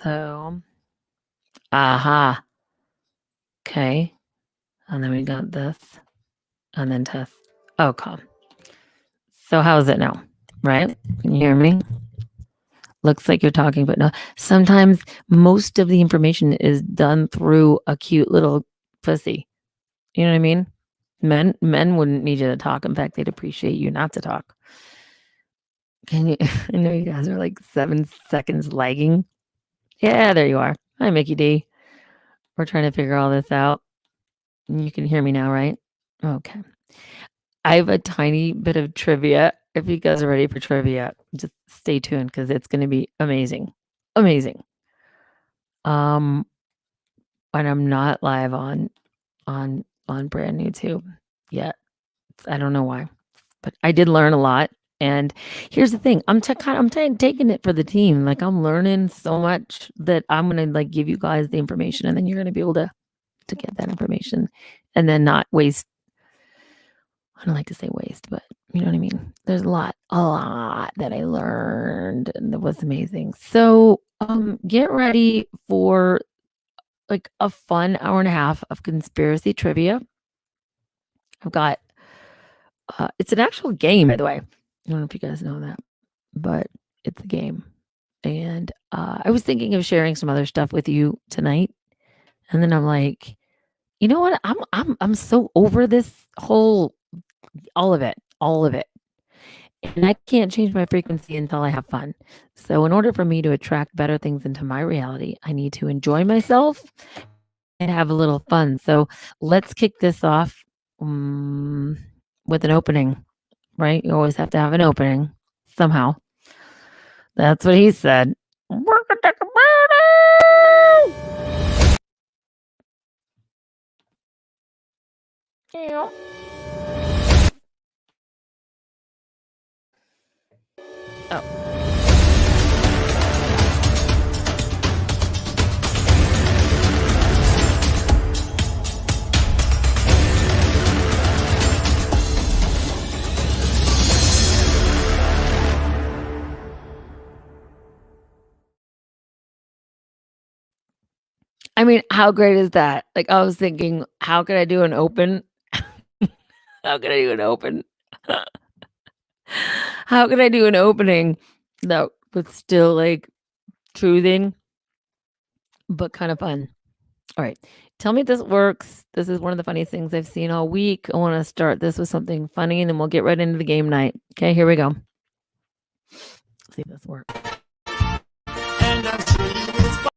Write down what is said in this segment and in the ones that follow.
So, aha. Okay. And then we got this. And then test. Oh, calm. So how's it now? Right? Can you hear me? Looks like you're talking, but no. Sometimes most of the information is done through a cute little pussy. You know what I mean? Men wouldn't need you to talk. In fact, they'd appreciate you not to talk. Can you? I know you guys are like 7 seconds lagging. Yeah, there you are. Hi, Mickey D. We're trying to figure all this out. You can hear me now, right? Okay. I have a tiny bit of trivia. If you guys are ready for trivia, just stay tuned because it's going to be amazing. Amazing. And I'm not live on brand new tube yet. I don't know why, but I did learn a lot. And here's the thing: I'm taking it for the team. Like I'm learning so much that I'm gonna like give you guys the information, and then you're gonna be able to get that information, and then not waste. I don't like to say waste, but you know what I mean. There's a lot that I learned, and it was amazing. So get ready for like a fun hour and a half of conspiracy trivia. I've got it's an actual game, by the way. I don't know if you guys know that, but it's a game. And I was thinking of sharing some other stuff with you tonight, and then I'm like, you know what? I'm so over this whole all of it, and I can't change my frequency until I have fun. So in order for me to attract better things into my reality, I need to enjoy myself and have a little fun. So let's kick this off with an opening, right? You always have to have an opening somehow. That's what he said. Oh. I mean, how great is that? Like, I was thinking, how could I do an open? How could I do an open? How could I do an opening that was still like truthing, but kind of fun? All right. Tell me if this works. This is one of the funniest things I've seen all week. I want to start this with something funny and then we'll get right into the game night. Okay, here we go. Let's see if this works. And I'm sure you will find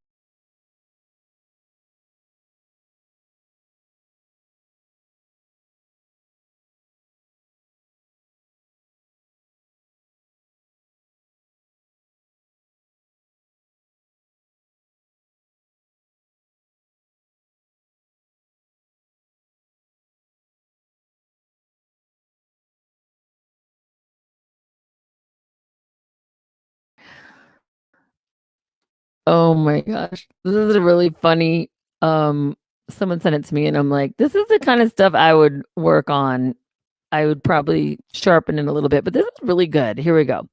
Oh my gosh. This is a really funny someone sent it to me and I'm like, this is the kind of stuff I would work on. I would probably sharpen it a little bit, but this is really good. Here we go.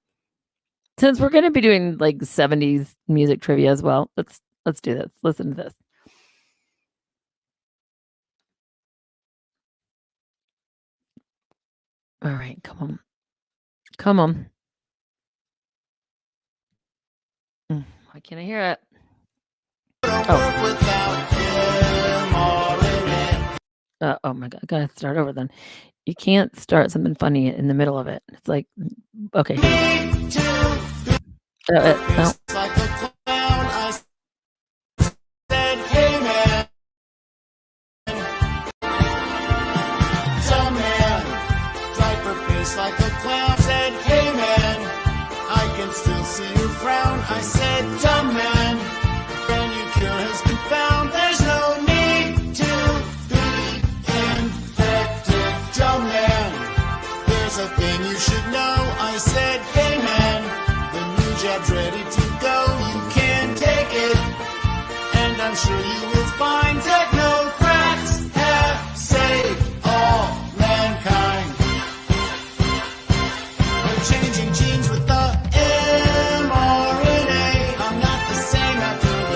Since we're going to be doing like 70s music trivia as well, let's do this. Listen to this. All right, come on. Come on. Why can't I hear it? Oh my God. I gotta start over then. You can't start something funny in the middle of it. It's like, okay. No. Like a clown said, hey man, I can still see you frown. I said, dumb man, can you cure has been found? There's no need to be infected, dumb man. There's a thing you should know. I said, hey man, the new jab's ready to go. You can take it, and I'm sure you will find technocrats have saved all mankind. Changing genes with the mRNA. I'm not the same after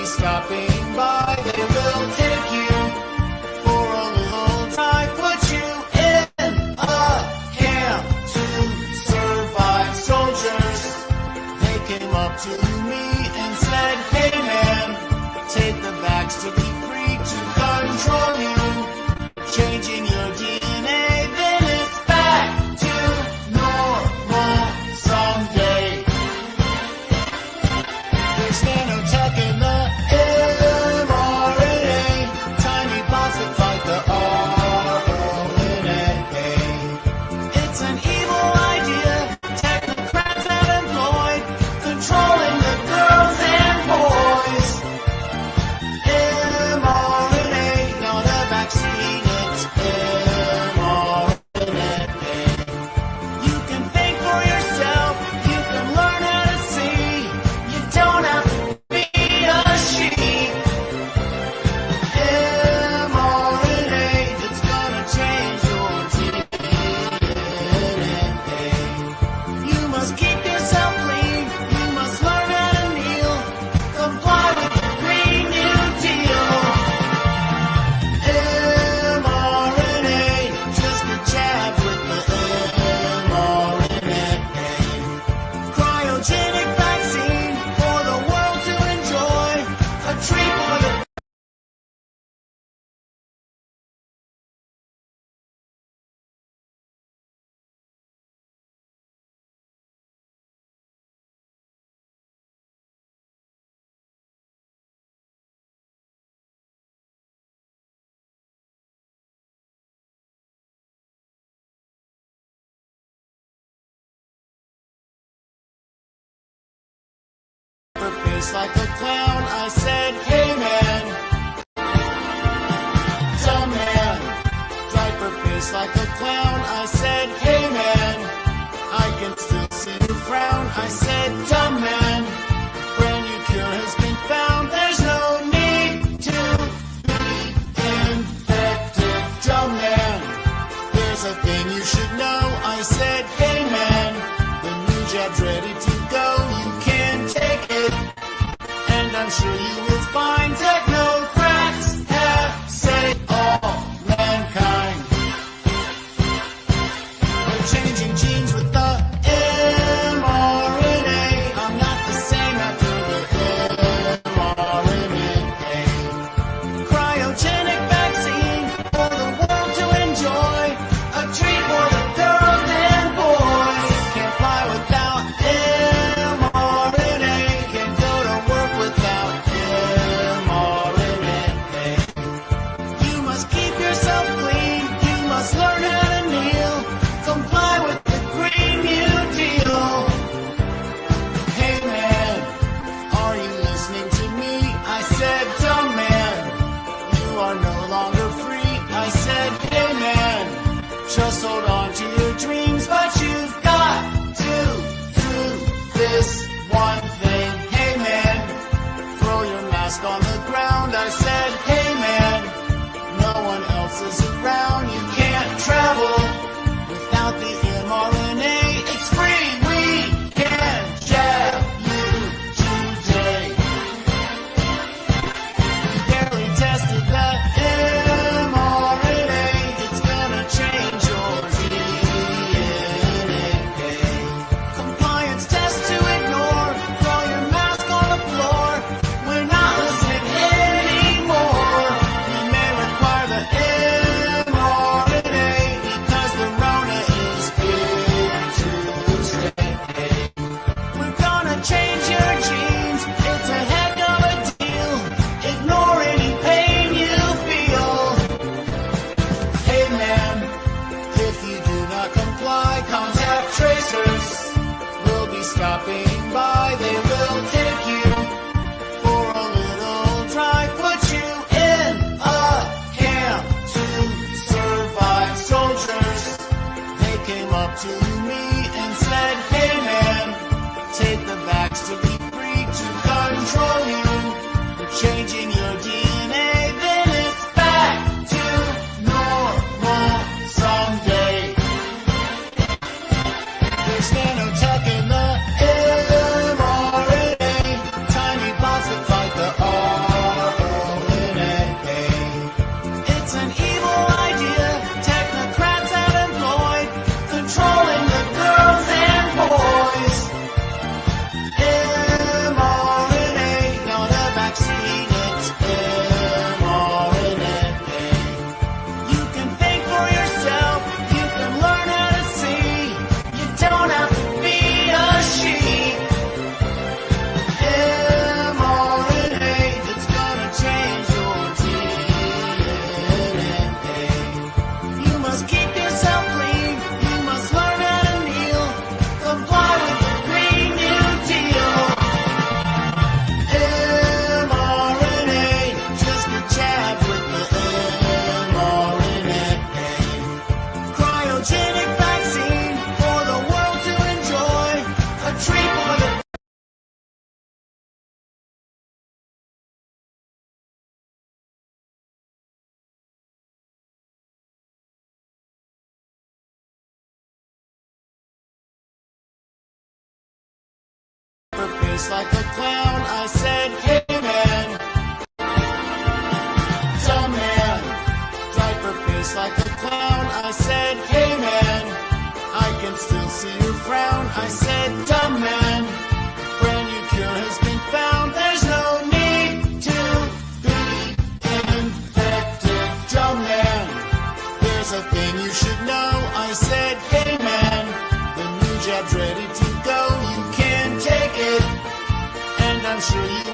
stopping by. They will take you for a little drive, put you in a camp to survive. Soldiers, they came up to me and said, hey man, take the vax to be free to control you, changing your DNA, then it's back to normal someday. There's nanotech in the mRNA, tiny bots that fight the RNA. It's an evil idea, technocrats have employed, controlling the girls and boys. mRNA, not a vaccine, it's mRNA. You can think for yourself, you can learn how to see, you don't have to be a sheep. mRNA, it's gonna change your DNA. You must keep yourself clean, you must learn how to kneel, comply with the Green New Deal. mRNA, just a jab with the mRNA. Cryogenic vaccine for the world to enjoy, a treat for the purpose. Like a clown, I said, hey man, dumb man. Diaper face like a clown, I said, hey man, I can still see you frown. I said, dumb man, brand new cure has been found. There's no need to be infected. Dumb man, there's a thing you should know. I said, hey man, the new jab's ready to go. You can take it, and I'm sure you will find technocrats have saved all mankind. We're changing genes with the mRNA. I'm not the same after the mRNA. Cryogenic vaccine for the world to enjoy, a treat for the girls and boys. Can't fly without mRNA, can't go to work without mRNA. You must keep yourself clean, you must learn how to kneel, comply with the Green New Deal. Hey man, are you listening to me? I said, dumb man, you are no longer free. I said, hey man, just hold on to your dreams, but you've got to do this one thing. Hey man, throw your mask on the ground. I said, hey man, no one else is around. You can't travel without the mRNA. It's free, we can jab you today. We barely tested the mRNA. It's gonna change your DNA. Compliance test to ignore. Throw your mask on the floor. We're not listening vaccine, it's mRNA. You can think for yourself, you can learn how to see. You don't have to be a sheep. mRNA, it's gonna change your DNA. You must keep yourself clean, you must learn how to kneel. Comply with the Green New Deal. mRNA, just get jabbed with the mRNA. Cryogenic vaccine for the world to enjoy. A treat for the face like a clown. I said, hey man, dumb man. Diaper face like a clown. I said, hey man, I can still see your frown. I said, dumb man, brand new cure has been found. There's no need to be infected, dumb man. There's a thing you should know. I said, hey man, the new jab's ready to go. You can take it, and I'm sure you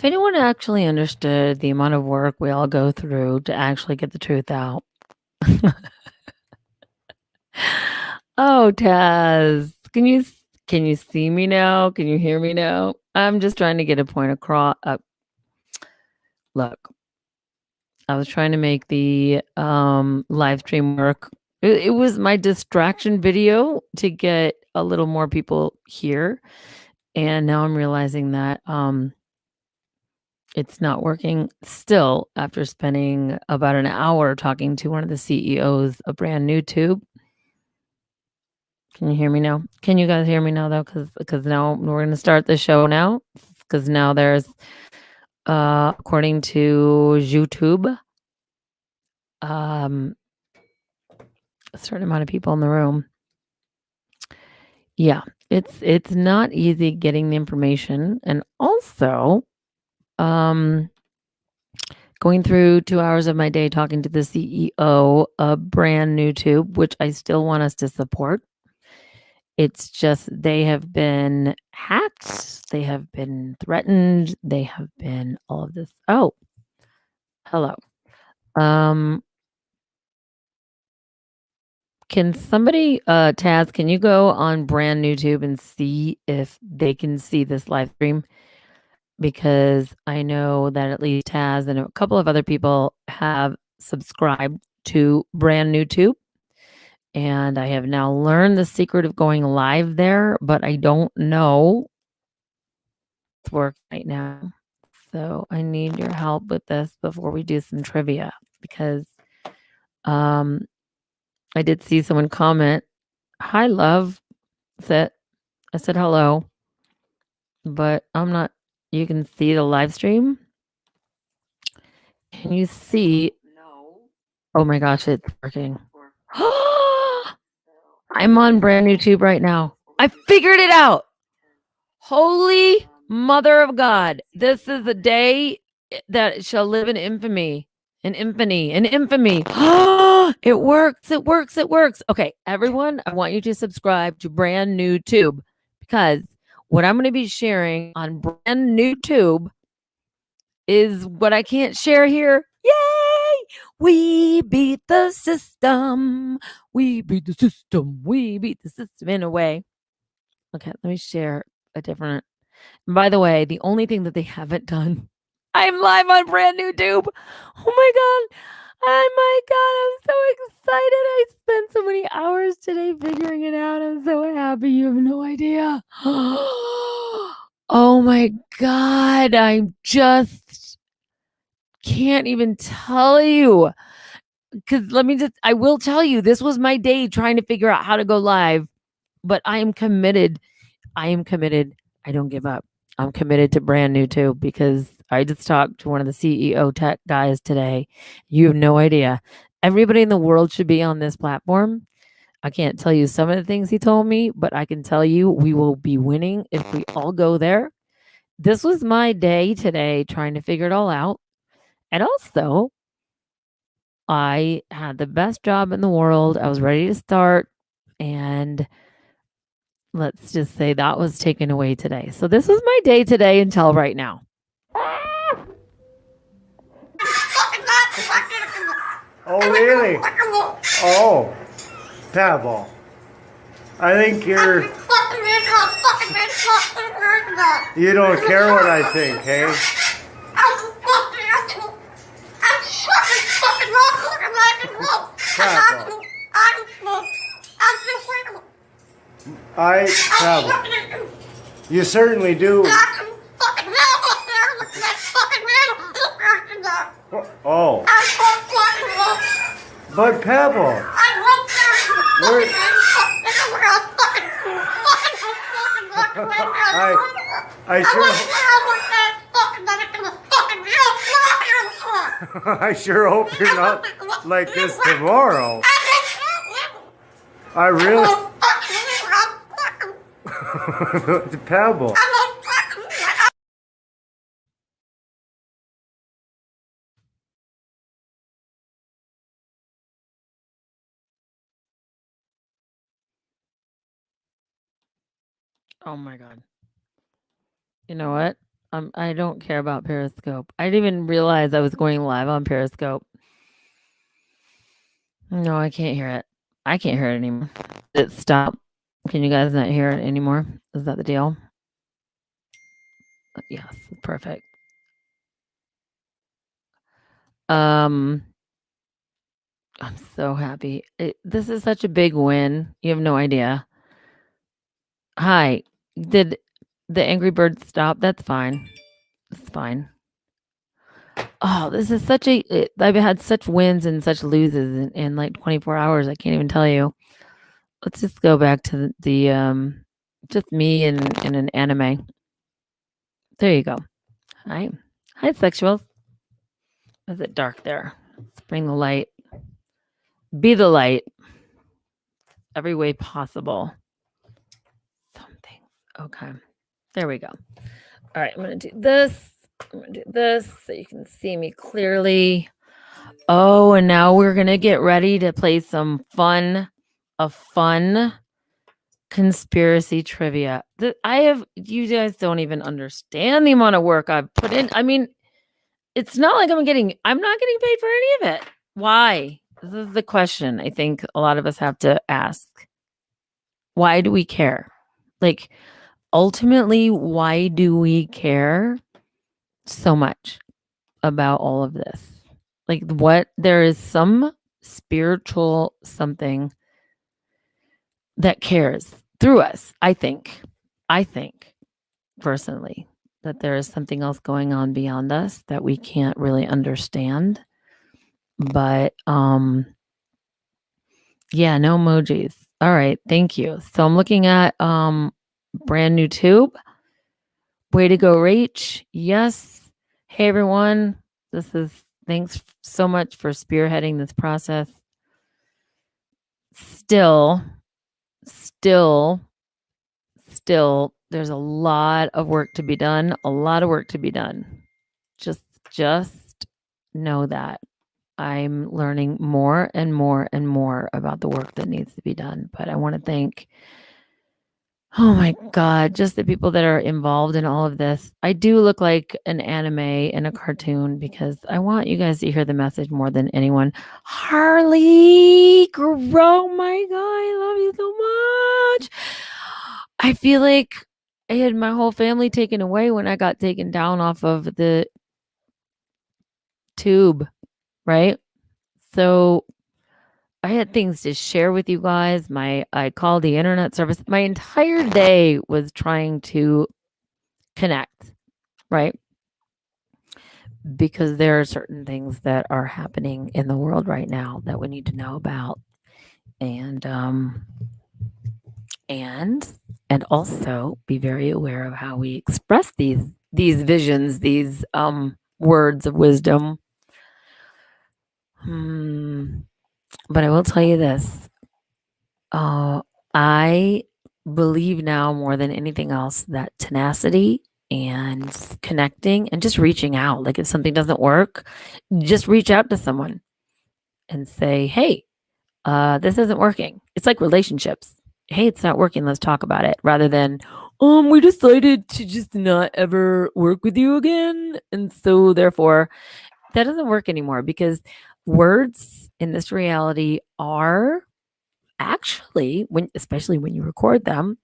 If anyone actually understood the amount of work we all go through to actually get the truth out. Oh, Taz, can you see me now? Can you hear me now? I'm just trying to get a point across. Look, I was trying to make the live stream work. It was my distraction video to get a little more people here, and now I'm realizing that it's not working still after spending about an hour talking to one of the CEOs of brand new tube. Can you hear me now? Can you guys hear me now though? Because now we're gonna start the show now. Because now there's according to YouTube, a certain amount of people in the room. Yeah, it's not easy getting the information, and also going through 2 hours of my day talking to the CEO of brand new tube, which I still want us to support. It's just they have been hacked, they have been threatened, they have been all of this. Oh, hello. Can somebody, Taz, can you go on brand new tube and see if they can see this live stream? Because I know that at least Taz and a couple of other people have subscribed to brand new tube. And I have now learned the secret of going live there, but I don't know it's work right now. So I need your help with this before we do some trivia because I did see someone comment, "Hi, love." I said hello, but I'm not. You can see the live stream. Can you see? No. Oh my gosh, it's working. I'm on brand new tube right now. I figured it out. Holy mother of God. This is a day that shall live in infamy. In infamy. In infamy. It works. It works. It works. Okay, everyone, I want you to subscribe to brand new tube because what I'm going to be sharing on brand new tube is what I can't share here. Yay! We beat the system. We beat the system. We beat the system in a way. Okay, let me share a different. By the way, the only thing that they haven't done, I'm live on brand new tube. Oh my God. Oh my God. I'm so excited. I spent so many hours today figuring it out. I'm so happy. You have no idea. Oh my God. I just can't even tell you. Because I will tell you, this was my day trying to figure out how to go live, but I am committed. I am committed. I don't give up. I'm committed to brand new too because I just talked to one of the CEO tech guys today. You have no idea. Everybody in the world should be on this platform. I can't tell you some of the things he told me, but I can tell you we will be winning if we all go there. This was my day today trying to figure it all out. And also, I had the best job in the world. I was ready to start. And let's just say that was taken away today. So this was my day today until right now. Oh, really? Oh, Pebble. I think you don't care what I think, hey? Pebble. Pebble. You certainly do. Oh. But Pebble. I sure hope you're not like this tomorrow. I really. Pebble. Oh my God. You know what? I don't care about Periscope. I didn't even realize I was going live on Periscope. No, I can't hear it. I can't hear it anymore. Did it stop? Can you guys not hear it anymore? Is that the deal? Yes, perfect. I'm so happy. This is such a big win. You have no idea. Hi. Did the Angry Bird stop? That's fine. It's fine. Oh, this is such I've had such wins and such loses in like 24 hours. I can't even tell you. Let's just go back to just me in an anime. There you go. Hi. Hi, sexuals. Is it dark there? Let's bring the light. Be the light. Every way possible. Something. Okay. There we go. All right. I'm going to do this. I'm going to do this so you can see me clearly. Oh, and now we're going to get ready to play some fun conspiracy trivia. You guys don't even understand the amount of work I've put in. I mean, it's not like I'm not getting paid for any of it. Why? This is the question I think a lot of us have to ask. Why do we care? Like, ultimately, why do we care so much about all of this? Like, there is some spiritual something that cares through us. I think personally that there is something else going on beyond us that we can't really understand. But yeah, no emojis. All right, thank you. So I'm looking at brand new tube. Way to go, Rach. Yes. Hey everyone. Thanks so much for spearheading this process. Still, there's a lot of work to be done. Just know that I'm learning more and more and more about the work that needs to be done. But I want to thank, oh my God, just the people that are involved in all of this. I do look like an anime and a cartoon because I want you guys to hear the message more than anyone. Harley, grow, my God, I love you so much. I feel like I had my whole family taken away when I got taken down off of the tube, right? So I had things to share with you guys. I called the internet service. My entire day was trying to connect, right? Because there are certain things that are happening in the world right now that we need to know about. And also be very aware of how we express these visions, these words of wisdom. But I will tell you this. I believe now more than anything else that tenacity and connecting and just reaching out, like if something doesn't work, just reach out to someone and say, hey, this isn't working. It's like relationships. Hey, it's not working. Let's talk about it, rather than, we decided to just not ever work with you again. And so therefore that doesn't work anymore, because words in this reality are actually, especially when you record them,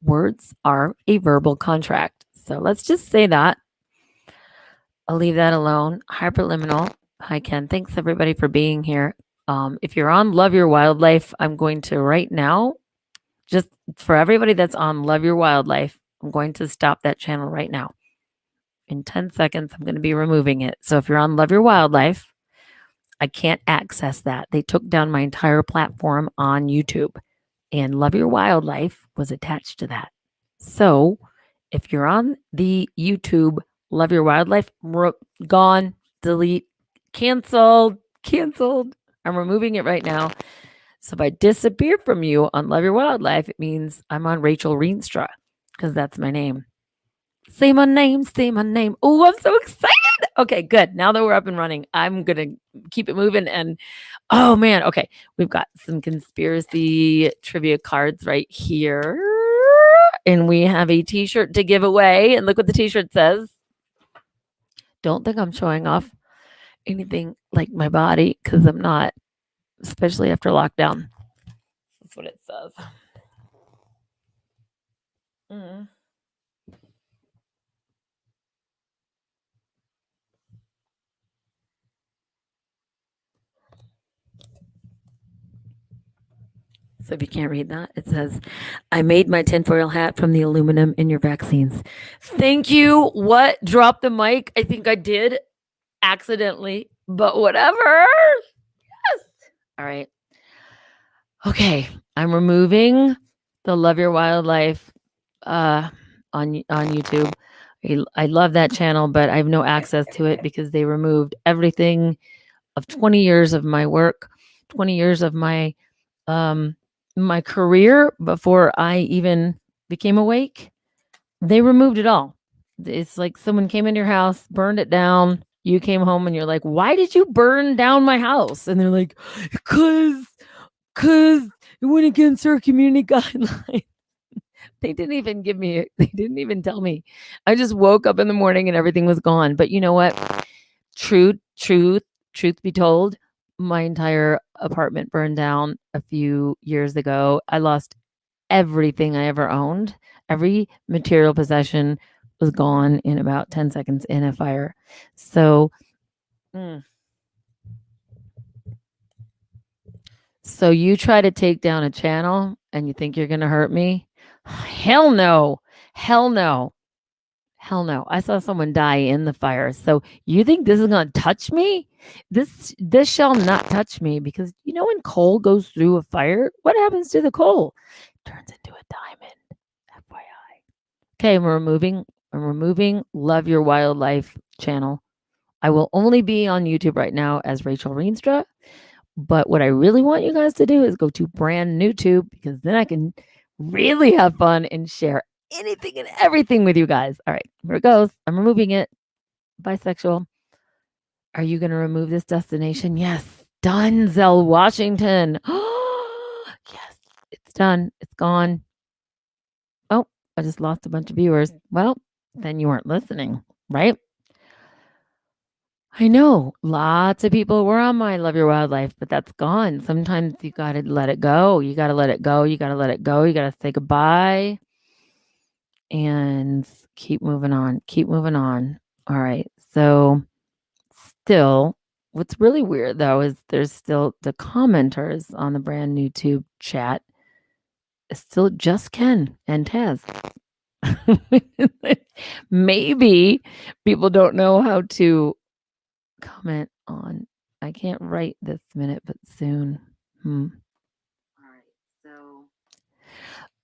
words are a verbal contract. So let's just say that. I'll leave that alone. Hyperliminal. Hi, Ken. Thanks everybody for being here. If you're on Love Your Wildlife, I'm going to right now, just for everybody that's on Love Your Wildlife, I'm going to stop that channel right now. In 10 seconds, I'm going to be removing it. So if you're on Love Your Wildlife, I can't access that. They took down my entire platform on YouTube, and Love Your Wildlife was attached to that. So if you're on the YouTube Love Your Wildlife, gone, delete, canceled. I'm removing it right now. So if I disappear from you on Love Your Wildlife, it means I'm on Rachel Reenstra, because that's my name. Say my name. Oh, I'm so excited. Okay, good. Now that we're up and running, I'm going to keep it moving. And oh man, okay. We've got some conspiracy trivia cards right here. And we have a t-shirt to give away. And look what the t-shirt says. Don't think I'm showing off anything like my body because I'm not, especially after lockdown. That's what it says. Mm. So if you can't read that, it says, I made my tinfoil hat from the aluminum in your vaccines. Thank you. What? Drop the mic? I think I did accidentally, but whatever. Yes. All right. Okay. I'm removing the Love Your Wildlife on YouTube. I love that channel, but I have no access to it because they removed everything of 20 years of my work, 20 years of my my career before I even became awake. They removed it all. It's like someone came in your house, burned it down. You came home and you're like, "Why did you burn down my house?" And they're like, "Cause it went against our community guidelines." They didn't even they didn't even tell me. I just woke up in the morning and everything was gone. But you know what? Truth be told, my entire apartment burned down a few years ago. I lost everything I ever owned. Every material possession was gone in about 10 seconds in a fire. So, so you try to take down a channel and you think you're going to hurt me? Hell no. Hell no. Hell no. I saw someone die in the fire. So you think this is going to touch me? This shall not touch me because you know when coal goes through a fire, what happens to the coal? It turns into a diamond. FYI. Okay, I'm removing Love Your Wildlife channel. I will only be on YouTube right now as Rachel Reenstra. But what I really want you guys to do is go to brand new tube because then I can really have fun and share anything and everything with you guys. All right, here it goes. I'm removing it. Bisexual. Are you going to remove this destination? Yes. Denzel Washington. Yes, it's done. It's gone. Oh, I just lost a bunch of viewers. Well, then you weren't listening, right? I know lots of people were on my Love Your Wildlife, but that's gone. Sometimes you got to let it go. You got to let it go. You got to let it go. You got to say goodbye and keep moving on. Keep moving on. All right. So, still, what's really weird though is there's still the commenters on the brand new tube chat. It's still just Ken and Taz. Maybe people don't know how to comment on. I can't write this minute, but soon. All right. So,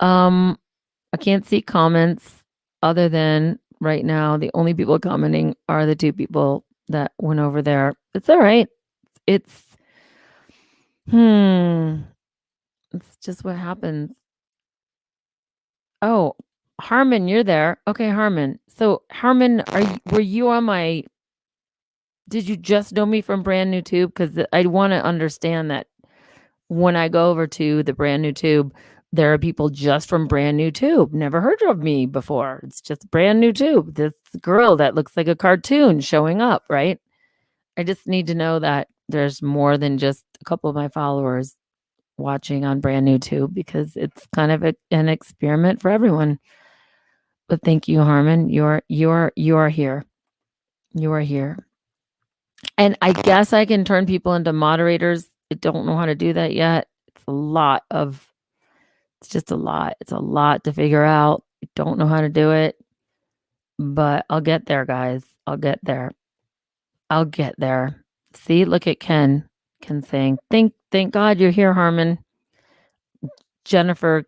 I can't see comments other than right now. The only people commenting are the two people that went over there. It's all right. It's it's just what happens. Oh, Harmon, you're there. Okay, Harmon. So, Harmon, were you on my did you just know me from brand new tube? Because I want to understand that when I go over to the brand new tube, there are people just from brand new tube, never heard of me before. It's just brand new tube. This girl that looks like a cartoon showing up, right? I just need to know that there's more than just a couple of my followers watching on brand new tube because it's kind of an experiment for everyone. But thank you, Harmon. You're here. You are here. And I guess I can turn people into moderators. I don't know how to do that yet. It's just a lot. It's a lot to figure out. I don't know how to do it, but I'll get there, guys. I'll get there. See, look at Ken. Ken saying, thank God you're here, Harmon. Jennifer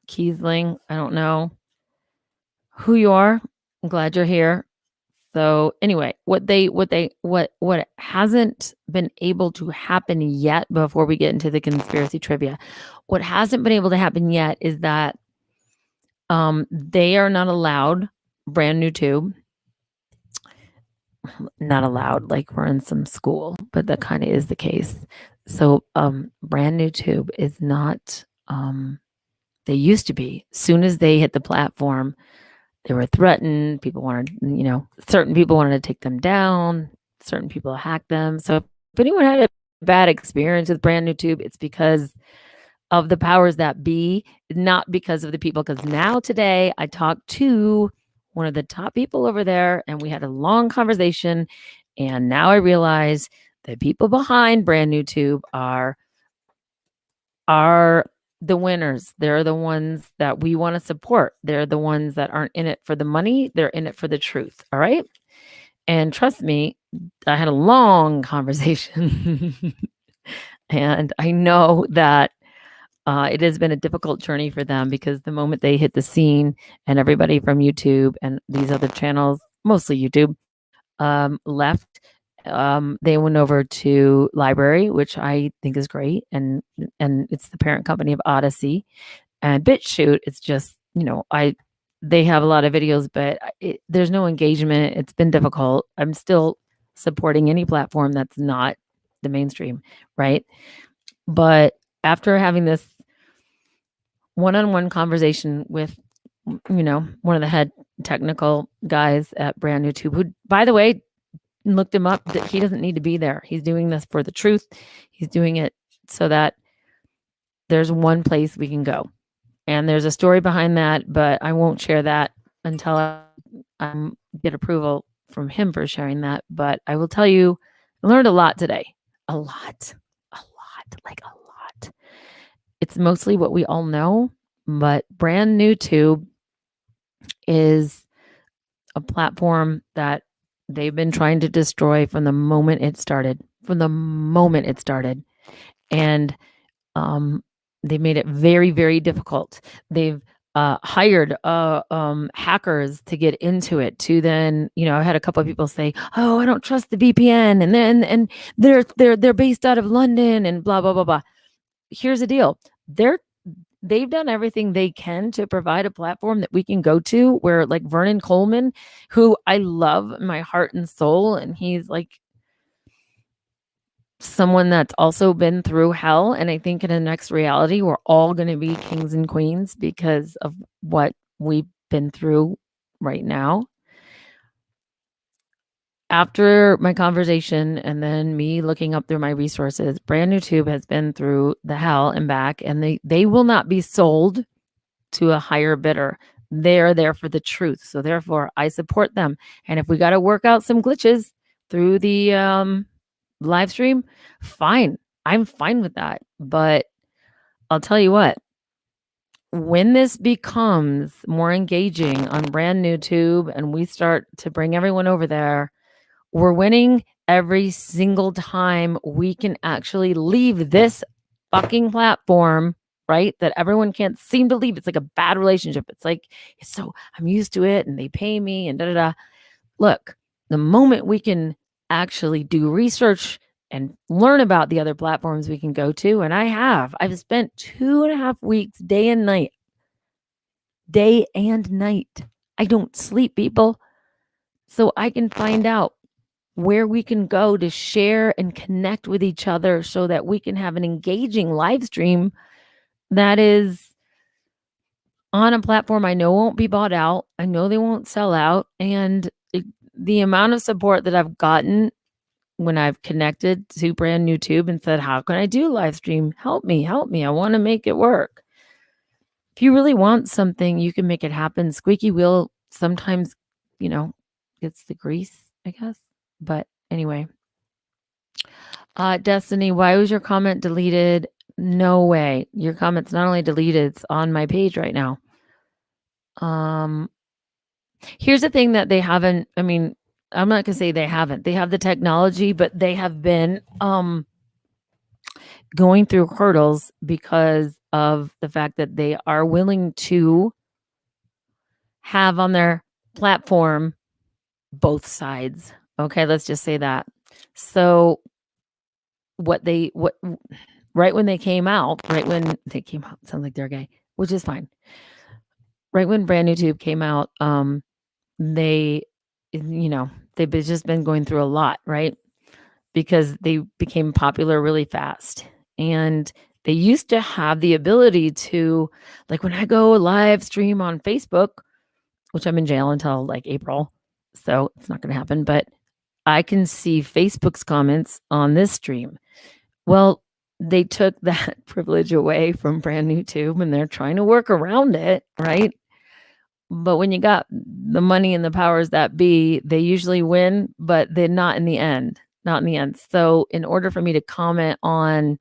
Kiesling. I don't know who you are. I'm glad you're here. So anyway, what hasn't been able to happen yet before we get into the conspiracy trivia, what hasn't been able to happen yet is that they are not allowed brand new tube. Not allowed, like we're in some school, but that kind of is the case. So brand new tube is not they used to be. Soon as they hit the platform, they were threatened. People wanted, certain people wanted to take them down. Certain people hacked them. So if anyone had a bad experience with Brand New Tube, it's because of the powers that be, not because of the people. Because now today I talked to one of the top people over there and we had a long conversation. And now I realize the people behind Brand New Tube are the winners. They're the ones that we want to support. They're the ones that aren't in it for the money. They're in it for the truth. All right. And trust me, I had a long conversation and I know that it has been a difficult journey for them because the moment they hit the scene and everybody from YouTube and these other channels, mostly YouTube, left, they went over to Library, which I think is great, and it's the parent company of Odyssey, and BitChute. It's just they have a lot of videos, but there's no engagement. It's been difficult. I'm still supporting any platform that's not the mainstream, right? But after having this one-on-one conversation with one of the head technical guys at Brand New Tube, who, by the way, looked him up, that he doesn't need to be there. He's doing this for the truth. He's doing it so that there's one place we can go. And there's a story behind that, but I won't share that until I get approval from him for sharing that. But I will tell you, I learned a lot today. A lot, like a lot. It's mostly what we all know, but Brand New Tube is a platform that they've been trying to destroy from the moment it started. And they made it very, very difficult. They've hired hackers to get into it. To then, I had a couple of people say, "Oh, I don't trust the VPN," and they're based out of London and blah blah blah blah. Here's the deal: they've done everything they can to provide a platform that we can go to, where like Vernon Coleman, who I love in my heart and soul, and he's like someone that's also been through hell. And I think in the next reality, we're all going to be kings and queens because of what we've been through right now. After my conversation and then me looking up through my resources, Brand New Tube has been through the hell and back, and they will not be sold to a higher bidder. They're there for the truth. So therefore, I support them. And if we got to work out some glitches through the live stream, fine. I'm fine with that. But I'll tell you what, when this becomes more engaging on Brand New Tube and we start to bring everyone over there, we're winning every single time we can actually leave this fucking platform, right? That everyone can't seem to leave. It's like a bad relationship. It's like, I'm used to it and they pay me and da da da. Look, the moment we can actually do research and learn about the other platforms we can go to, and I've spent 2.5 weeks, day and night. I don't sleep, people. So I can find out where we can go to share and connect with each other so that we can have an engaging live stream that is on a platform I know won't be bought out. I know they won't sell out. And the amount of support that I've gotten when I've connected to Brand New Tube and said, how can I do live stream? Help me. I want to make it work. If you really want something, you can make it happen. Squeaky wheel sometimes, gets the grease, I guess. But anyway, Destiny, why was your comment deleted? No way. Your comment's not only deleted, it's on my page right now. Here's the thing that they haven't, I'm not going to say they haven't. They have the technology, but they have been going through hurdles because of the fact that they are willing to have on their platform both sides. Okay, let's just say that. So right when they came out, sounds like they're gay, which is fine. Right when Brand New Tube came out, they've just been going through a lot, right? Because they became popular really fast. And they used to have the ability to, like when I go live stream on Facebook which I'm in jail until like April. So it's not going to happen. But I can see Facebook's comments on this stream. Well, they took that privilege away from Brand New Tube and they're trying to work around it, right? But when you got the money and the powers that be, they usually win, but they're not in the end. Not in the end. So in order for me to comment on,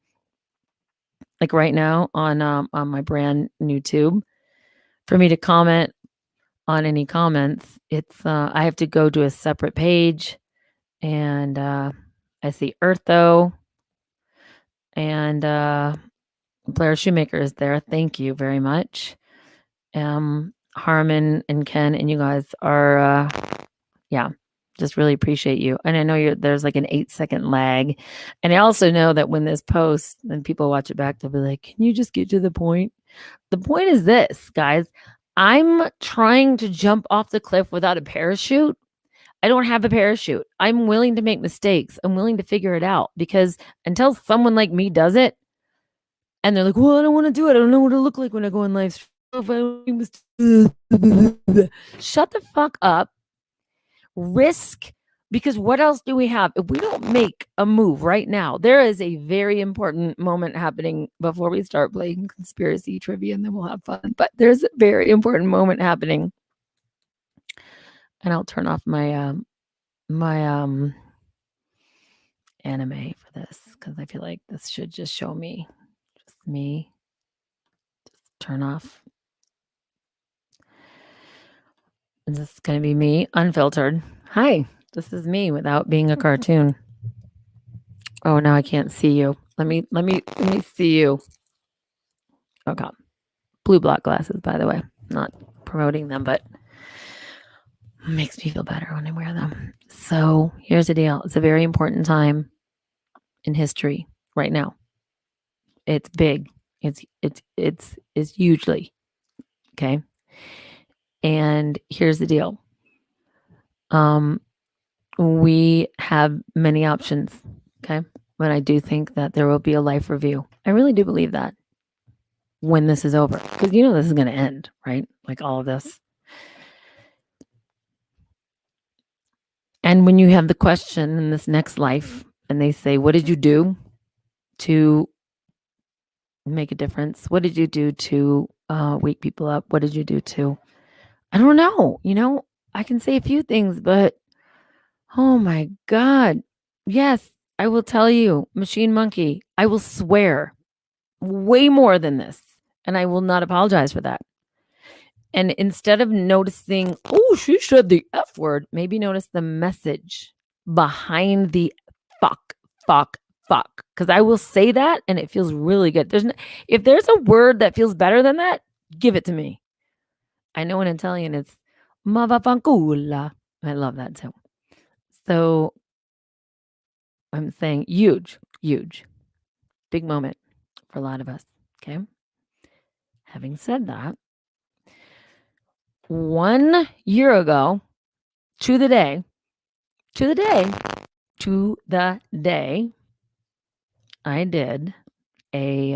like right now on my Brand New Tube, for me to comment on any comments, it's I have to go to a separate page, and I see Eartho and Blair Shoemaker is there. Thank you very much. Harmon and Ken and you guys are yeah, just really appreciate you. And I know there's like an 8-second lag. And I also know that when this posts and people watch it back, they'll be like, can you just get to the point? The point is this, guys. I'm trying to jump off the cliff without a parachute. I don't have a parachute. I'm willing to make mistakes. I'm willing to figure it out because until someone like me does it, and they're like, well, I don't want to do it. I don't know what it look like when I go on live stream. Shut the fuck up. Risk, because what else do we have? If we don't make a move right now, there is a very important moment happening before we start playing conspiracy trivia and then we'll have fun. But there's a very important moment happening. And I'll turn off my anime for this because I feel like this should just show me just me. Just turn off. Is this going to be me unfiltered? Hi, this is me without being a cartoon. Oh, now I can't see you. Let me see you. Okay. Blue block glasses, by the way. Not promoting them, but it makes me feel better when I wear them. So here's the deal. It's a very important time in history right now. It's big. It's hugely. Okay. And here's the deal. We have many options. Okay. But I do think that there will be a life review. I really do believe that when this is over, because this is going to end, right? Like all of this. And when you have the question in this next life and they say, what did you do to make a difference? What did you do to wake people up? What did you do to, I don't know, I can say a few things, but oh my God. Yes, I will tell you, Machine Monkey, I will swear way more than this. And I will not apologize for that. And instead of noticing, oh, she said the F word, maybe notice the message behind the fuck. Because I will say that and it feels really good. If there's a word that feels better than that, give it to me. I know in Italian it's mavafancula. I love that too. So I'm saying huge, big moment for a lot of us. Okay. Having said that, 1 year ago, to the day, I did a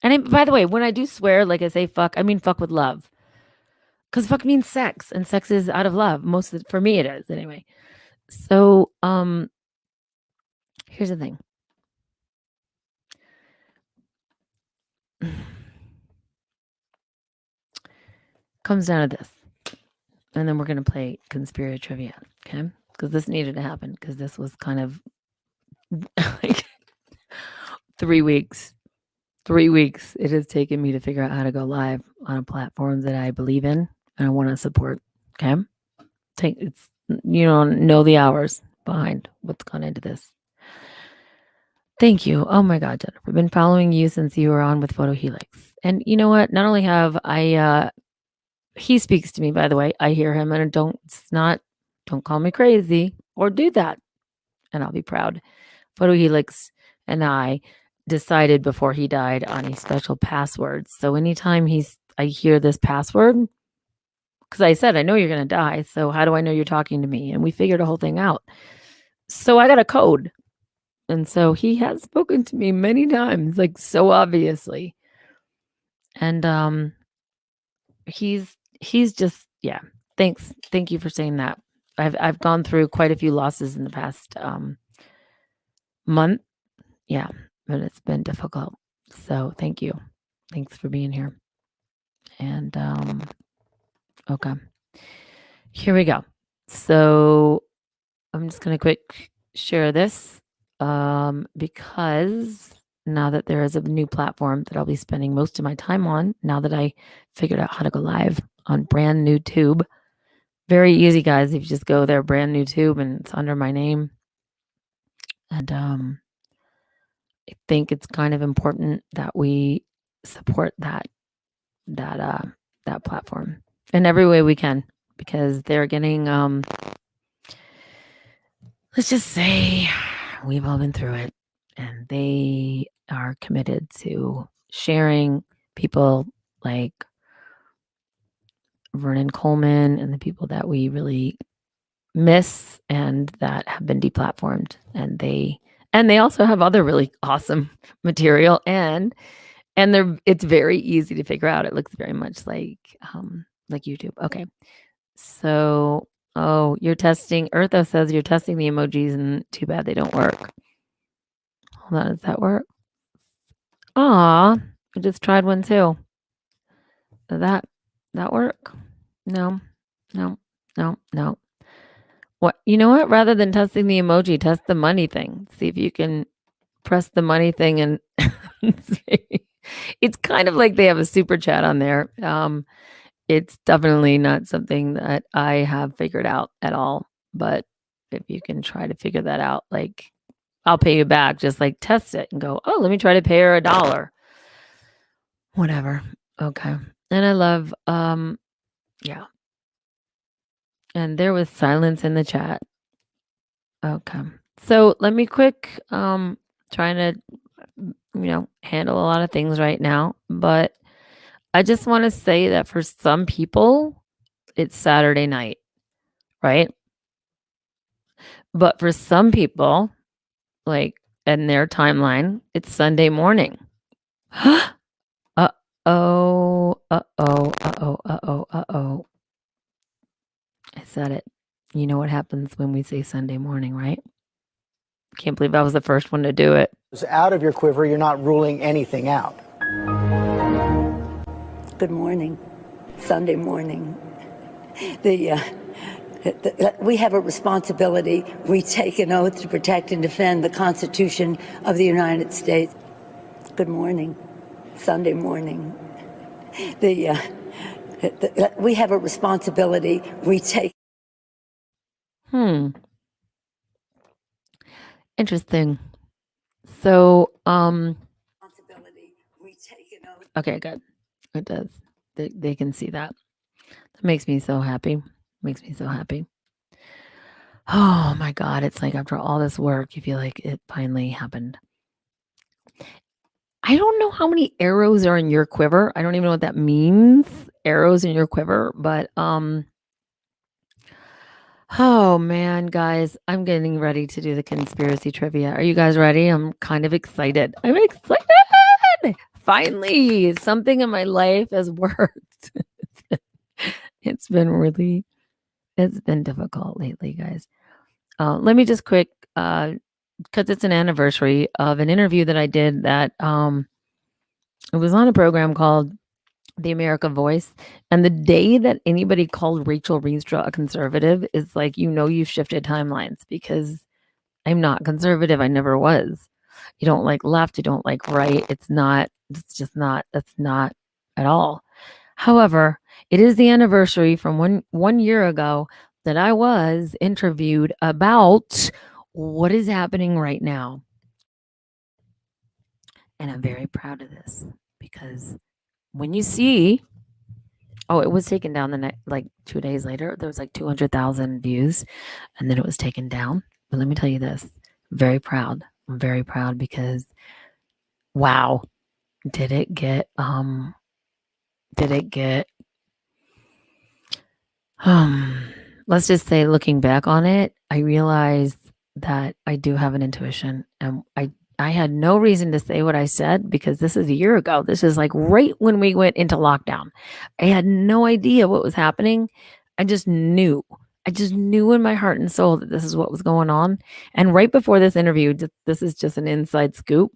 and by the way, when I do swear, like I say fuck, I mean fuck with love. Because fuck means sex, and sex is out of love. For me it is anyway. So here's the thing. Comes down to this. And then we're going to play conspiracy trivia, okay? Because this needed to happen, because this was kind of like 3 weeks. 3 weeks it has taken me to figure out how to go live on a platform that I believe in and I want to support, okay? You don't know the hours behind what's gone into this. Thank you. Oh my God, Jennifer. I've been following you since you were on with Photo Helix. And you know what? Not only have I he speaks to me, by the way. I hear him and don't call me crazy or do that. And I'll be proud. Photo Helix and I decided before he died on a special password. So anytime I hear this password, because I said, I know you're going to die. So how do I know you're talking to me? And we figured the whole thing out. So I got a code. And so he has spoken to me many times, like so obviously. And he's he's just, yeah. Thanks. Thank you for saying that. I've gone through quite a few losses in the past month. Yeah, but it's been difficult. So thank you. Thanks for being here. And okay. Here we go. So I'm just gonna quick share this because now that there is a new platform that I'll be spending most of my time on, now that I figured out how to go live on brand new tube. Very easy, guys. If you just go there, brand new tube, and it's under my name. And I think it's kind of important that we support that platform in every way we can, because they're getting let's just say we've all been through it, and they are committed to sharing people like Vernon Coleman and the people that we really miss and that have been deplatformed, and they also have other really awesome material, and it's very easy to figure out. It looks very much like YouTube. Okay. So, oh, you're testing. Eartho says you're testing the emojis, and too bad they don't work. Hold on, does that work? Aw, I just tried one too. Did that work? No. What? You know what? Rather than testing the emoji, test the money thing. See if you can press the money thing and see. It's kind of like they have a super chat on there. It's definitely not something that I have figured out at all. But if you can try to figure that out, like I'll pay you back. Just like test it and go, oh, let me try to pay her $1. Whatever. Okay. And I love, yeah. And there was silence in the chat. Okay. So let me quick, trying to, handle a lot of things right now, but I just want to say that for some people, it's Saturday night, right? But for some people, like in their timeline, it's Sunday morning. Uh-oh. I said it. You know what happens when we say Sunday morning, right? Can't believe I was the first one to do it. It's out of your quiver. You're not ruling anything out. Good morning. Sunday morning. We have a responsibility. We take an oath to protect and defend the Constitution of the United States. Good morning. Sunday morning. We have a responsibility. We take. Interesting. So, Responsibility. We take an oath. Okay, good. It does. They can see that. That makes me so happy. Makes me so happy. Oh my God. It's like after all this work, you feel like it finally happened. I don't know how many arrows are in your quiver. I don't even know what that means. Arrows in your quiver, but oh man, guys, I'm getting ready to do the conspiracy trivia. Are you guys ready? I'm kind of excited. I'm excited. Finally, something in my life has worked. It's been difficult lately, guys. Let me just quick, because it's an anniversary of an interview that I did that it was on a program called The America Voice. And the day that anybody called Rachel Rienstra a conservative is like, you've shifted timelines, because I'm not conservative. I never was. You don't like left, you don't like right. That's not at all. However, it is the anniversary from one year ago that I was interviewed about what is happening right now. And I'm very proud of this, because when you see, it was taken down like 2 days later. There was like 200,000 views, and then it was taken down. But let me tell you this, I'm very proud. I'm very proud because, wow, did it get, let's just say, looking back on it, I realized that I do have an intuition, and I had no reason to say what I said because this is a year ago. This is like right when we went into lockdown. I had no idea what was happening. I just knew. I just knew in my heart and soul that this is what was going on. And right before this interview, this is just an inside scoop.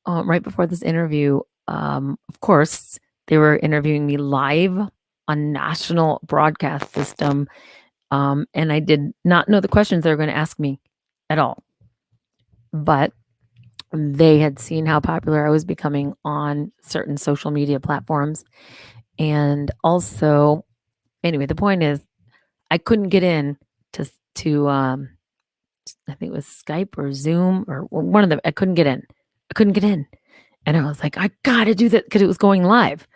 Right before this interview, of course, they were interviewing me live on national broadcast system. And I did not know the questions they were going to ask me at all. But they had seen how popular I was becoming on certain social media platforms. And also, anyway, the point is I couldn't get in to I think it was Skype or Zoom or one of them. I couldn't get in. And I was like, I gotta do that because it was going live.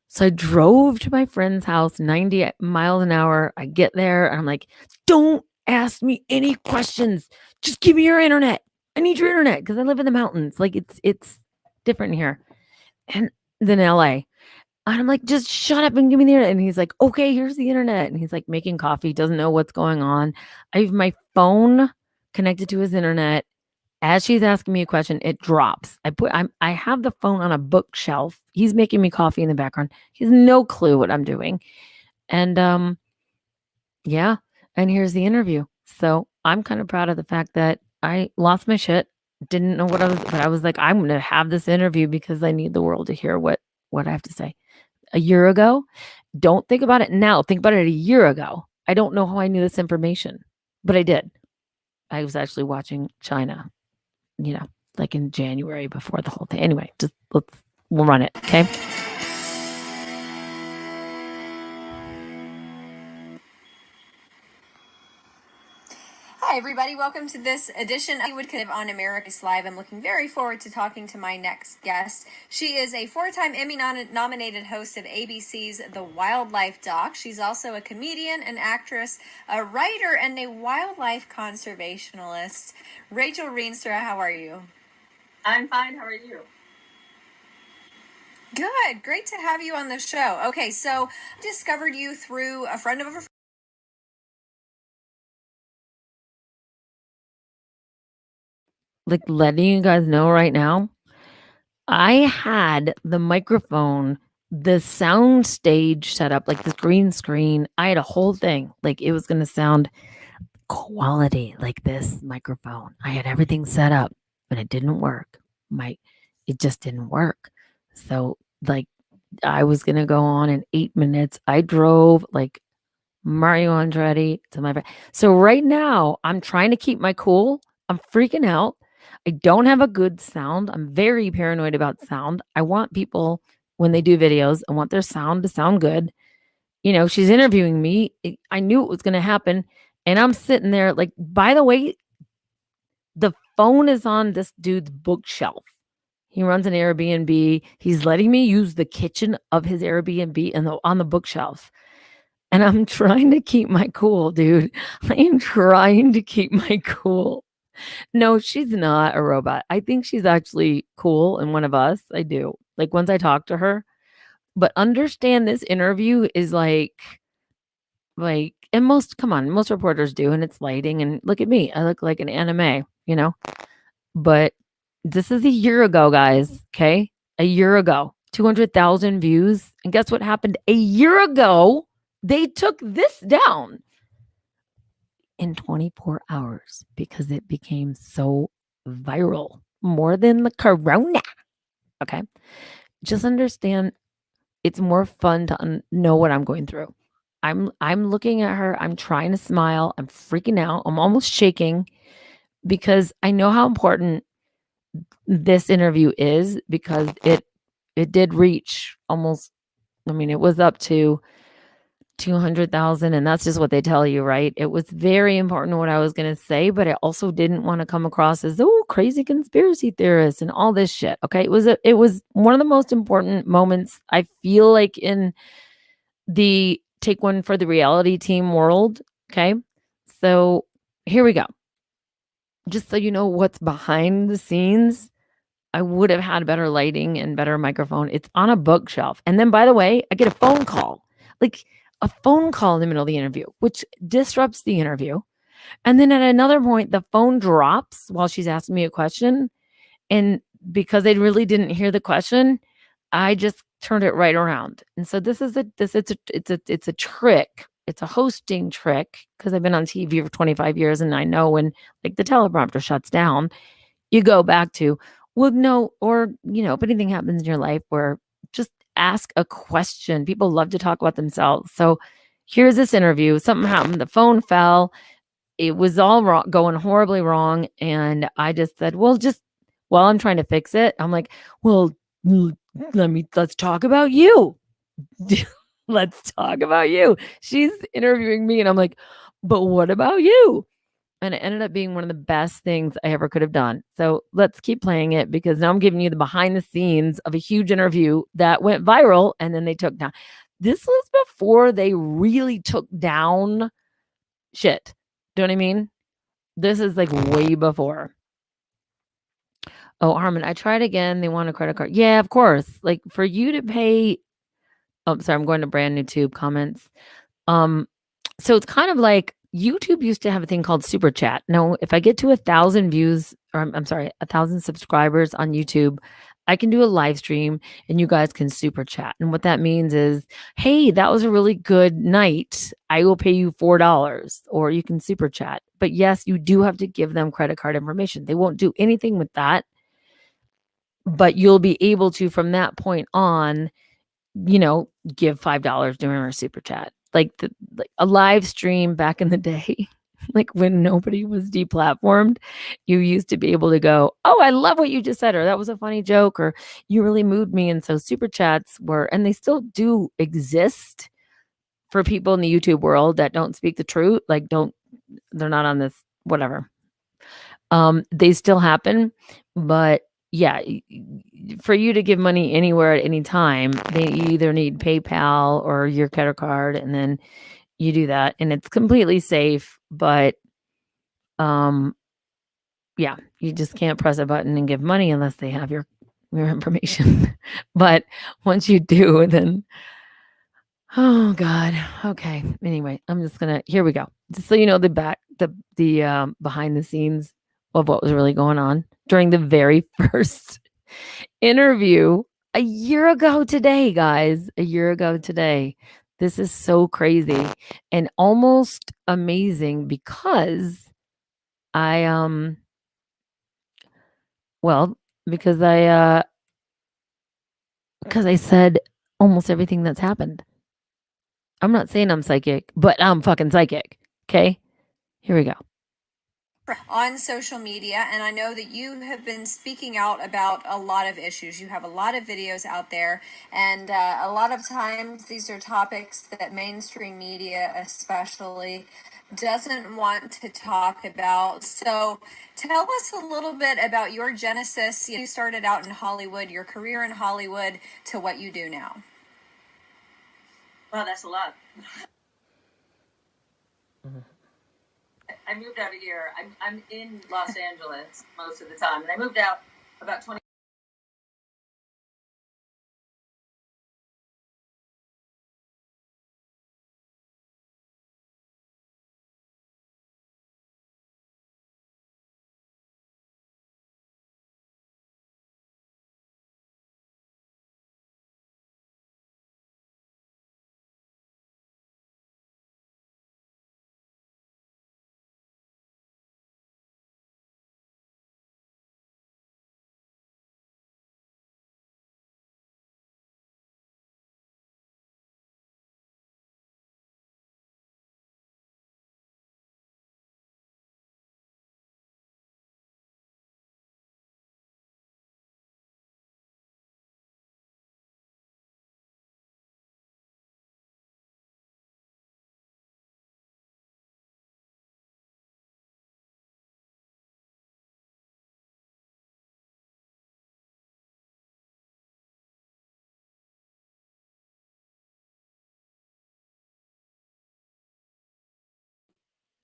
So I drove to my friend's house 90 miles an hour. I get there and I'm like, don't ask me any questions. Just give me your internet. I need your internet because I live in the mountains. Like it's different here and than LA. And I'm like, just shut up and give me the internet. And he's like, okay, here's the internet. And he's like making coffee, doesn't know what's going on. I have my phone connected to his internet. As she's asking me a question, it drops. I have the phone on a bookshelf. He's making me coffee in the background. He has no clue what I'm doing. And yeah, and here's the interview. So I'm kind of proud of the fact that I lost my shit, didn't know what but I was like, I'm going to have this interview because I need the world to hear what I have to say. A year ago, don't think about it now. Think about it a year ago. I don't know how I knew this information, but I did. I was actually watching China, like in January before the whole thing. Anyway, we'll run it. Okay. Hi, everybody. Welcome to this edition of Hollywood Live on America's Live. I'm looking very forward to talking to my next guest. She is a 4-time Emmy-nominated host of ABC's The Wildlife Doc. She's also a comedian, an actress, a writer, and a wildlife conservationist. Rachel Reenstra, how are you? I'm fine. How are you? Good. Great to have you on the show. Okay, so I discovered you through a friend of a Like letting you guys know right now, I had the microphone, the sound stage set up, like this green screen. I had a whole thing. Like it was going to sound quality like this microphone. I had everything set up, but it didn't work. It just didn't work. So like I was going to go on in 8 minutes. I drove like Mario Andretti to my. So right now I'm trying to keep my cool. I'm freaking out. I don't have a good sound. I'm very paranoid about sound. I want people, when they do videos, I want their sound to sound good. She's interviewing me. I knew it was going to happen. And I'm sitting there like, by the way, the phone is on this dude's bookshelf. He runs an Airbnb. He's letting me use the kitchen of his Airbnb and on the bookshelf. And I'm trying to keep my cool, dude. I am trying to keep my cool. No, she's not a robot. I think she's actually cool and one of us. I do. Like once I talk to her. But understand this interview is like, and most reporters do, and it's lighting. And look at me. I look like an anime, But this is a year ago, guys. Okay. A year ago. 200,000 views. And guess what happened a year ago? They took this down in 24 hours because it became so viral, more than the corona. Okay. Just understand it's more fun to know what I'm going through. I'm looking at her. I'm trying to smile. I'm freaking out. I'm almost shaking because I know how important this interview is because it did reach almost, it was up to 200,000, and that's just what they tell you, right? It was very important what I was going to say, but I also didn't want to come across as crazy conspiracy theorists and all this shit. Okay, it was one of the most important moments I feel like in the Take One for the Reality Team world. Okay, so here we go. Just so you know what's behind the scenes, I would have had better lighting and better microphone. It's on a bookshelf, and then by the way, I get a phone call in the middle of the interview, which disrupts the interview. And then at another point, the phone drops while she's asking me a question. And because they really didn't hear the question, I just turned it right around. And so this is it's a trick. It's a hosting trick because I've been on TV for 25 years and I know when like the teleprompter shuts down, you go back to, well, no, or if anything happens in your life where just ask a question. People love to talk about themselves. So here's this interview. Something happened. The phone fell. It was all wrong, going horribly wrong. And I just said, well, just while I'm trying to fix it, I'm like, well, let's talk about you. Let's talk about you. She's interviewing me and I'm like, but what about you? And it ended up being one of the best things I ever could have done. So let's keep playing it because now I'm giving you the behind the scenes of a huge interview that went viral and then they took down. This was before they really took down shit. Do you know what I mean? This is like way before. Oh, Harmon, I tried again. They want a credit card. Yeah, of course. Like for you to pay. Oh, sorry, I'm going to brand new tube comments. So it's kind of like YouTube used to have a thing called Super Chat. Now, if I get to 1,000 views, or I'm sorry, 1,000 subscribers on YouTube, I can do a live stream and you guys can Super Chat. And what that means is, hey, that was a really good night. I will pay you $4, or you can Super Chat. But yes, you do have to give them credit card information. They won't do anything with that. But you'll be able to, from that point on, give $5 during our Super Chat. Like a live stream back in the day, like when nobody was deplatformed, you used to be able to go, oh, I love what you just said, or that was a funny joke, or you really moved me. And so Super Chats were, and they still do exist for people in the YouTube world that don't speak the truth, like they're not on this, whatever. They still happen, but yeah, for you to give money anywhere at any time, you either need PayPal or your credit card, and then you do that, and it's completely safe. But yeah, you just can't press a button and give money unless they have your information. But once you do, then oh god, okay. Anyway, I'm just gonna here we go. Just so you know the behind the scenes of what was really going on during the very first interview a year ago today, guys. A year ago today. This is so crazy and almost amazing because because I said almost everything that's happened. I'm not saying I'm psychic, but I'm fucking psychic. Okay? Here we go. On social media, and I know that you have been speaking out about a lot of issues. You have a lot of videos out there, and a lot of times these are topics that mainstream media especially doesn't want to talk about. So tell us a little bit about your genesis. You started out in Hollywood, your career in Hollywood, to what you do now. Well, that's a lot. I moved out here. I'm in Los Angeles most of the time, and I moved out about 20.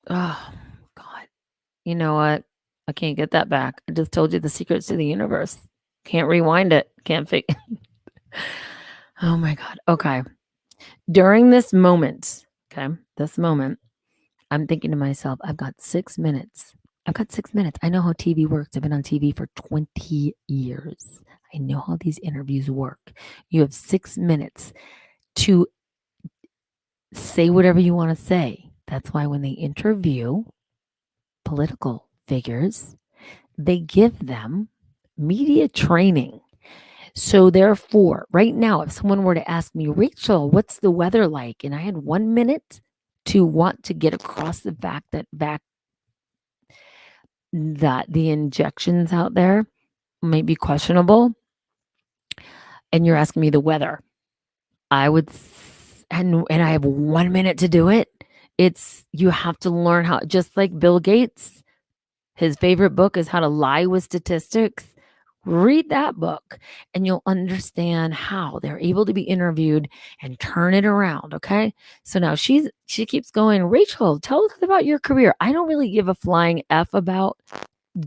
Oh god. You know what? I can't get that back. I just told you the secrets to the universe. Can't rewind it. Can't fake. Oh my god. Okay. During this moment, I'm thinking to myself, I've got 6 minutes. I've got 6 minutes. I know how TV works. I've been on TV for 20 years. I know how these interviews work. You have 6 minutes to say whatever you want to say. That's why when they interview political figures, they give them media training. So therefore, right now, if someone were to ask me, Rachel, what's the weather like? And I had 1 minute to want to get across the fact that the injections out there might be questionable, and you're asking me the weather, I would, and I have 1 minute to do it. You have to learn how, just like Bill Gates, his favorite book is How to Lie with Statistics. Read that book and you'll understand how they're able to be interviewed and turn it around. Okay. So now she keeps going, Rachel, tell us about your career. I don't really give a flying F about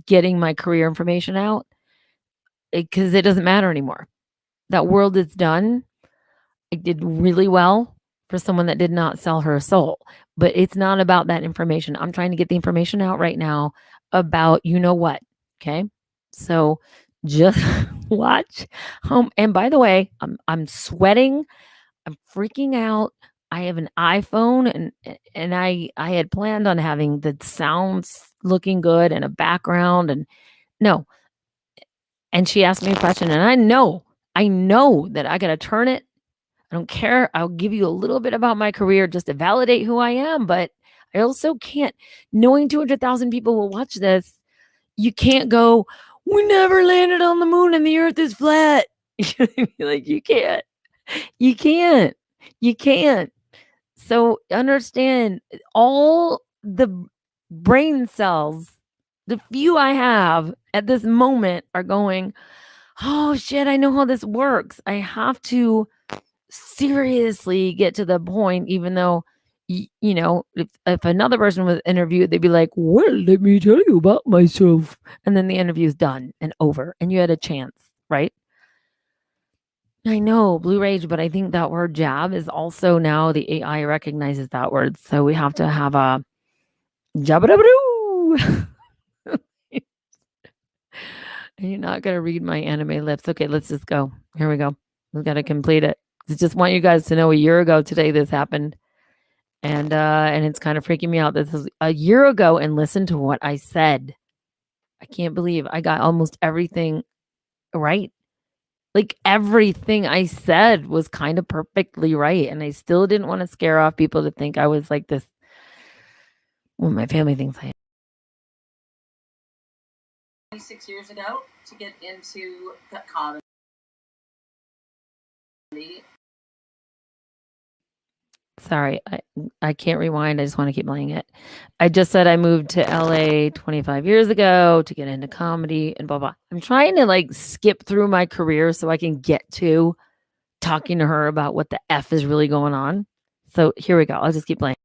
getting my career information out because it doesn't matter anymore. That world is done. I did really well for someone that did not sell her soul, but it's not about that information. I'm trying to get the information out right now about you know what. Okay. So just watch. And by the way, I'm sweating. I'm freaking out. I have an iPhone and I had planned on having the sounds looking good and a background and no. And she asked me a question and I know that I got to turn it. I don't care. I'll give you a little bit about my career just to validate who I am, but I also can't, knowing 200,000 people will watch this, you can't go, we never landed on the moon and the earth is flat. Like you can't. So understand all the brain cells, the few I have at this moment are going, oh shit, I know how this works. I have to seriously get to the point, even though, if another person was interviewed, they'd be like, well, let me tell you about myself. And then the interview's done and over and you had a chance, right? I know, Blue Rage, but I think that word jab is also now the AI recognizes that word. So we have to have a jabba-dabba-doo. And you're not going to read my anime lips. Okay, let's just go. Here we go. We've got to complete it. I just want you guys to know a year ago today this happened. And it's kind of freaking me out. This is a year ago and listen to what I said. I can't believe I got almost everything right. Like everything I said was kind of perfectly right. And I still didn't want to scare off people to think I was like this. Well, my family thinks I am. 26 years ago to get into comedy. Sorry, I can't rewind. I just want to keep playing it. I just said I moved to LA 25 years ago to get into comedy and blah, blah. I'm trying to like skip through my career so I can get to talking to her about what the F is really going on. So here we go. I'll just keep playing.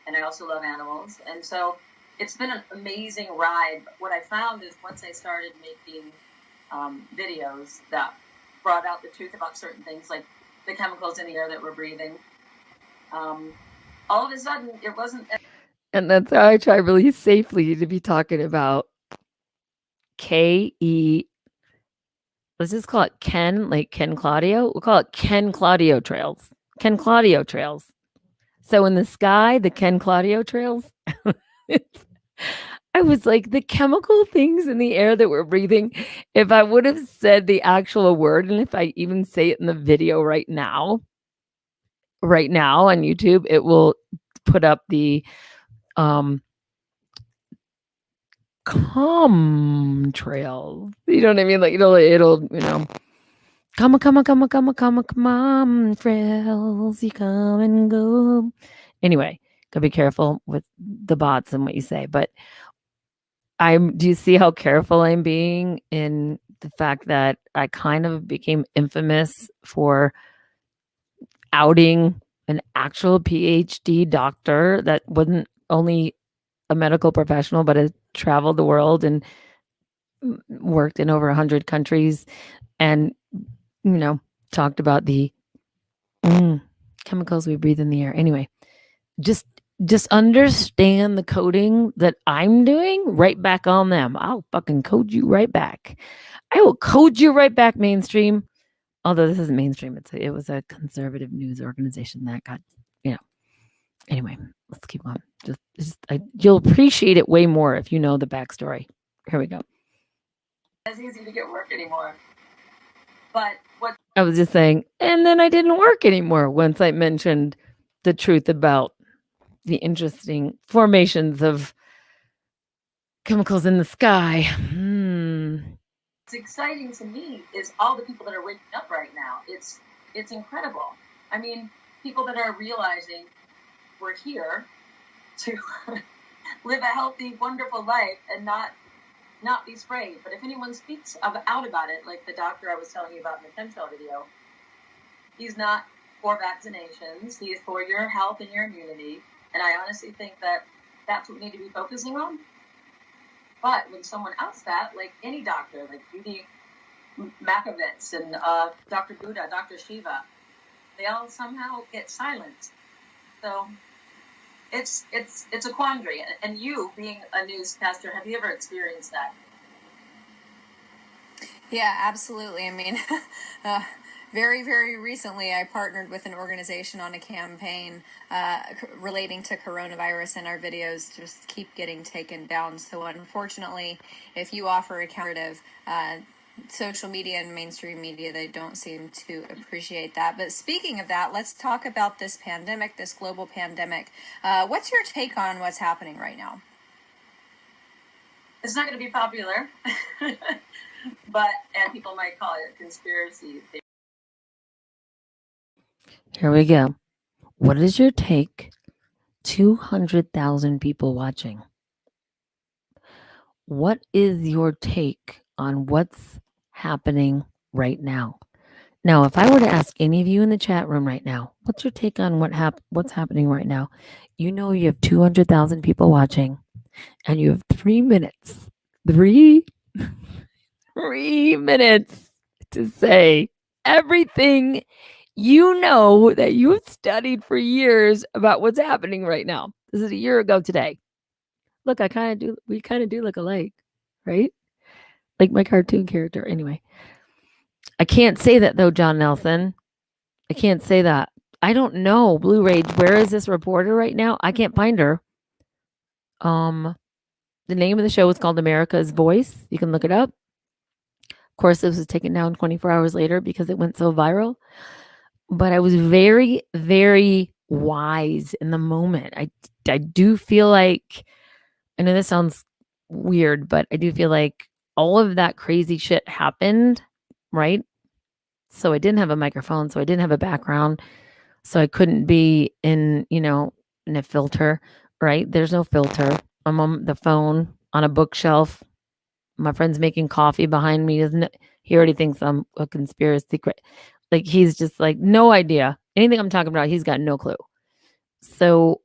And I also love animals. And so it's been an amazing ride. But what I found is once I started making videos that brought out the truth about certain things, like the chemicals in the air that we're breathing, all of a sudden it wasn't. And that's how I try really safely to be talking about KE. Let's just call it Ken, like Ken Claudio. We'll call it Ken Claudio trails. Ken Claudio trails. So in the sky, the Ken Claudio trails. I was like, the chemical things in the air that we're breathing, if I would have said the actual word, and if I even say it in the video right now on YouTube, it will put up the calm trails. You know what I mean? Like it'll come on, trails, you come and go. Anyway, gotta be careful with the bots and what you say, but do you see how careful I'm being in the fact that I kind of became infamous for outing an actual PhD doctor that wasn't only a medical professional, but has traveled the world and worked in over 100 countries and, talked about the chemicals we breathe in the air. Anyway, just understand the coding that I'm doing right back on them. I'll fucking code you right back. I will code you right back, mainstream. Although this isn't mainstream, it was a conservative news organization that got, you know. Anyway, let's keep on. You'll appreciate it way more if you know the backstory. Here we go. It's easy to get work anymore. But what I was just saying, and then I didn't work anymore once I mentioned the truth about the interesting formations of chemicals in the sky. What's exciting to me is all the people that are waking up right now. It's incredible. I mean, people that are realizing we're here to live a healthy, wonderful life and not be sprayed. But if anyone speaks out about it, like the doctor I was telling you about in the chemtrail video, he's not for vaccinations. He is for your health and your immunity. And I honestly think that that's what we need to be focusing on. But when someone asks that, like any doctor, like Judy Makovitz and Dr. Buddha, Dr. Shiva, they all somehow get silenced. So it's a quandary. And you, being a newscaster, have you ever experienced that? Yeah, absolutely. I mean, very, very recently, I partnered with an organization on a campaign relating to coronavirus, and our videos just keep getting taken down. So unfortunately, if you offer a counternative, social media and mainstream media, they don't seem to appreciate that. But speaking of that, let's talk about this pandemic, this global pandemic. What's your take on what's happening right now? It's not going to be popular, and people might call it a conspiracy theory. Here we go. What is your take? 200,000 people watching. What is your take on what's happening right now? Now, if I were to ask any of you in the chat room right now, what's your take on what's happening right now? You know you have 200,000 people watching, and you have 3 minutes. 3 minutes to say everything you know that you've studied for years about what's happening right now. This is a year ago today. Look, we kind of do look alike, right? Like my cartoon character. Anyway, I can't say that though, John Nelson. I can't say that. I don't know. Blue Rage, where is this reporter right now? I can't find her. The name of the show is called America's Voice. You can look it up. Of course, this was taken down 24 hours later because it went so viral. But I was very, very wise in the moment. I do feel like, I know this sounds weird, but I do feel like all of that crazy shit happened, right? So I didn't have a microphone, so I didn't have a background, so I couldn't be in a filter, right? There's no filter. I'm on the phone on a bookshelf. My friend's making coffee behind me. He already thinks I'm a conspiracy. Like he's just like, no idea. Anything I'm talking about, he's got no clue. So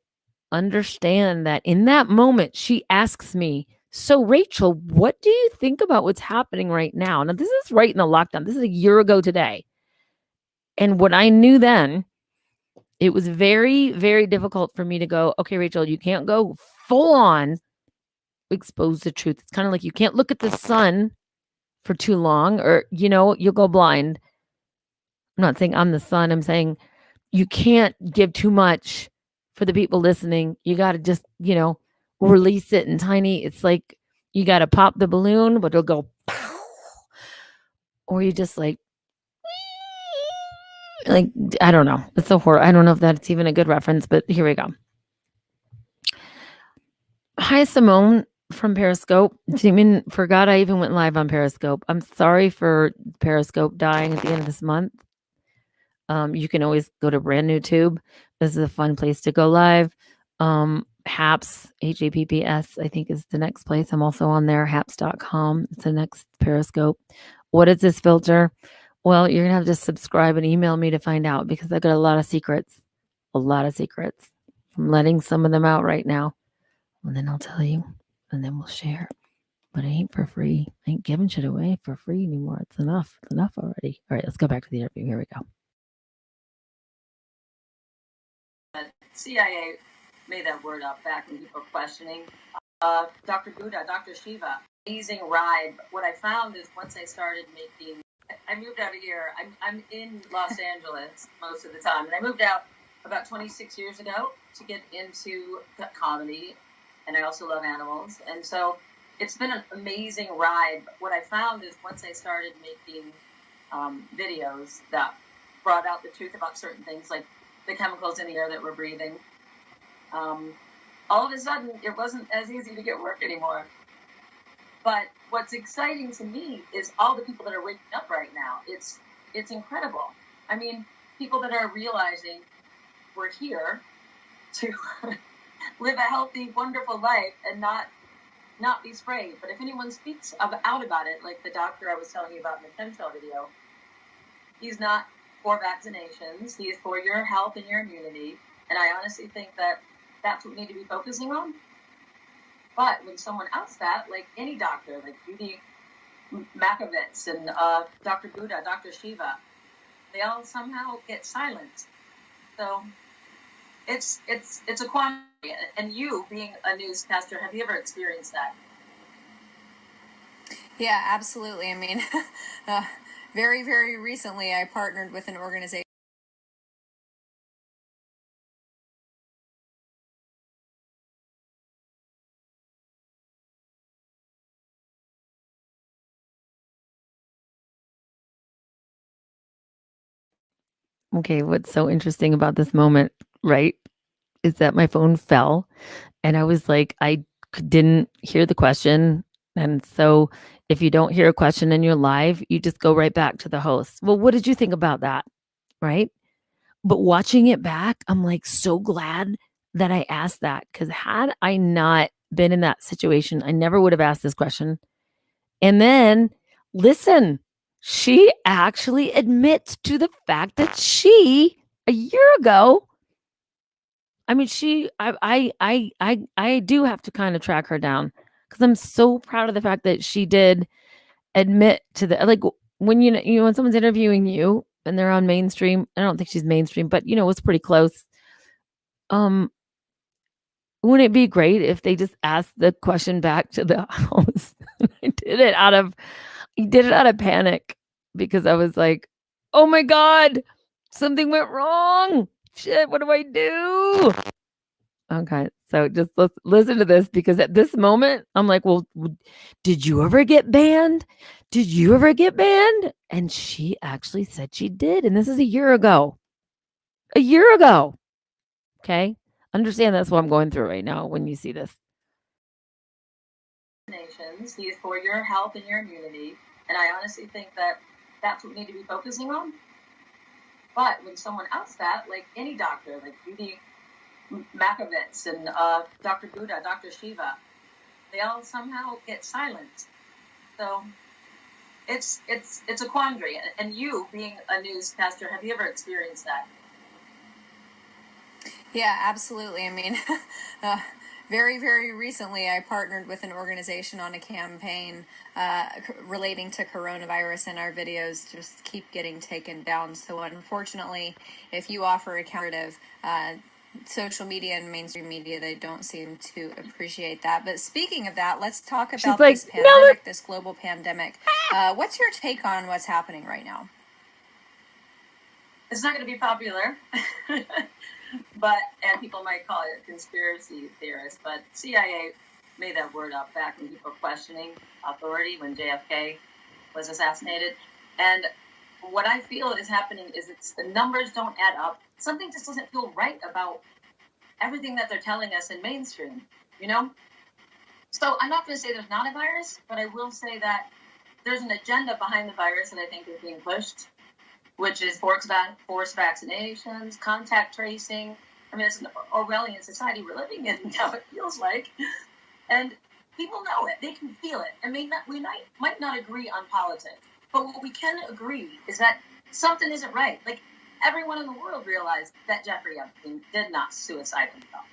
understand that in that moment, she asks me, so Rachel, what do you think about what's happening right now? Now, this is right in the lockdown. This is a year ago today. And what I knew then, it was very, very difficult for me to go, okay, Rachel, you can't go full on expose the truth. It's kind of like you can't look at the sun for too long or, you'll go blind. I'm not saying I'm the sun. I'm saying you can't give too much for the people listening. You got to just, release it in tiny. It's like you got to pop the balloon, but it'll go pow. Or you just like, I don't know. It's so horrible. I don't know if that's even a good reference, but here we go. Hi, Simone from Periscope. Forgot I even went live on Periscope. I'm sorry for Periscope dying at the end of this month. You can always go to brand new tube. This is a fun place to go live. Haps, HAPPS, I think is the next place. I'm also on there, haps.com. It's the next Periscope. What is this filter? Well, you're going to have to subscribe and email me to find out because I got a lot of secrets. I'm letting some of them out right now. And then I'll tell you, and then we'll share. But it ain't for free. I ain't giving shit away for free anymore. It's enough. It's enough already. All right, let's go back to the interview. Here we go. CIA made that word up back when people were questioning. Dr. Buddha, Dr. Shiva, amazing ride. What I found is once I started making, I moved out of here. I'm in Los Angeles most of the time, and I moved out about 26 years ago to get into comedy, and I also love animals, and so it's been an amazing ride. What I found is once I started making videos that brought out the truth about certain things, like the chemicals in the air that we're breathing, all of a sudden it wasn't as easy to get work anymore. But what's exciting to me is all the people that are waking up right now. It's incredible. I mean, people that are realizing we're here to live a healthy, wonderful life and not be sprayed. But if anyone speaks out about it, like the doctor I was telling you about in the chemtrail video, he's not for vaccinations. He is for your health and your immunity. And I honestly think that that's what we need to be focusing on. But when someone asks that, like any doctor, like Judy Makovitz and Dr. Buddha, Dr. Shiva, they all somehow get silenced. So it's a quandary. And you, being a newscaster, have you ever experienced that? Yeah, absolutely. I mean, very, very recently, I partnered with an organization. Okay, what's so interesting about this moment, right, is that my phone fell and I was like, didn't hear the question. And so if you don't hear a question and you're live, you just go right back to the host. Well, what did you think about that? Right. But watching it back, I'm like so glad that I asked that, because had I not been in that situation, I never would have asked this question. And then listen, she actually admits to the fact that she, a year ago, I mean, I do have to kind of track her down, because I'm so proud of the fact that she did admit to the, like, when when someone's interviewing you and they're on mainstream, I don't think she's mainstream, but it's pretty close. Wouldn't it be great if they just asked the question back to the host? I did it out of panic, because I was like, oh my God, something went wrong. Shit, what do I do? Okay, so just listen to this, because at this moment, I'm like, well, did you ever get banned? Did you ever get banned? And she actually said she did. And this is a year ago. A year ago. Okay. Understand that's what I'm going through right now when you see this. He is for your health and your immunity. And I honestly think that that's what we need to be focusing on. But when someone asks that, like any doctor, like Judy Makovitz and Dr. Buddha, Dr. Shiva, they all somehow get silenced. So it's a quandary. And you, being a newscaster, have you ever experienced that? Yeah, absolutely. I mean, very, very recently, I partnered with an organization on a campaign relating to coronavirus, and our videos just keep getting taken down. So unfortunately, if you offer a counter, social media and mainstream media, they don't seem to appreciate that. But speaking of that, let's talk about this pandemic, this global pandemic. What's your take on what's happening right now? It's not going to be popular. And people might call it a conspiracy theorist, but CIA made that word up back when people were questioning authority when JFK was assassinated. And what I feel is happening is the numbers don't add up. Something just doesn't feel right about everything that they're telling us in mainstream, So I'm not going to say there's not a virus, but I will say that there's an agenda behind the virus that I think is being pushed, which is forced vaccinations, contact tracing. I mean, it's an Orwellian society we're living in now, it feels like. And people know it. They can feel it. I mean, we might not agree on politics, but what we can agree is that something isn't right. Like, everyone in the world realized that Jeffrey Epstein did not suicide himself.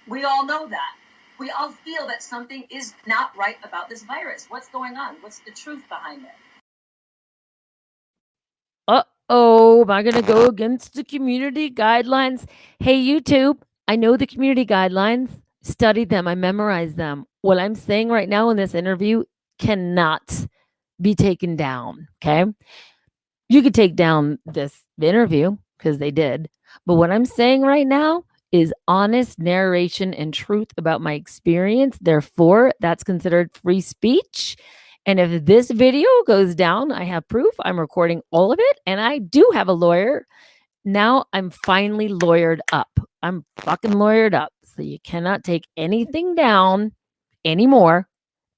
We all know that. We all feel that something is not right about this virus. What's going on? What's the truth behind it? am I going to go against the community guidelines? Hey, YouTube, I know the community guidelines, studied them, I memorized them. What I'm saying right now in this interview cannot be taken down. Okay. You could take down this interview because they did. But what I'm saying right now is honest narration and truth about my experience. Therefore, that's considered free speech. And if this video goes down, I have proof. I'm recording all of it. And I do have a lawyer. Now I'm finally lawyered up. I'm fucking lawyered up. So you cannot take anything down anymore.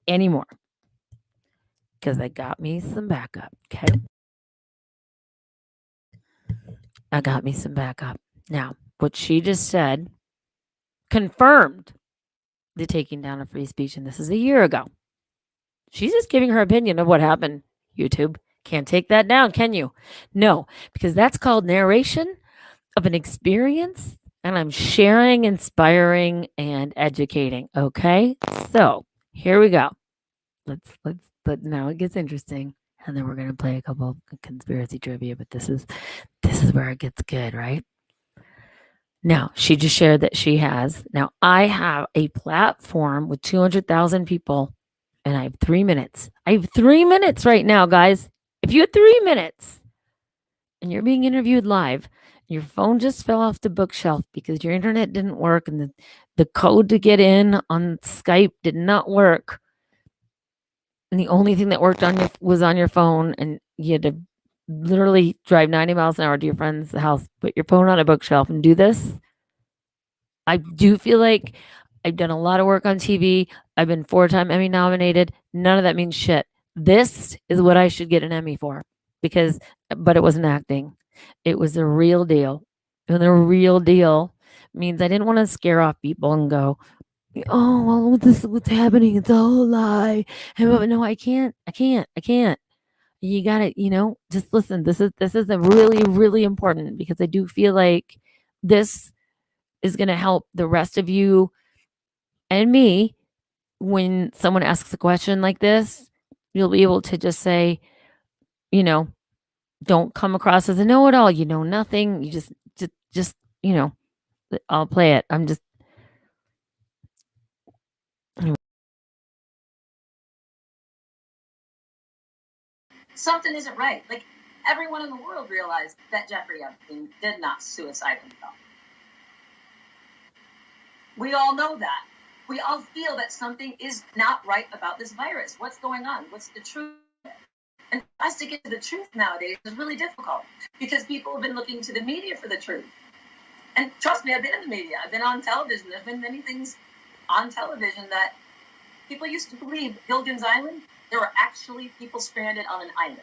Because I got me some backup. Okay. I got me some backup. Now, what she just said confirmed the taking down of free speech. And this is a year ago. She's just giving her opinion of what happened. YouTube can't take that down, can you? No, because that's called narration of an experience. And I'm sharing, inspiring, and educating. Okay. So here we go. But now it gets interesting. And then we're going to play a couple of conspiracy trivia, but this is where it gets good, right? Now, she just shared that she has. Now, I have a platform with 200,000 people, and I have 3 minutes. I have 3 minutes right now, guys. If you had 3 minutes and you're being interviewed live, your phone just fell off the bookshelf because your internet didn't work and the code to get in on Skype did not work. And the only thing that worked was on your phone, and you had to literally drive 90 miles an hour to your friend's house, put your phone on a bookshelf and do this. I do feel like I've done a lot of work on TV. I've been 4-time Emmy nominated. None of that means shit. This is what I should get an Emmy for but it wasn't acting. It was the real deal. And the real deal means I didn't want to scare off people and go, oh, well, this is what's happening. It's all a lie. And no, I can't. You got to, just listen. This is a really, really important because I do feel like this is going to help the rest of you and me. When someone asks a question like this, you'll be able to just say, don't come across as a know-it-all. You know nothing. You just, I'll play it. Something isn't right. Like, everyone in the world realized that Jeffrey Epstein did not suicide himself. We all know that. We all feel that something is not right about this virus. What's going on? What's the truth? And for us to get to the truth nowadays is really difficult because people have been looking to the media for the truth. And trust me, I've been in the media. I've been on television. There's been many things on television that people used to believe. Gilligan's Island, there were actually people stranded on an island.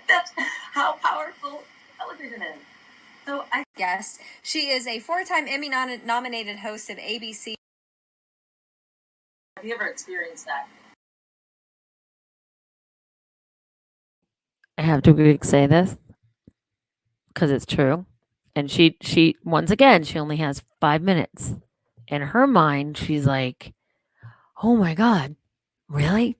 That's how powerful television is. So I guest. She is a 4-time Emmy nominated host of ABC. Have you ever experienced that? I have to say this because it's true. And she once again, she only has 5 minutes. In her mind, she's like, oh my God, really?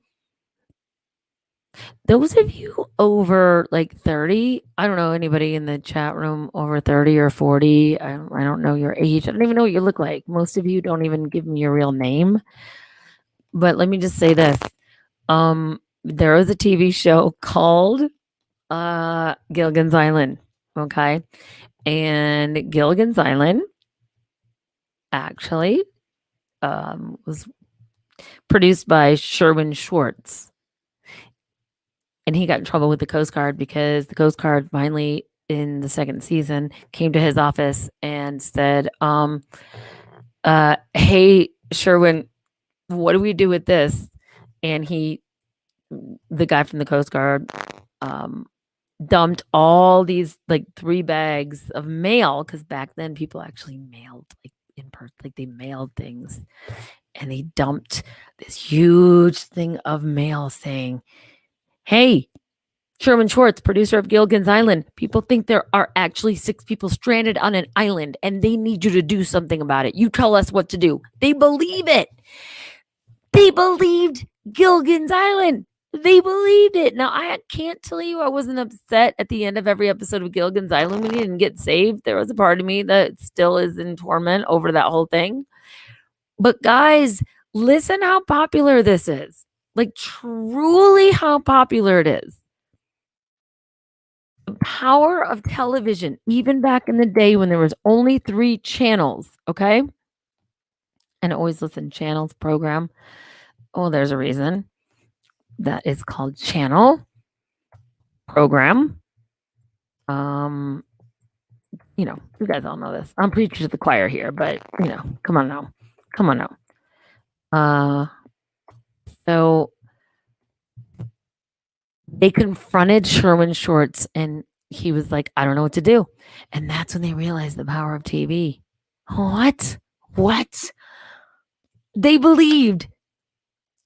Those of you over like 30, I don't know anybody in the chat room over 30 or 40. I don't know your age. I don't even know what you look like. Most of you don't even give me your real name. But let me just say this. There was a TV show called Gilligan's Island. Okay. And Gilligan's Island actually was produced by Sherwin Schwartz. And he got in trouble with the Coast Guard because the Coast Guard finally, in the second season, came to his office and said, hey, Sherwin, what do we do with this? And the guy from the Coast Guard, dumped all these like 3 bags of mail, because back then people actually mailed like in person, like they mailed things, and they dumped this huge thing of mail saying, hey, Sherwin Schwartz, producer of Gilligan's Island, people think there are actually 6 people stranded on an island and they need you to do something about it. You tell us what to do. They believe it. They believed Gilligan's Island. They believed it. Now, I can't tell you I wasn't upset at the end of every episode of Gilligan's Island when he didn't get saved. There was a part of me that still is in torment over that whole thing. But guys, listen how popular this is. Like, truly how popular it is. The power of television, even back in the day when there was only 3 channels, okay? And always listen, channels program. Oh, there's a reason. That is called channel program. You know, you guys all know this. I'm preaching to the choir here, but you know, come on now. Come on now. So they confronted Sherman Shorts and he was like, I don't know what to do. And that's when they realized the power of TV. What? They believed.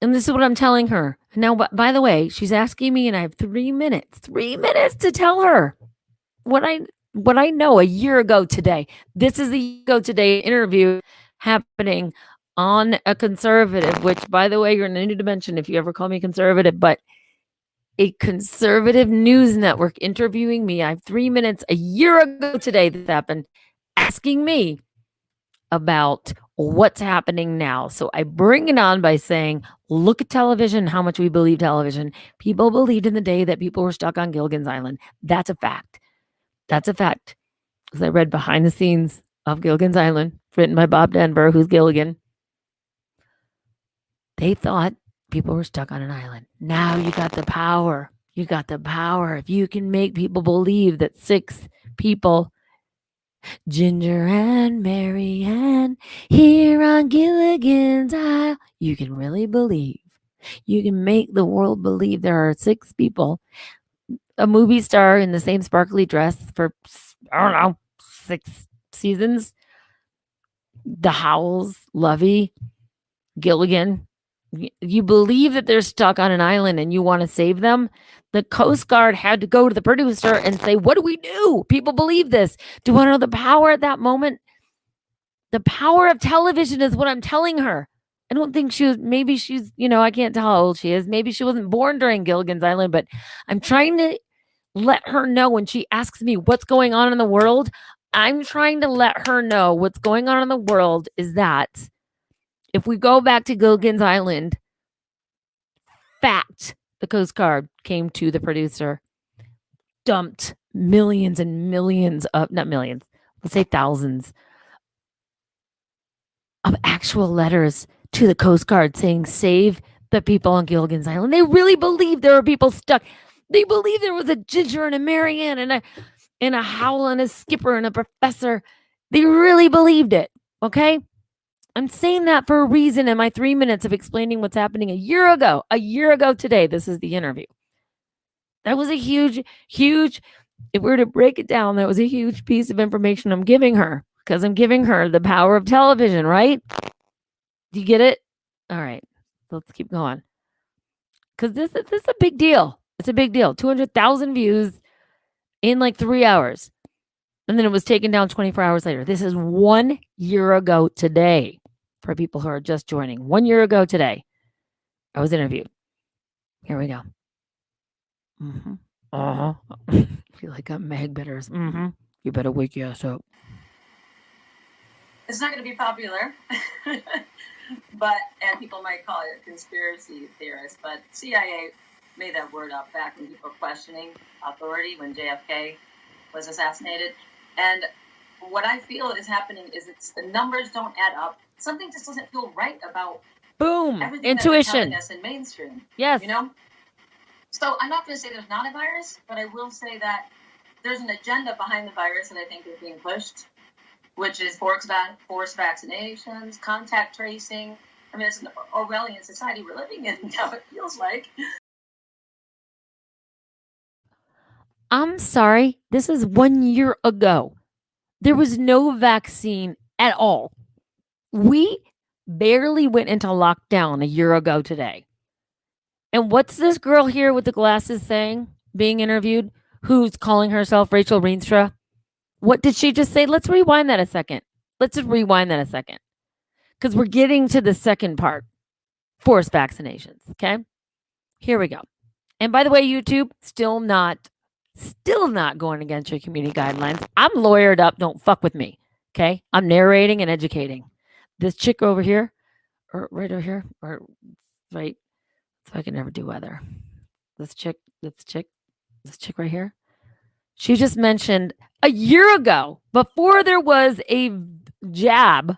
And this is what I'm telling her. Now, by the way, she's asking me and I have 3 minutes to tell her what I know a year ago today. This is the year ago today interview happening on a conservative, which, by the way, you're in a new dimension if you ever call me conservative, but a conservative news network interviewing me. I have 3 minutes a year ago today this happened, asking me about what's happening now. So I bring it on by saying, look at television, how much we believe television. People believed in the day that people were stuck on Gilligan's Island. That's a fact. That's a fact. Because I read behind the scenes of Gilligan's Island, written by Bob Denver, who's Gilligan. They thought people were stuck on an island. Now you got the power. You got the power. If you can make people believe that 6 people, Ginger and Mary Ann, here on Gilligan's Island, you can really believe. You can make the world believe there are 6 people, a movie star in the same sparkly dress for, I don't know, 6 seasons. The Howells, Lovey, Gilligan. You believe that they're stuck on an island and you want to save them. The Coast Guard had to go to the producer and say, what do we do? People believe this. Do you want to know the power at that moment? The power of television is what I'm telling her. I don't think maybe she's, I can't tell how old she is. Maybe she wasn't born during Gilligan's Island, but I'm trying to let her know when she asks me what's going on in the world. I'm trying to let her know what's going on in the world is that if we go back to Gilligan's Island, fact, the Coast Guard came to the producer, dumped millions and millions of, not millions, let's say thousands of actual letters to the Coast Guard saying, save the people on Gilligan's Island. They really believed there were people stuck. They believed there was a Ginger and a Mary Ann and a Howell and a Skipper and a professor. They really believed it, okay? I'm saying that for a reason in my 3 minutes of explaining what's happening a year ago today. This is the interview. That was a huge, if we were to break it down, that was a huge piece of information I'm giving her because I'm giving her the power of television, right? Do you get it? All right, let's keep going. Because this is a big deal. It's a big deal. 200,000 views in like 3 hours. And then it was taken down 24 hours later. This is 1 year ago today for people who are just joining. 1 year ago today, I was interviewed. Here we go. Feel like I'm Meg Bitters. You better wake your ass up. It's not going to be popular, and people might call it a conspiracy theorist, but CIA made that word up back when people were questioning authority when JFK was assassinated. And what I feel is happening is the numbers don't add up. Something just doesn't feel right about boom everything intuition. That us in mainstream. Yes. So I'm not going to say there's not a virus, but I will say that there's an agenda behind the virus that I think is being pushed, which is forced vaccinations, contact tracing. I mean, it's an Orwellian society we're living in now, it feels like. I'm sorry. This is 1 year ago. There was no vaccine at all. We barely went into lockdown a year ago today. And what's this girl here with the glasses saying, being interviewed, who's calling herself Rachel Reenstra? What did she just say? Let's rewind that a second. Because we're getting to the second part. Forced vaccinations, okay? Here we go. And by the way, YouTube, still not going against your community guidelines. I'm lawyered up. Don't fuck with me. Okay. I'm narrating and educating. This chick over here, or right over here, or right. So I can never do weather. This chick right here. She just mentioned a year ago, before there was a jab.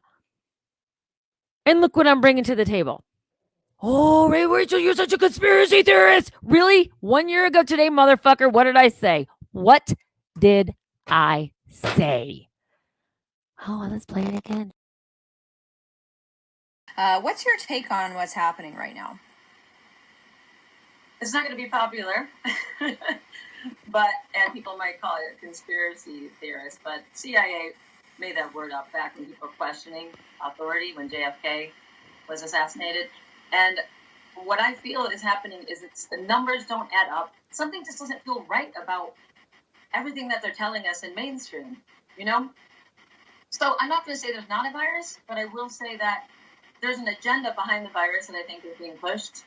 And look what I'm bringing to the table. Oh, Ray Rachel, you're such a conspiracy theorist. Really? 1 year ago today, motherfucker, what did I say? What did I say? Oh, let's play it again. What's your take on what's happening right now? It's not going to be popular, and people might call it a conspiracy theorist, but CIA made that word up back when people were questioning authority when JFK was assassinated. And what I feel is happening is the numbers don't add up. Something just doesn't feel right about everything that they're telling us in mainstream, you know? So I'm not going to say there's not a virus, but I will say that there's an agenda behind the virus that I think is being pushed,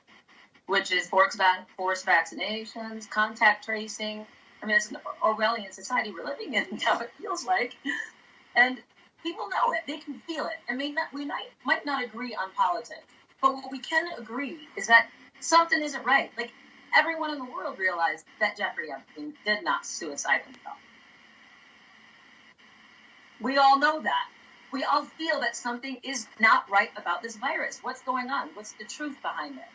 which is forced vaccinations, contact tracing. I mean, it's an Orwellian society we're living in now, it feels like. And people know it. They can feel it. I mean, we might not agree on politics, but what we can agree is that something isn't right. Like, everyone in the world realized that Jeffrey Epstein did not suicide himself. We all know that. We all feel that something is not right about this virus. What's going on? What's the truth behind it?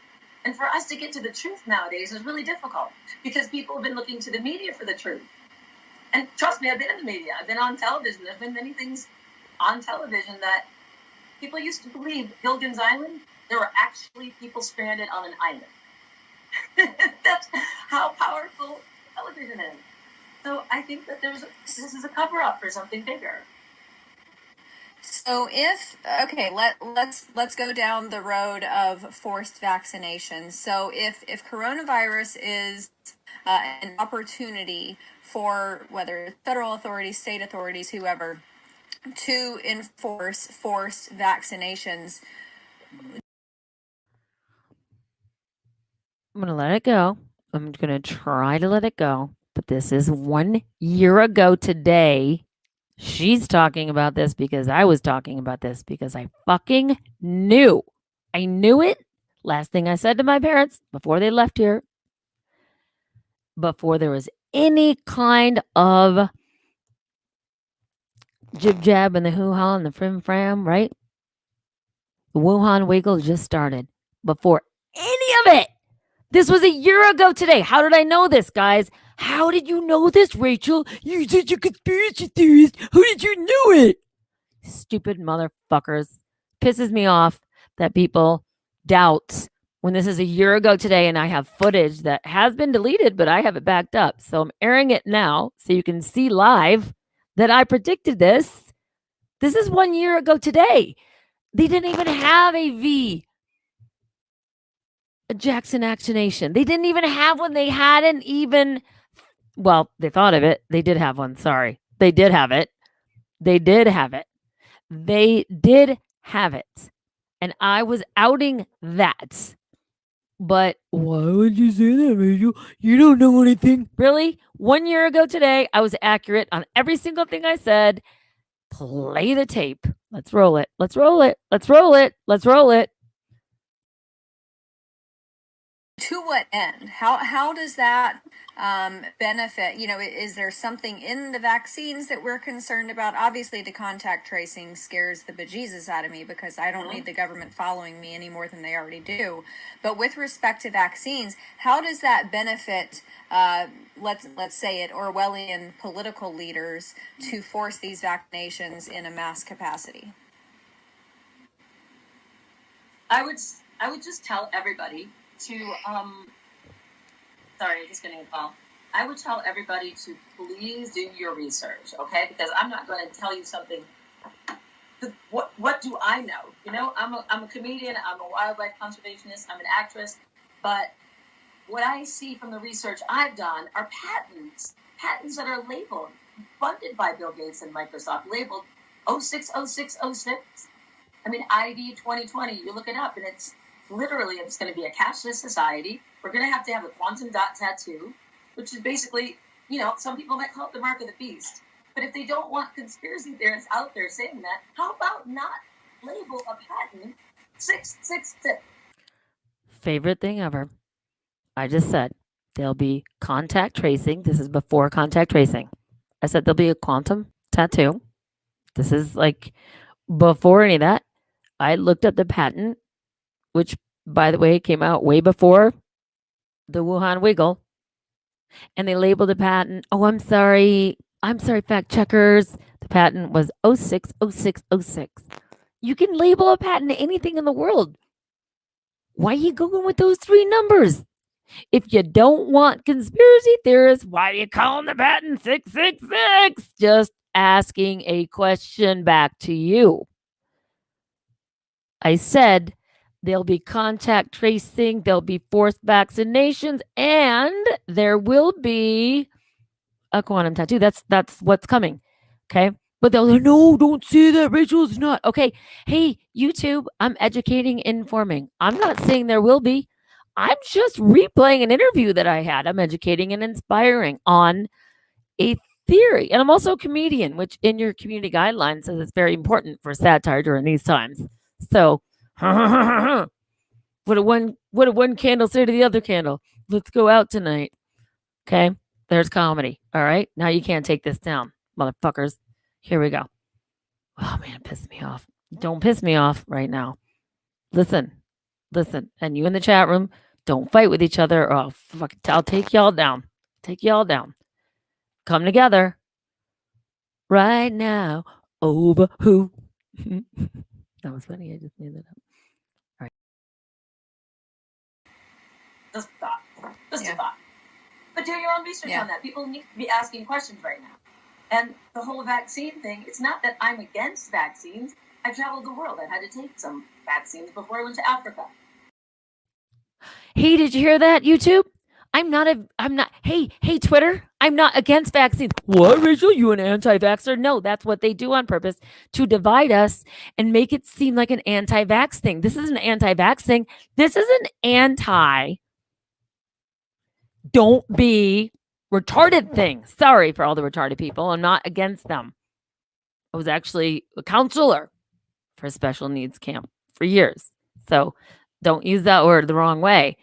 And for us to get to the truth nowadays is really difficult because people have been looking to the media for the truth. And trust me, I've been in the media. I've been on television. There's been many things on television that people used to believe. Gilligan's Island, there were actually people stranded on an island. That's how powerful television is. So I think that this is a cover-up for something bigger. So let's go down the road of forced vaccinations. So if coronavirus is an opportunity for whether federal authorities, state authorities, whoever, to enforce forced vaccinations, I'm going to let it go. I'm going to try to let it go. But this is 1 year ago today. She's talking about this because I was talking about this because I fucking knew. I knew it. Last thing I said to my parents before they left here, before there was any kind of jib jab and the hoo ha and the frim fram, right? The Wuhan wiggle just started before any of it. This was a year ago today. How did I know this, guys? How did you know this, Rachel? You're such a conspiracy theorist. How did you know it? Stupid motherfuckers. Pisses me off that people doubt when this is a year ago today and I have footage that has been deleted, but I have it backed up. So I'm airing it now so you can see live that I predicted this. This is 1 year ago today. They didn't even have a Jackson vaccination. They didn't even have one. They hadn't even, well, they thought of it. They did have one. Sorry. They did have it. They did have it. They did have it. And I was outing that. But why would you say that, Rachel? You don't know anything. Really? 1 year ago today, I was accurate on every single thing I said. Play the tape. Let's roll it. Let's roll it. Let's roll it. Let's roll it. to what end? How does that benefit? You know, is there something in the vaccines that we're concerned about? Obviously, the contact tracing scares the bejesus out of me because I don't need the government following me any more than they already do. But with respect to vaccines, how does that benefit, let's say it, Orwellian political leaders to force these vaccinations in a mass capacity? I would just tell everybody to sorry, I'm just getting a call. I would tell everybody to please do your research, okay? Because I'm not going to tell you something. What do I know? You know, I'm a comedian, I'm a wildlife conservationist, I'm an actress, but what I see from the research I've done are patents that are labeled, funded by Bill Gates and Microsoft, labeled 060606. I mean, ID 2020, you look it up, and it's literally it's going to be a cashless society. We're going to have a quantum dot tattoo, which is basically, some people might call it the mark of the beast. But if they don't want conspiracy theorists out there saying that, how about not label a patent 666? Favorite thing ever. I just said there'll be contact tracing. This is before contact tracing. I said there'll be a quantum tattoo. This is like before any of that. I looked up the patent, which, by the way, came out way before the Wuhan Wiggle. And they labeled the patent. Oh, I'm sorry, fact checkers. The patent was 060606. You can label a patent anything in the world. Why are you going with those 3 numbers? If you don't want conspiracy theorists, why are you calling the patent 666? Just asking a question back to you. I said there'll be contact tracing, there'll be forced vaccinations, and there will be a quantum tattoo. That's what's coming. Okay. But they'll say, no, don't say that. Rachel's not. Okay. Hey, YouTube, I'm educating, informing. I'm not saying there will be. I'm just replaying an interview that I had. I'm educating and inspiring on a theory. And I'm also a comedian, which in your community guidelines says it's very important for satire during these times. So, what did one candle say to the other candle? Let's go out tonight. Okay. There's comedy. All right. Now you can't take this down, motherfuckers. Here we go. Oh, man, it pissed me off. Don't piss me off right now. Listen. And you in the chat room, don't fight with each other or I'll take y'all down. Come together right now over who? That was funny. I just made that up. All right. Just a thought. But do your own research on that. People need to be asking questions right now. And the whole vaccine thing, it's not that I'm against vaccines. I traveled the world. I had to take some vaccines before I went to Africa. Hey, did you hear that, YouTube? I'm not, hey, Twitter, I'm not against vaccines. What, Rachel? You an anti-vaxxer? No, that's what they do on purpose to divide us and make it seem like an anti-vax thing. This isn't an anti-vax thing. This is an don't be retarded thing. Sorry for all the retarded people. I'm not against them. I was actually a counselor for a special needs camp for years. So don't use that word the wrong way.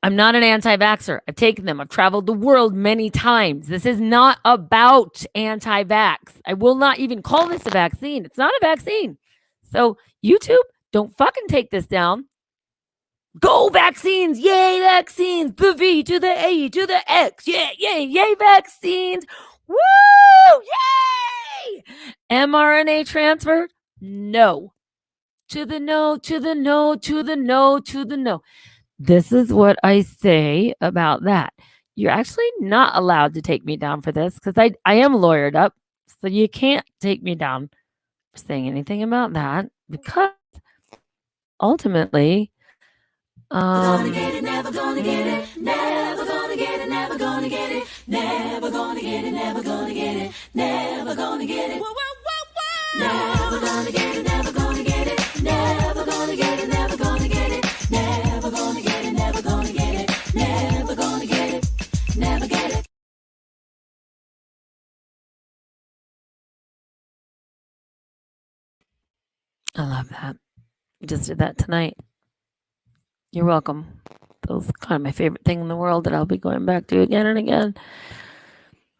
I'm not an anti-vaxxer. I've taken them. I've traveled the world many times. This is not about anti-vax. I will not even call this a vaccine. It's not a vaccine. So YouTube, don't fucking take this down. Go vaccines. Yay, vaccines. The V to the A to the X. Yeah, yay, vaccines. Woo, yay. mRNA transfer? No. To the no, to the no, to the no, to the no. This is what I say about that. You're actually not allowed to take me down for this because I am lawyered up. So you can't take me down for saying anything about that because ultimately, Never gonna get it, never gonna get it, never gonna get it, never gonna get it, never gonna get it, never gonna get it, never gonna get it, never gonna get it, never gonna get it, never gonna get it, never gonna get it, never gonna get it, never gonna get it, never gonna get it, never get it. I love that. We just did that tonight. You're welcome. That was kind of my favorite thing in the world that I'll be going back to again and again.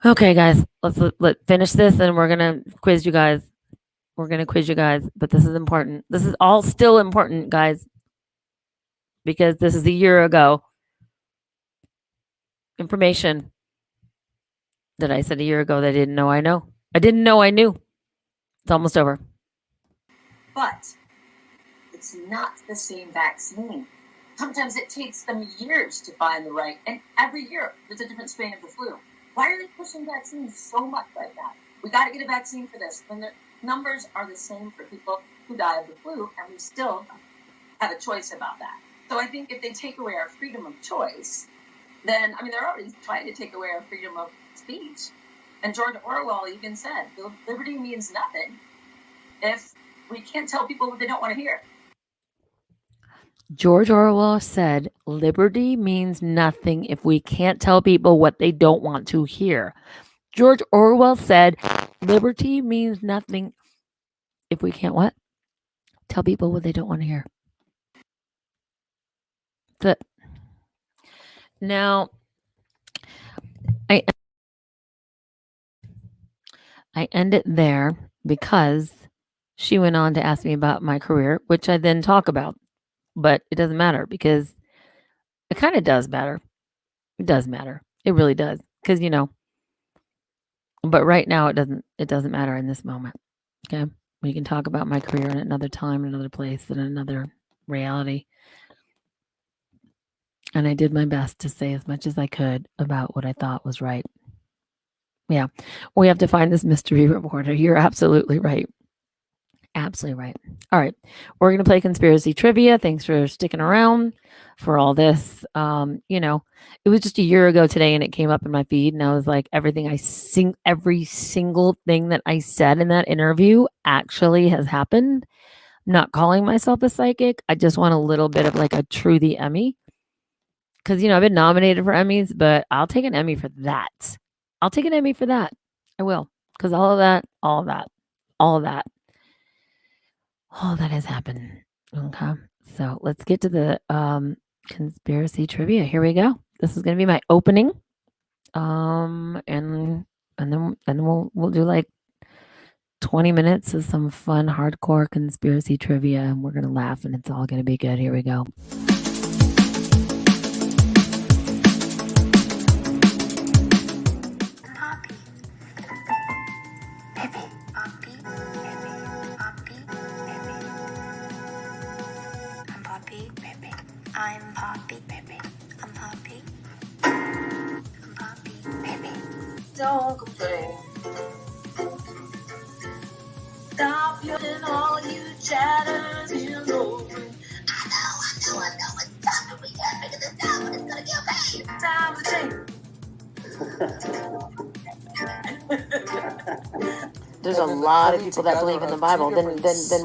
Okay, guys, let's finish this and we're going to quiz you guys. But this is important. This is all still important, guys, because this is a year ago. Information that I said a year ago that I didn't know I know. I didn't know I knew. It's almost over. But it's not the same vaccine. Sometimes it takes them years to find the right, and every year there's a different strain of the flu. Why are they pushing vaccines so much like that? We got to get a vaccine for this. When the numbers are the same for people who die of the flu, and we still have a choice about that. So I think if they take away our freedom of choice, then, they're already trying to take away our freedom of speech. And George Orwell even said, liberty means nothing if we can't tell people what they don't want to hear. George Orwell said, liberty means nothing if we can't tell people what they don't want to hear. George Orwell said, liberty means nothing if we can't what? Tell people what they don't want to hear. Now, I end it there because she went on to ask me about my career, which I then talk about. But it doesn't matter because it kind of does matter. It does matter. It really does. Because, but right now it doesn't matter in this moment. Okay. We can talk about my career in another time, in another place, in another reality. And I did my best to say as much as I could about what I thought was right. Yeah. We have to find this mystery reporter. You're absolutely right. Absolutely right. All right. We're going to play conspiracy trivia. Thanks for sticking around for all this. It was just a year ago today and it came up in my feed and I was like, every single thing that I said in that interview actually has happened. I'm not calling myself a psychic. I just want a little bit of like a true the Emmy. Because, I've been nominated for Emmys, but I'll take an Emmy for that. I'll take an Emmy for that. I will. Because all of that has happened. Okay. So let's get to the conspiracy trivia. Here we go. This is going to be my opening. And then we'll do like 20 minutes of some fun hardcore conspiracy trivia and we're going to laugh and it's all going to be good. Here we go. I'm Poppy, baby. I'm Poppy. I'm Poppy, baby. Don't complain. Stop yelling, all you chatters in over. I know. It's time to react because it's time when it's gonna get paid. Time to change. There's a lot of people that believe in the Bible. Then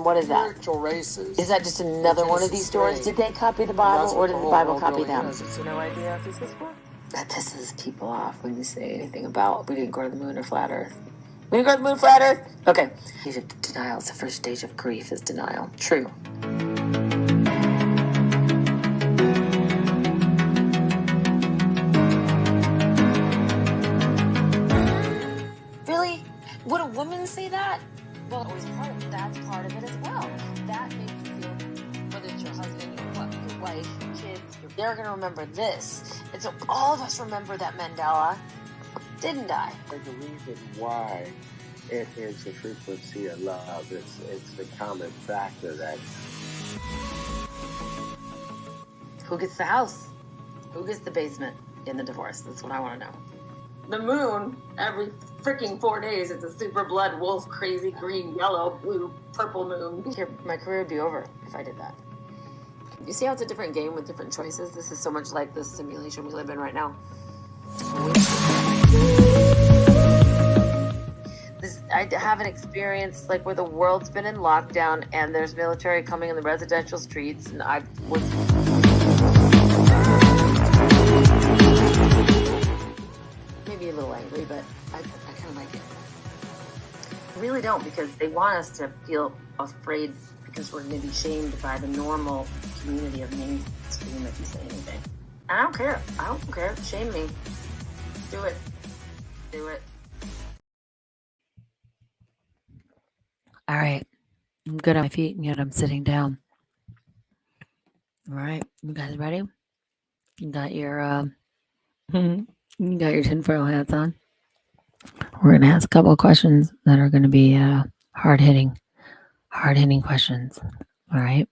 what is that? Races. Is that just another one of these stories? Did they copy the Bible or did the Bible copy them? No idea if this is what? That pisses people off when you say anything about we didn't go to the moon or flat Earth. We didn't go to the moon, flat Earth? Okay. Denial is the first stage of grief is denial. True. Really? Would a woman say that? Well, that's part of it as well. That makes you feel, whether it's your husband, your wife, your kids, they're going to remember this. And so all of us remember that Mandela, didn't I? The reason why it is the frequency of love. It's the common factor that. Who gets the house? Who gets the basement in the divorce? That's what I want to know. The moon, every freaking 4 days, it's a super blood wolf, crazy green, yellow, blue, purple moon. My career would be over if I did that. You see how it's a different game with different choices? This is so much like the simulation we live in right now. I have an experience like where the world's been in lockdown and there's military coming in the residential streets and I was... maybe a little angry, but I kind of like it. I really don't because they want us to feel afraid because we're going to be shamed by the normal community of mainstream if you say anything. And I don't care. Shame me. Do it. All right. I'm good on my feet and yet I'm sitting down. All right. You guys ready? You got your tinfoil hats on. We're going to ask a couple of questions that are going to be hard-hitting questions. All right.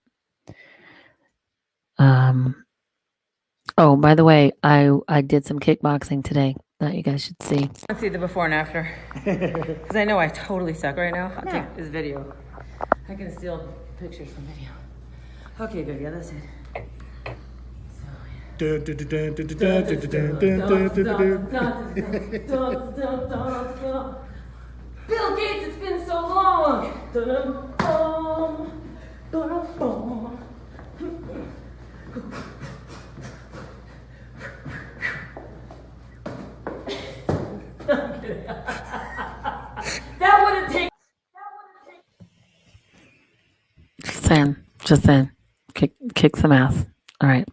Oh, by the way, I did some kickboxing today that you guys should see. Let's see the before and after. Because I know I totally suck right now. I'll take this video. I can steal pictures from video. Okay, good. Yeah, that's it. Bill Gates, it's been so long. Just saying. Kick some ass. All right.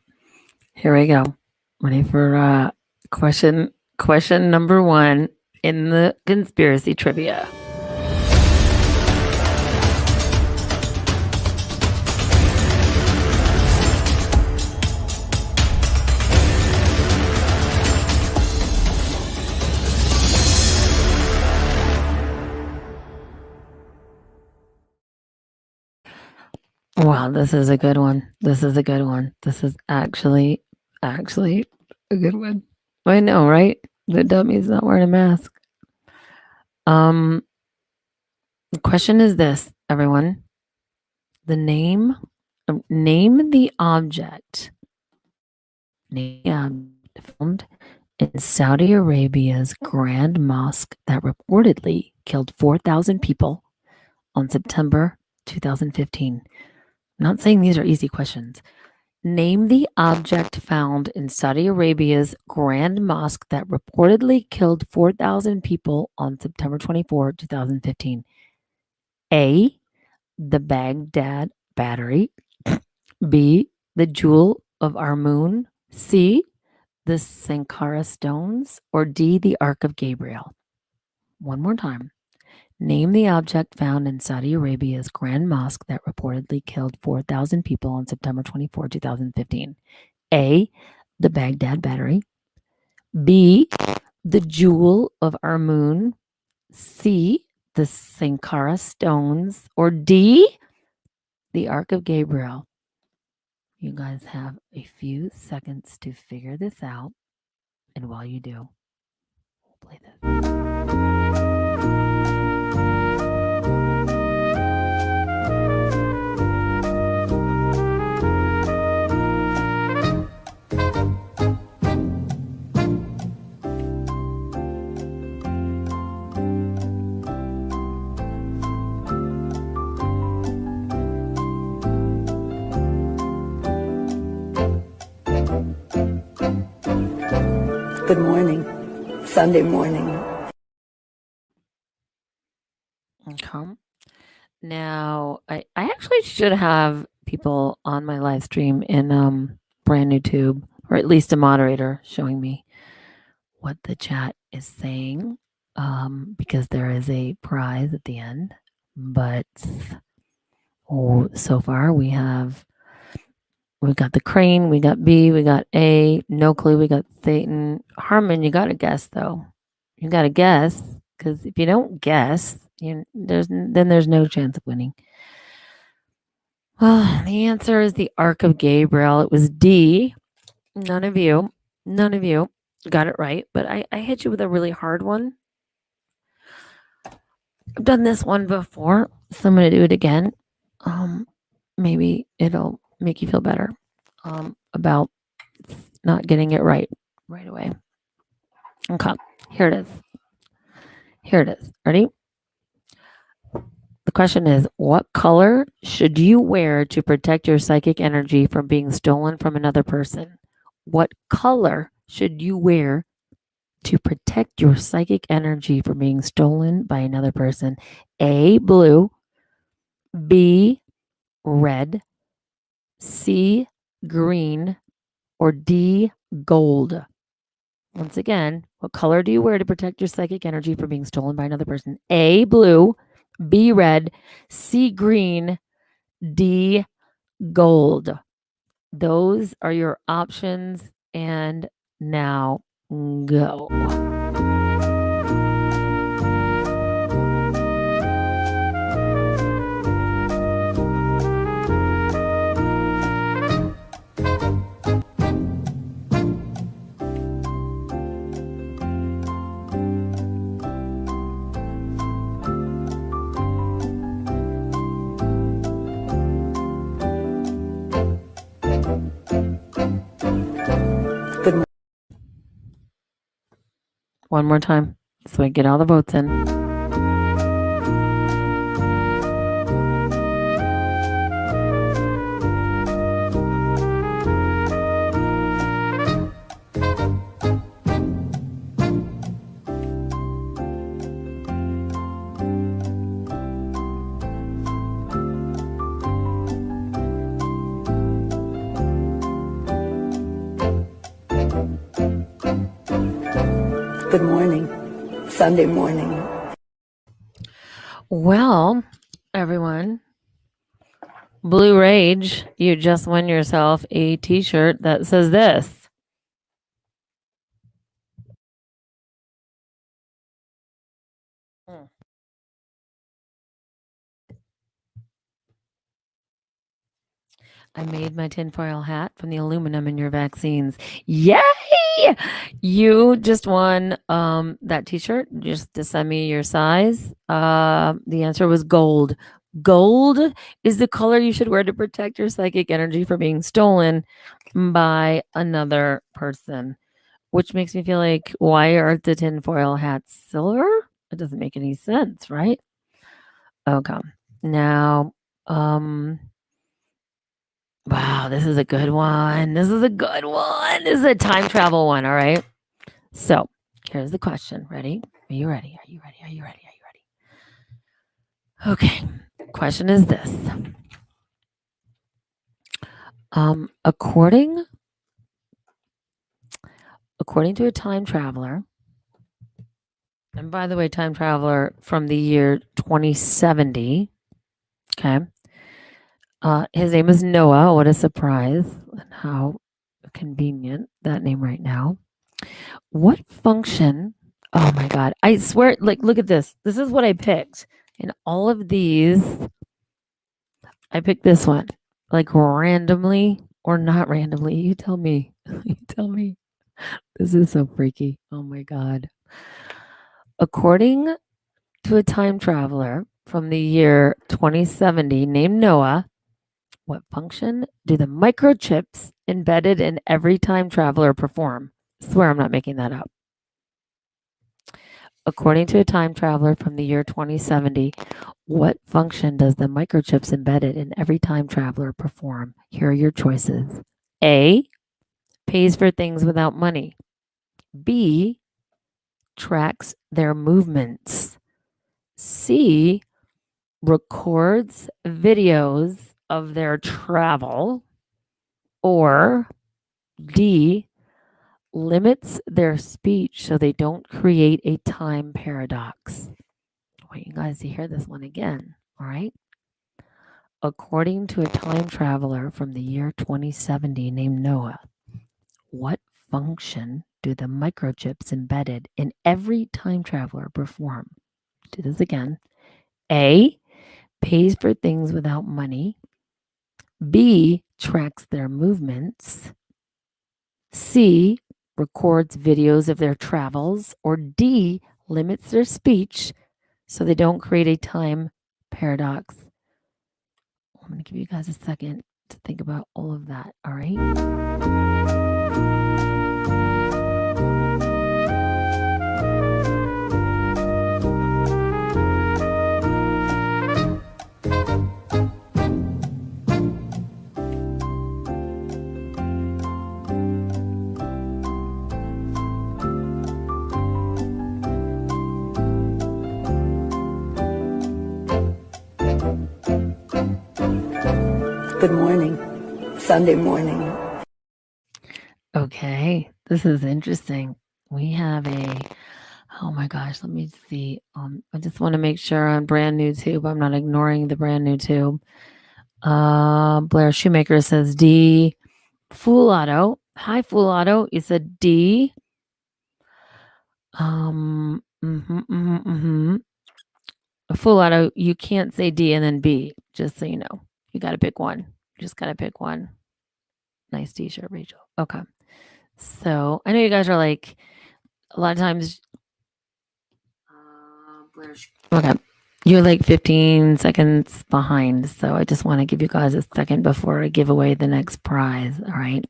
Here we go. Ready for question number 1 in the conspiracy trivia. Wow, this is a good one. This is actually a good one. I know, right? The dummy's not wearing a mask. The question is this, everyone. Name the object. Filmed in Saudi Arabia's Grand Mosque that reportedly killed 4,000 people on September 2015. I'm not saying these are easy questions. Name the object found in Saudi Arabia's Grand Mosque that reportedly killed 4,000 people on September 24, 2015. A, the Baghdad Battery. B, the Jewel of Armun. C, the Sankara Stones. Or D, the Ark of Gabriel. One more time. Name the object found in Saudi Arabia's Grand Mosque that reportedly killed 4,000 people on September 24, 2015. A, the Baghdad Battery. B, the Jewel of Armun. C, the Sankara Stones. Or D, the Ark of Gabriel. You guys have a few seconds to figure this out. And while you do, we'll play this. Good morning. Sunday morning. Okay. Now, I actually should have people on my live stream in brand new tube, or at least a moderator showing me what the chat is saying, because there is a prize at the end. But so far we've got the Crane, we got B, we got A, no clue, we got Satan. Harmon, you got to guess though. You got to guess, because if you don't guess, there's no chance of winning. Well, the answer is the Ark of Gabriel. It was D. None of you got it right, but I hit you with a really hard one. I've done this one before, so I'm going to do it again. Maybe it'll make you feel better about not getting it right away. Okay, here it is. Ready? The question is, what color should you wear to protect your psychic energy from being stolen from another person? What color should you wear to protect your psychic energy from being stolen by another person? A, blue. B, red. C, green. Or D, gold. Once again, what color do you wear to protect your psychic energy from being stolen by another person? A, blue. B, red. C, green. D, gold. Those are your options. And now go. One more time so I get all the votes in. Good morning. Sunday morning. Well, everyone, Blue Rage, you just won yourself a t-shirt that says this. I made my tinfoil hat from the aluminum in your vaccines. Yay! You just won that t-shirt. Just to send me your size. The answer was gold. Gold is the color you should wear to protect your psychic energy from being stolen by another person. Which makes me feel like, why are the tinfoil hats silver? It doesn't make any sense, right? Okay. Now, wow, this is a good one. This is a good one. This is a time travel one, all right? So, here's the question. Ready? Are you ready? Are you ready? Are you ready? Are you ready? Okay. Question is this. According to a time traveler, and by the way, time traveler from the year 2070, okay? His name is Noah. What a surprise, and how convenient that name right now. What function? Oh my God. I swear, like, look at this. This is what I picked. In all of these, I picked this one. Like randomly or not randomly. You tell me. You tell me. This is so freaky. Oh my God. According to a time traveler from the year 2070 named Noah, what function do the microchips embedded in every time traveler perform? I swear I'm not making that up. According to a time traveler from the year 2070, what function does the microchips embedded in every time traveler perform? Here are your choices. A, pays for things without money. B, tracks their movements. C, records videos of their travel. Or D, limits their speech so they don't create a time paradox. I want you guys to hear this one again, all right? According to a time traveler from the year 2070 named Noah, what function do the microchips embedded in every time traveler perform? Do this again. A, pays for things without money. B, tracks their movements. C, records videos of their travels. Or D, limits their speech so they don't create a time paradox. I'm going to give you guys a second to think about all of that, all right? Good morning. Sunday morning. Okay, this is interesting. We have a, oh my gosh, let me see. I just want to make sure on brand new tube, I'm not ignoring the brand new tube. Blair Shoemaker says D. Fool Auto. Hi, Fool Auto. You said D. Fool Auto, you can't say D and then B, just so you know. You got to pick one. You just got to pick one. Nice t-shirt, Rachel. Okay. So I know you guys are like, a lot of times, okay, you're like 15 seconds behind. So I just want to give you guys a second before I give away the next prize. All right.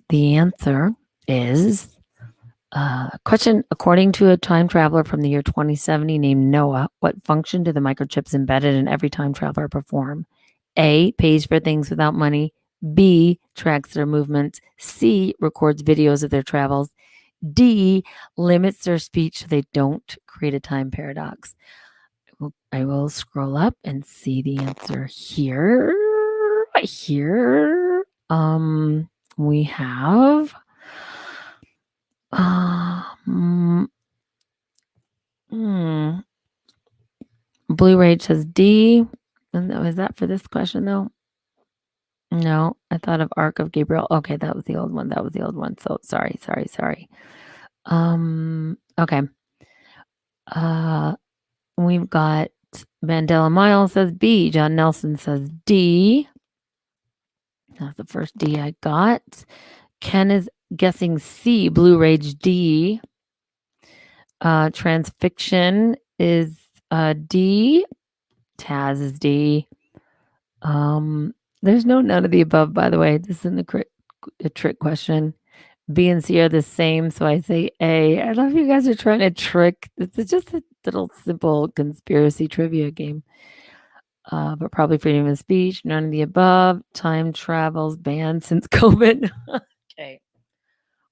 The answer is question. According to a time traveler from the year 2070 named Noah, what function do the microchips embedded in every time traveler perform? A, pays for things without money. B, tracks their movements. C, records videos of their travels. D, limits their speech so they don't create a time paradox. I will scroll up and see the answer here. Right here. We have Blue Rage says D. And is that for this question though? No, I thought of Ark of Gabriel. Okay, that was the old one. That was the old one. So sorry. Okay. We've got Mandela Miles says B. John Nelson says D. That's the first D I got. Ken is guessing C. Blue Rage D. Transfiction is D. Taz is D. There's no none of the above, by the way. This isn't a trick question. B and C are the same, so I say A. I love you guys are trying to trick. This is just a little simple conspiracy trivia game. But probably freedom of speech, none of the above. Time travels banned since COVID. Okay.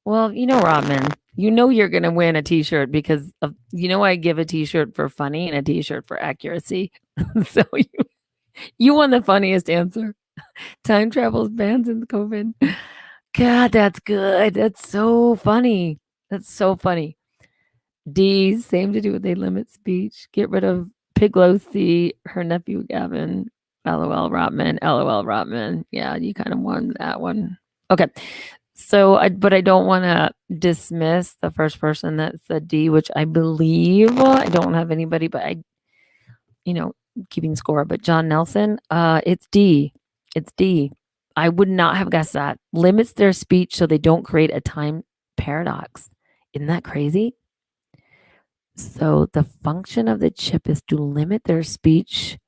Well, Rodman, you're gonna win a T-shirt because of I give a T-shirt for funny and a T-shirt for accuracy. So you won the funniest answer. Time travels banned since COVID. God, that's good. That's so funny. D, same to do with they limit speech. Get rid of Piglow her nephew Gavin. LOL Rotman. Yeah, you kind of won that one. Okay. So, but I don't want to dismiss the first person that said D, which I believe I don't have anybody, but keeping score. But John Nelson, it's D. It's D. I would not have guessed that. Limits their speech so they don't create a time paradox. Isn't that crazy? So the function of the chip is to limit their speech.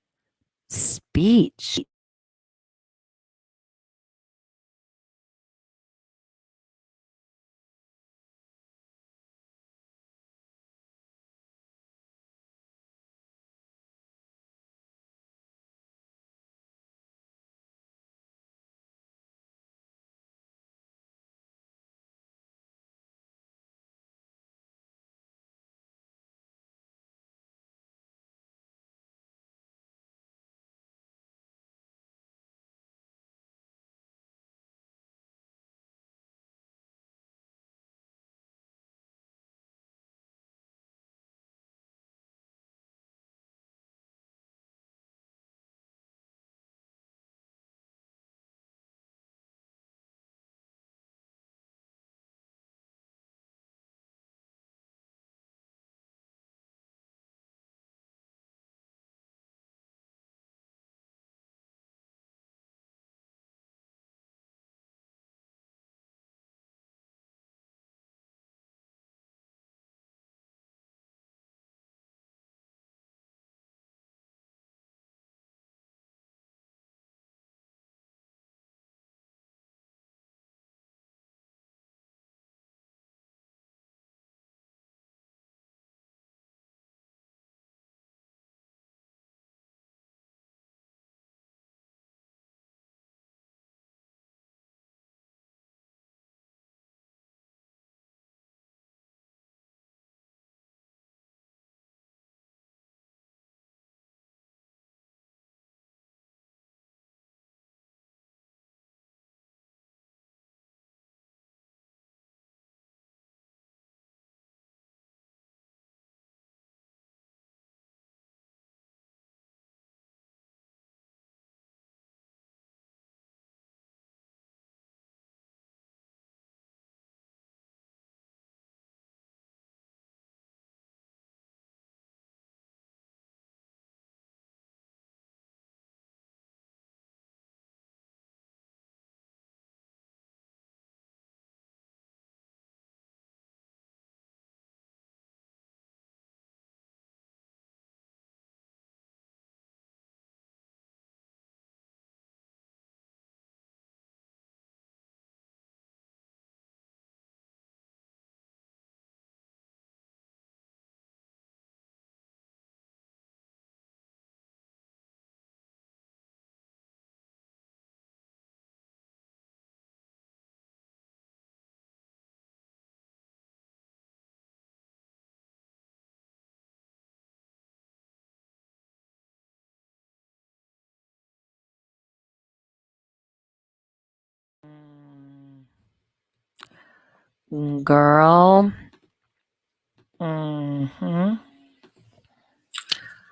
Girl.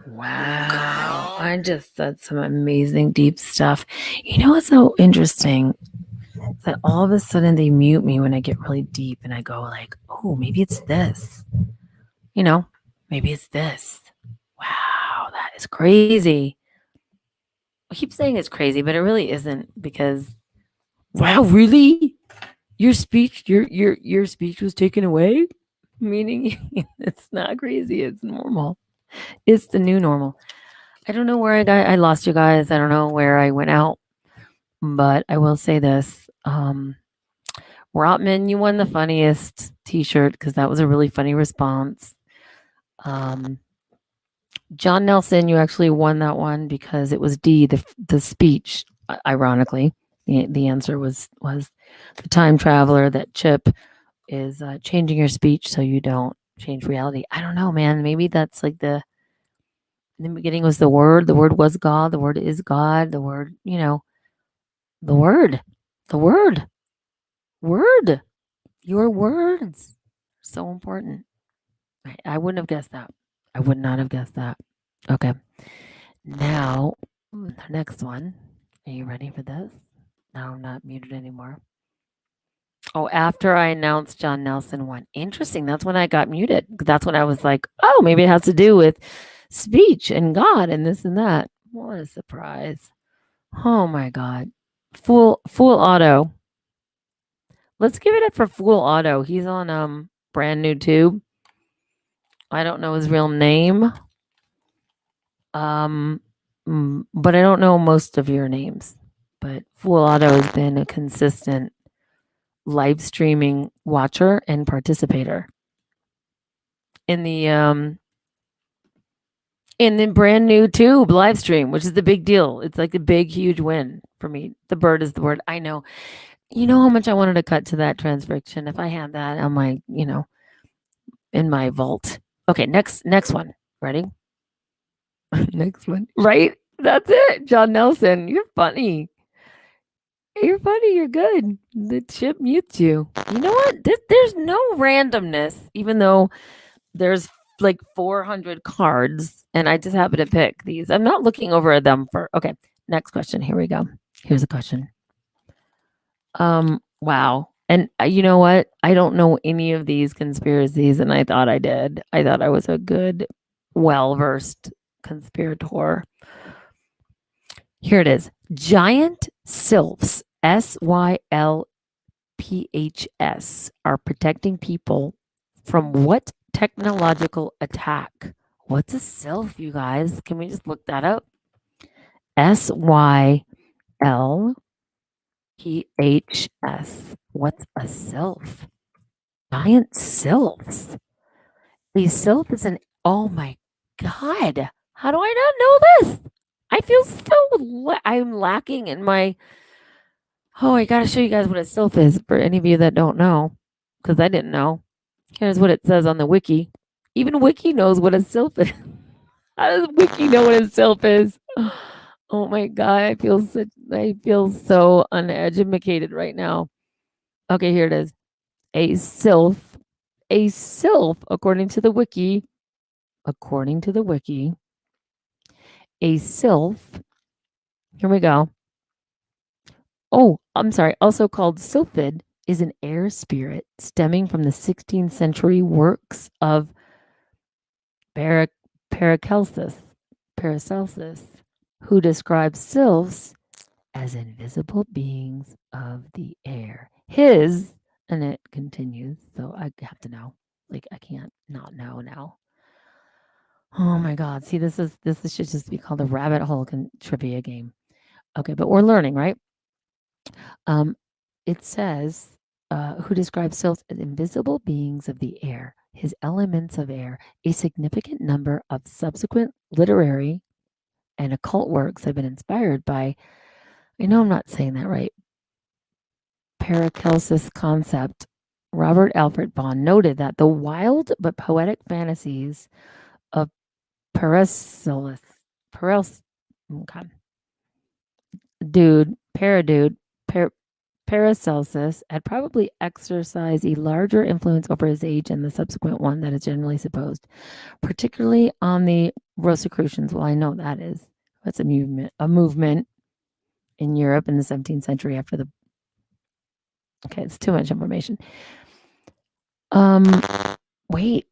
Wow. I just said some amazing deep stuff. You know what's so interesting? That all of a sudden they mute me when I get really deep and I go like, oh, maybe it's this. You know, maybe it's this. Wow, that is crazy. I keep saying it's crazy, but it really isn't because wow, really? Your speech your speech was taken away? Meaning it's not crazy, it's normal. It's the new normal. I don't know where I lost you guys. I don't know where I went out, but I will say this. Rotman, you won the funniest t-shirt because that was a really funny response. John Nelson, you actually won that one because it was D, the speech. Ironically, the answer was the time traveler that Chip is changing your speech so you don't change reality. I don't know, man. Maybe that's like in the beginning was the word. The word was God. The word is God. The word, the word, the word, word. Your words so important. I wouldn't have guessed that. I would not have guessed that. Okay. Now, the next one. Are you ready for this? Now I'm not muted anymore. Oh, after I announced John Nelson won. Interesting. That's when I got muted. That's when I was like, oh, maybe it has to do with speech and God and this and that. What a surprise. Oh my God. Fool Auto. Let's give it up for Fool Auto. He's on Brand New Tube. I don't know his real name. But I don't know most of your names. But Fool Auto has been a consistent live streaming watcher and participator in the Brand New Tube live stream, which is the big deal. It's like a big, huge win for me. The bird is the word. I know. You know how much I wanted to cut to that transcription if I had that on my, in my vault. Okay, next one. Ready? Next one. Right? That's it. John Nelson. You're funny. You're funny. You're good. The chip mutes you. You know what? There's no randomness, even though there's like 400 cards and I just happen to pick these. I'm not looking over them for. Okay, next question. Here we go. Here's a question. Wow. And you know what? I don't know any of these conspiracies, and I thought I did. I thought I was a good, well-versed conspirator. Here it is. Giant sylphs, SYLPHS, are protecting people from what technological attack? What's a sylph, you guys? Can we just look that up? SYLPHS. What's a sylph? Giant sylphs. A sylph is oh my God. How do I not know this? I feel so, I'm lacking in my, I got to show you guys what a sylph is for any of you that don't know, because I didn't know. Here's what it says on the wiki. Even Wiki knows what a sylph is. How does Wiki know what a sylph is? Oh my God, I feel so uneducated right now. Okay, here it is. A sylph, according to the wiki, a sylph, here we go. Oh, I'm sorry, also called sylphid, is an air spirit stemming from the 16th century works of Paracelsus, who describes sylphs as invisible beings of the air. And it continues, so I have to know. Like, I can't not know now. Oh my God. See, this should just be called a rabbit hole trivia game. Okay, but we're learning, right? It says, who describes sylphs as invisible beings of the air, his elements of air. A significant number of subsequent literary and occult works have been inspired by, I know I'm not saying that right, Paracelsus concept. Robert Alfred Bond noted that the wild but poetic fantasies of Paracelsus, okay, Paracelsus had probably exercised a larger influence over his age than the subsequent one that is generally supposed, particularly on the Rosicrucians. Well, I know that's a movement in Europe in the 17th century after the. Okay, it's too much information. Wait,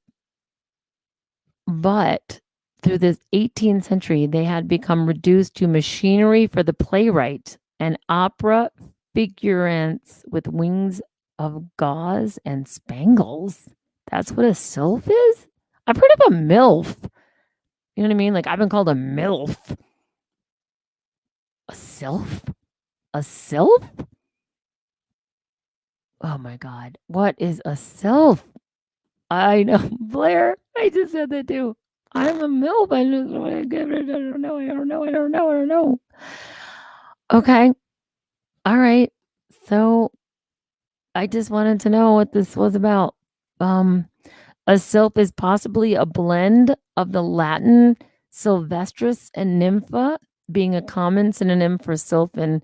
but through the 18th century, they had become reduced to machinery for the playwright and opera figurants with wings of gauze and spangles. That's what a sylph is? I've heard of a MILF. You know what I mean? Like, I've been called a MILF. A sylph? A sylph? Oh my God. What is a sylph? I know, Blair. I just said that too. I'm a MILF. I don't know. Okay. All right. So I just wanted to know what this was about. A sylph is possibly a blend of the Latin sylvestris and nympha, being a common synonym for sylph and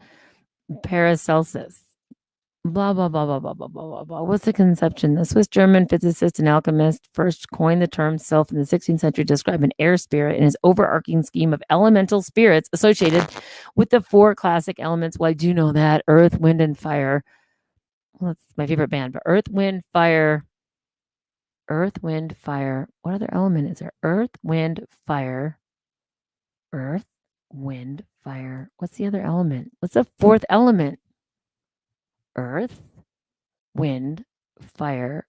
Paracelsus. Blah, blah, blah, blah, blah, blah, blah, blah, blah. What's the conception? The Swiss German physicist and alchemist first coined the term sylph in the 16th century to describe an air spirit in his overarching scheme of elemental spirits associated with the 4 classic elements. Well, I do know that. Earth, wind, and fire. Well, that's my favorite band, but Earth, wind, fire. What other element is there? Earth, wind, fire. Earth, wind, fire. What's the other element? What's the 4th element? Earth, wind, fire.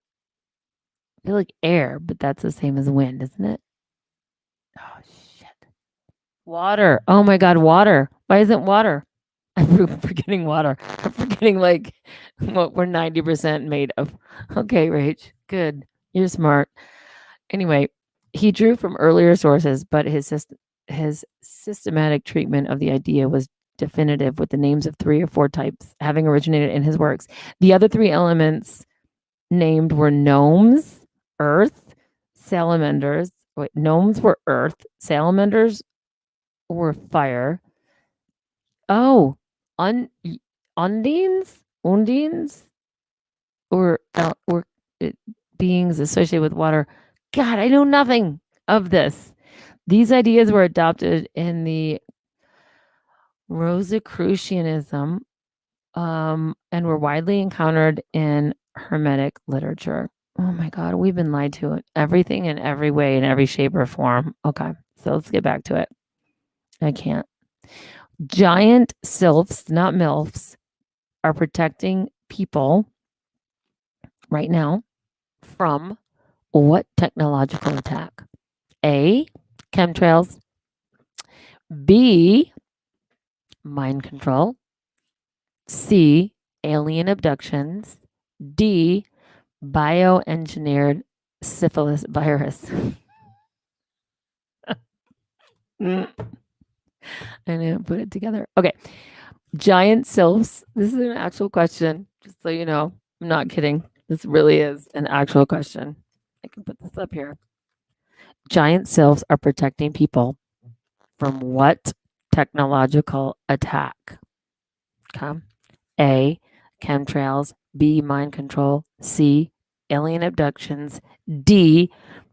I feel like air, but that's the same as wind, isn't it? Oh, shit. Water. Oh my God, water. Why isn't water? I'm forgetting water. I'm forgetting like what we're 90% made of. Okay, Rach. Good. You're smart. Anyway, he drew from earlier sources, but his systematic treatment of the idea was definitive with the names of 3 or 4 types having originated in his works. The other 3 elements named were gnomes, earth, salamanders. Wait, gnomes were earth, salamanders were fire. Oh, undines, or beings associated with water. God, I know nothing of this. These ideas were adopted in the Rosicrucianism and were widely encountered in Hermetic literature. Oh my God, we've been lied to in everything in every way, in every shape or form. Okay, so let's get back to it. I can't. Giant sylphs, not MILFs, are protecting people right now from what technological attack? A, chemtrails. B, mind control. C, alien abductions. D, bioengineered syphilis virus. I didn't put it together. Okay. Giant sylphs. This is an actual question, just so you know. I'm not kidding. This really is an actual question. I can put this up here. Giant sylphs are protecting people from what technological attack? Okay. A, chemtrails. B, mind control. C, alien abductions. D,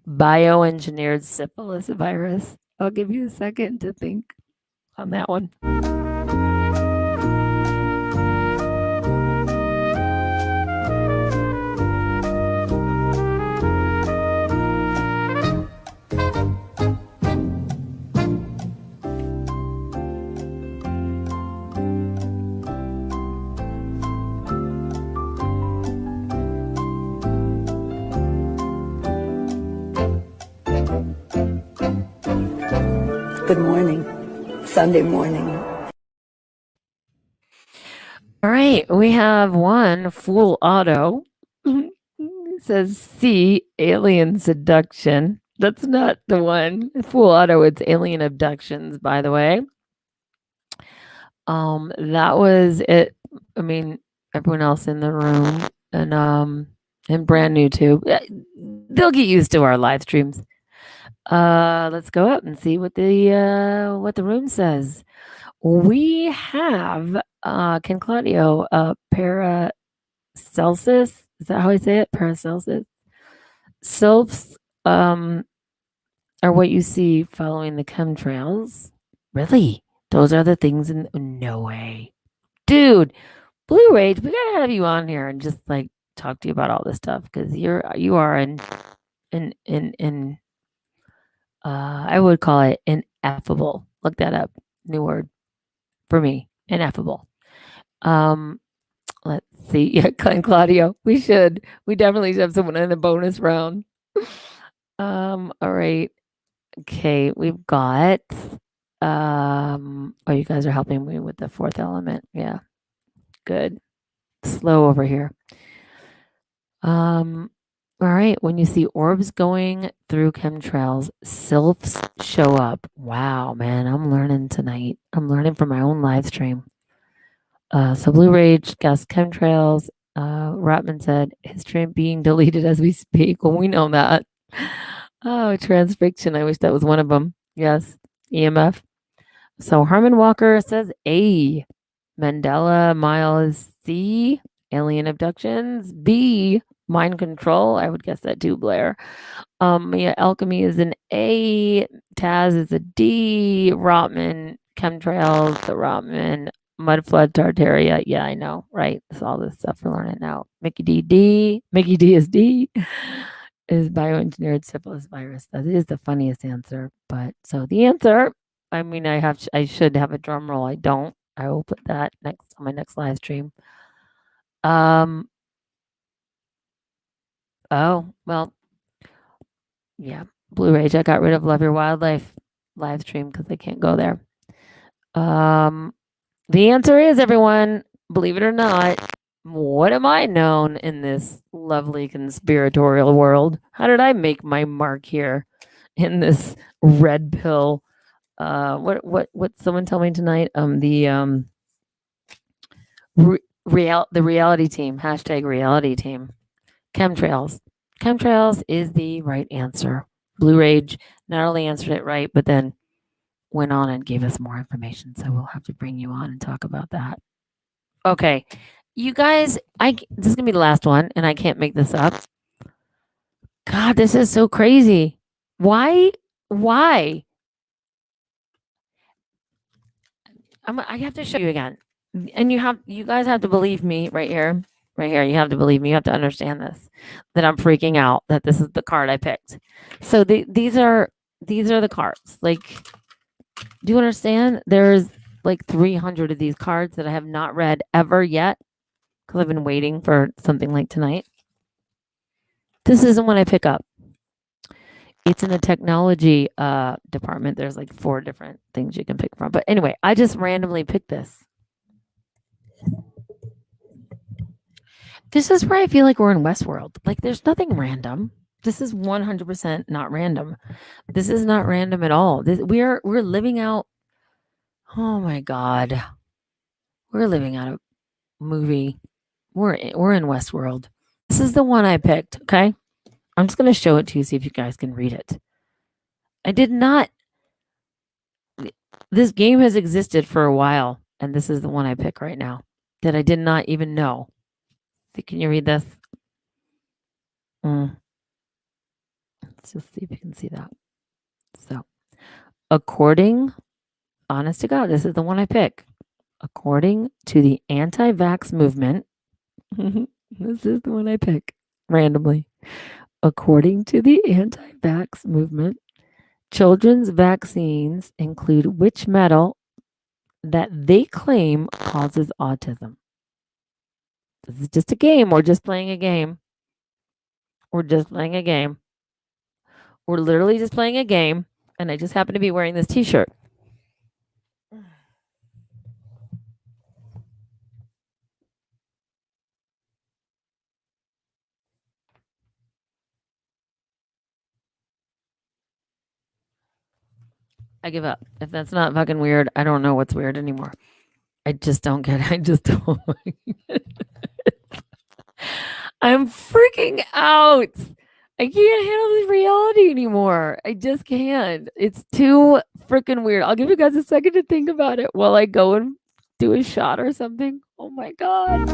bioengineered syphilis virus. I'll give you a second to think on that one. Good morning. Sunday morning. All right, we have one Fool Auto. It says C, alien seduction. That's not the one. Fool Auto, it's alien abductions, by the way. That was it. I mean, everyone else in the room and brand new too. They'll get used to our live streams. Let's go up and see what the room says. We have Can Claudio, Paracelsus, is that how I say it? Paracelsus? Sylphs are what you see following the chemtrails. Really? Those are the things in no way. Dude, Blue Rage, we gotta have you on here and just like talk to you about all this stuff because you are in I would call it ineffable. Look that up. New word for me. Ineffable. Let's see. Yeah, Glenn Claudio. We definitely should have someone in the bonus round. All right. Okay, we've got oh, you guys are helping me with the fourth element. Yeah. Good. Slow over here. All right, when you see orbs going through chemtrails, sylphs show up. Wow, man, I'm learning tonight. I'm learning from my own live stream. So Blue Rage guessed chemtrails. Rotman said history being deleted as we speak. Well, we know that. Oh, transfiction. I wish that was one of them. Yes, EMF. So Herman Walker says A. Mandela Mile is C. Alien abductions. B. Mind control. I would guess that too, Blair. Yeah, alchemy is an A. Taz is a D. Rotman, chemtrails, the Rotman, mud flood, Tartaria. Yeah, I know, right? It's all this stuff we're learning now. Mickey D. Mickey D is D. Is bioengineered syphilis virus. That is the funniest answer. But so the answer, I mean, I should have a drum roll. I don't. I will put that next on my next live stream. Oh, well, yeah. Blue Rage. I got rid of Love Your Wildlife live stream because I can't go there. The answer is, everyone, believe it or not, what am I known in this lovely conspiratorial world? How did I make my mark here in this red pill? What someone tell me tonight? The reality team, #reality team. Chemtrails. Chemtrails is the right answer. Blue Rage not only answered it right, but then went on and gave us more information. So we'll have to bring you on and talk about that. Okay. You guys, this is going to be the last one, and I can't make this up. God, this is so crazy. Why? I have to show you again. And you guys have to believe me right here. Right here. You have to believe me. You have to understand this. That I'm freaking out that this is the card I picked. So these are the cards. Like, do you understand? There's like 300 of these cards that I have not read ever yet because I've been waiting for something like tonight. This isn't one I pick up. It's in the technology department. There's like 4 different things you can pick from. But anyway, I just randomly picked this. This is where I feel like we're in Westworld. Like, there's nothing random. This is 100% not random. This is not random at all. We're living out. Oh my God, we're living out a movie. We're in Westworld. This is the one I picked. Okay, I'm just gonna show it to you, see if you guys can read it. I did not. This game has existed for a while, and this is the one I pick right now that I did not even know. Can you read this? Let's just see if you can see that. So, honest to God, this is the one I pick. According to the anti-vax movement, this is the one I pick randomly. According to the anti-vax movement, children's vaccines include which metal that they claim causes autism? This is just a game. We're just playing a game. We're literally just playing a game, and I just happen to be wearing this t-shirt. I give up. If that's not fucking weird, I don't know what's weird anymore. I just don't get it. I just don't like it. I'm freaking out. I can't handle this reality anymore. I just can't. It's too freaking weird. I'll give you guys a second to think about it while I go and do a shot or something. Oh my god.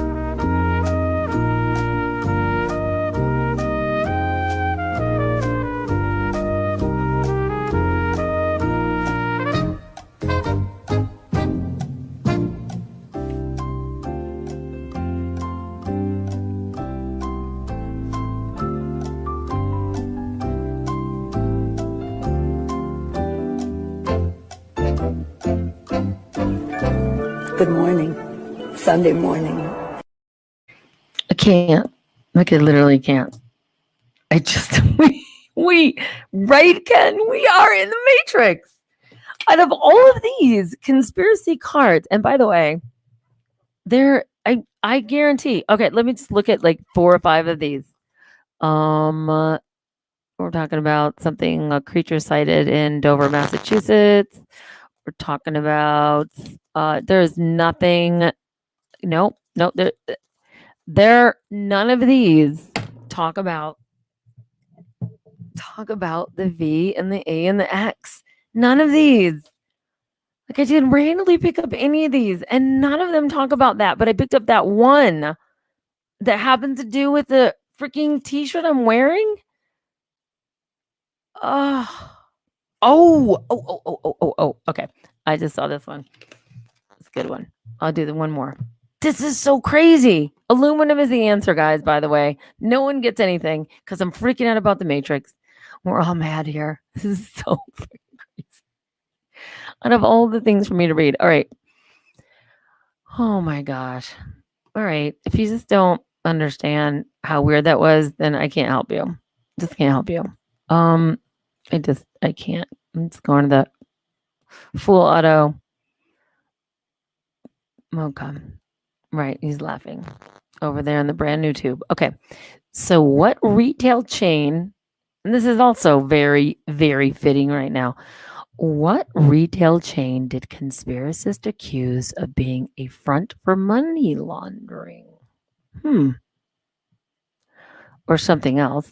Good morning. Sunday morning. I can't. Like I literally can't. I just we right, Ken? We are in the Matrix. Out of all of these conspiracy cards, and by the way, I guarantee. Okay, let me just look at like 4 or 5 of these. We're talking about something, a creature sighted in Dover, Massachusetts. We're talking about there's nothing. Nope. There none of these talk about the V and the A and the X. None of these. Like I didn't randomly pick up any of these, and none of them talk about that. But I picked up that one that happened to do with the freaking t-shirt I'm wearing. Oh. Okay. I just saw this one. It's a good one. I'll do the one more. This is so crazy. Aluminum is the answer, guys, by the way. No one gets anything because I'm freaking out about the Matrix. We're all mad here. This is so freaking crazy. Out of all the things for me to read. All right. Oh my gosh. All right. If you just don't understand how weird that was, then I can't help you. Just can't help you. I can't. I'm just going to the Full Auto. Okay. Right. He's laughing over there in the brand new tube. Okay. So what retail chain, and this is also very, very fitting right now. What retail chain did conspiracists accuse of being a front for money laundering? Or something else.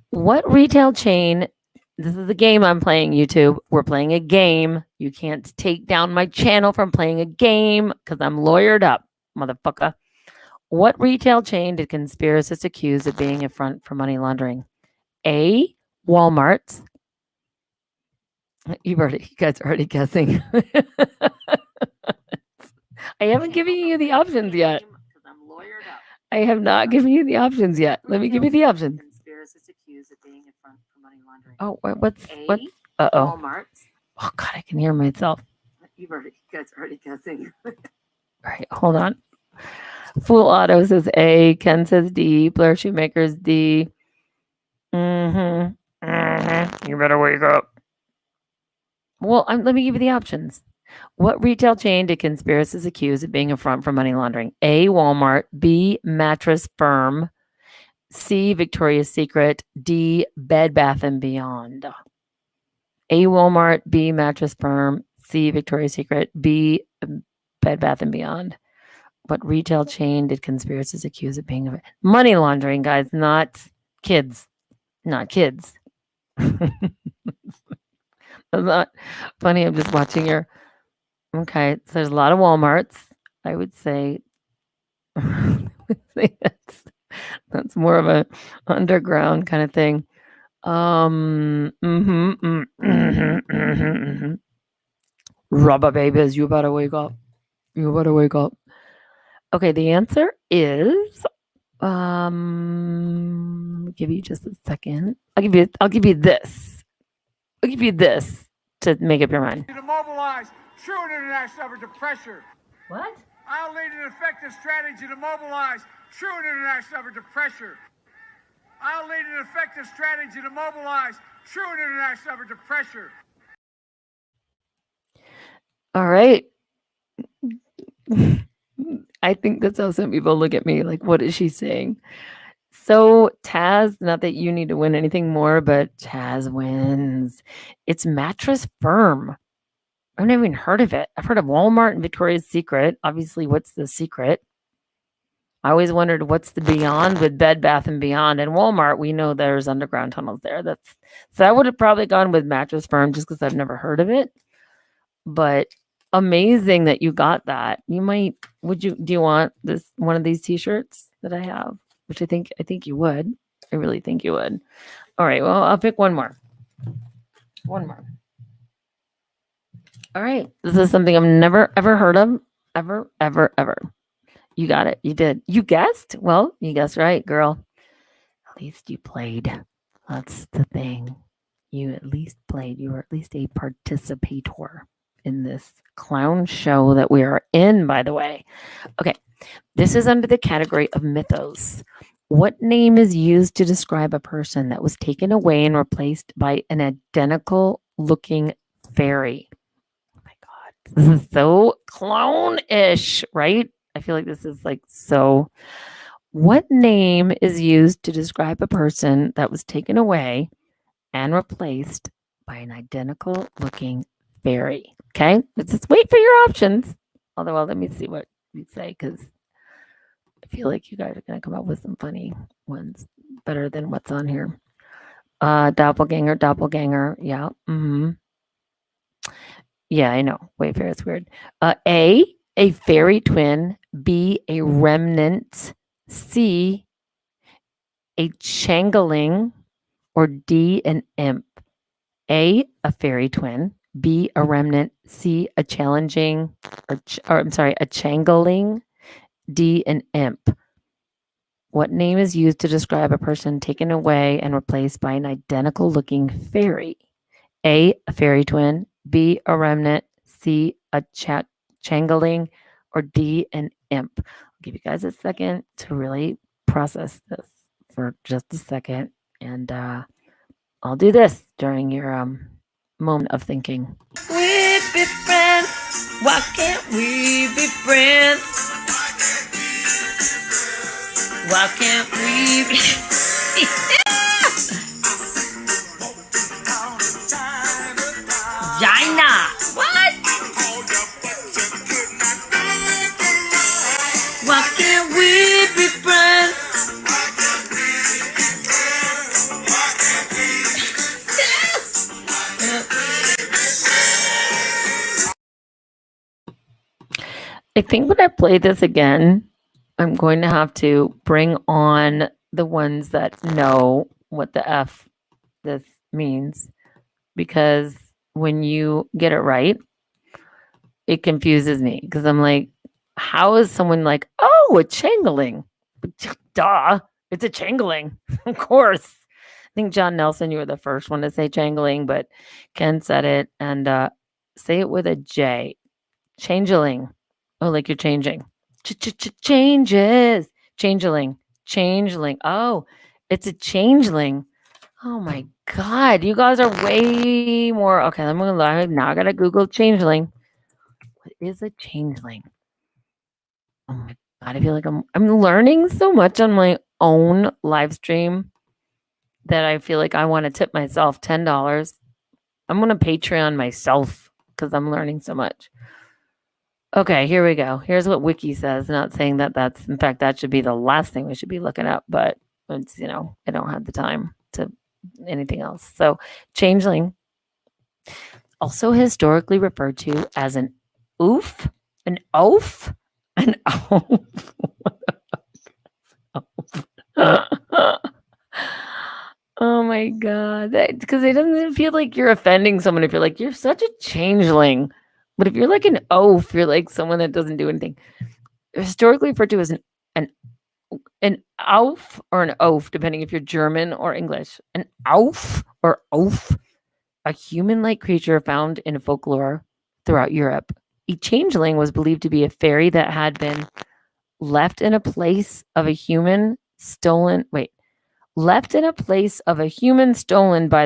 What retail chain? This is the game I'm playing, YouTube. We're playing a game. You can't take down my channel from playing a game because I'm lawyered up, motherfucker. What retail chain did conspiracists accuse of being a front for money laundering? A, Walmart. You guys are already guessing. I haven't given you the options yet. I have not given you the options yet. Let me give you the options. Conspiracists accused of being a front for money laundering. Oh, what's? Walmart. Oh God, I can hear myself. You guys are already guessing. All right, hold on. Full Auto says A. Ken says D. Blair Shoemaker's D. You better wake up. Well, let me give you the options. What retail chain did conspiracists accuse of being a front for money laundering? A. Walmart. B. Mattress Firm. C. Victoria's Secret. D. Bed Bath & Beyond. A. Walmart. B. Mattress Firm. C. Victoria's Secret. B. Bed Bath & Beyond. What retail chain did conspiracists accuse of being money laundering, guys? Not kids. Not kids. That's not funny. I'm just watching your. Okay, so there's a lot of Walmarts. I would say, that's more of a underground kind of thing. Rubber babies, you better wake up. You better wake up. Okay, the answer is. Let me give you just a second. I'll give you this. I'll give you this to make up your mind. To mobilize true international effort to pressure. What? I'll lead an effective strategy to mobilize true international effort to pressure. I'll lead an effective strategy to mobilize true international effort to pressure. All right. I think that's how some people look at me. Like, what is she saying? So Taz, not that you need to win anything more, but Taz wins. It's Mattress Firm. I've never even heard of it. I've heard of Walmart and Victoria's Secret. Obviously, what's the secret? I always wondered what's the beyond with Bed Bath & Beyond. And Walmart, we know there's underground tunnels there. So I would have probably gone with Mattress Firm just because I've never heard of it. But amazing that you got that. Do you want one of these t-shirts that I have? Which I think you would. I really think you would. All right, well, I'll pick one more. One more. All right. This is something I've never ever heard of. Ever, ever, ever. You got it. You did. You guessed? Well, you guessed right, girl. At least you played. That's the thing. You at least played. You were at least a participator in this clown show that we are in, by the way. Okay. This is under the category of mythos. What name is used to describe a person that was taken away and replaced by an identical looking fairy? Oh my God. This is so clown-ish, right? I feel like this is like so. What name is used to describe a person that was taken away and replaced by an identical looking fairy? Okay, let's just wait for your options. Although, let me see what you say, because I feel like you guys are going to come up with some funny ones, better than what's on here. Doppelganger. Yeah. Yeah, I know. Wayfair is weird. A fairy twin. B, a remnant. C, a changeling. Or D, an imp. A fairy twin. B, a remnant. C, a challenging. A changeling. D, an imp. What name is used to describe a person taken away and replaced by an identical looking fairy? A fairy twin. B, a remnant. C, a changeling. Or D, an imp. I'll give you guys a second to really process this for just a second. And I'll do this during your moment of thinking. We be friends. Why can't we be friends? Why can't we be China? What? Why can't we be friends? I think when I play this again, I'm going to have to bring on the ones that know what the F this means, because when you get it right, it confuses me, because I'm like, how is someone like, oh, a changeling? Duh, it's a changeling. Of course. I think John Nelson, you were the first one to say changeling, but Ken said it, and say it with a J. Changeling. Oh, like you're changing. Changes. Changeling. Oh, it's a changeling. Oh my God. You guys are way more. Okay, I'm going to lie. Now I got to Google changeling. What is a changeling? Oh my God. I feel like I'm learning so much on my own live stream that I feel like I want to tip myself $10. I'm going to Patreon myself because I'm learning so much. Okay, here we go. Here's what Wiki says. Not saying that in fact, that should be the last thing we should be looking up, but it's, I don't have the time to anything else. So, changeling, also historically referred to as an oof, an oaf, an oaf. Oh my God. Because it doesn't feel like you're offending someone if you're like, you're such a changeling. But if you're like an oaf, you're like someone that doesn't do anything. Historically referred to as an oaf or an oaf, depending if you're German or English. An oaf or oaf, a human-like creature found in folklore throughout Europe. A changeling was believed to be a fairy that had been left in a place of a human stolen by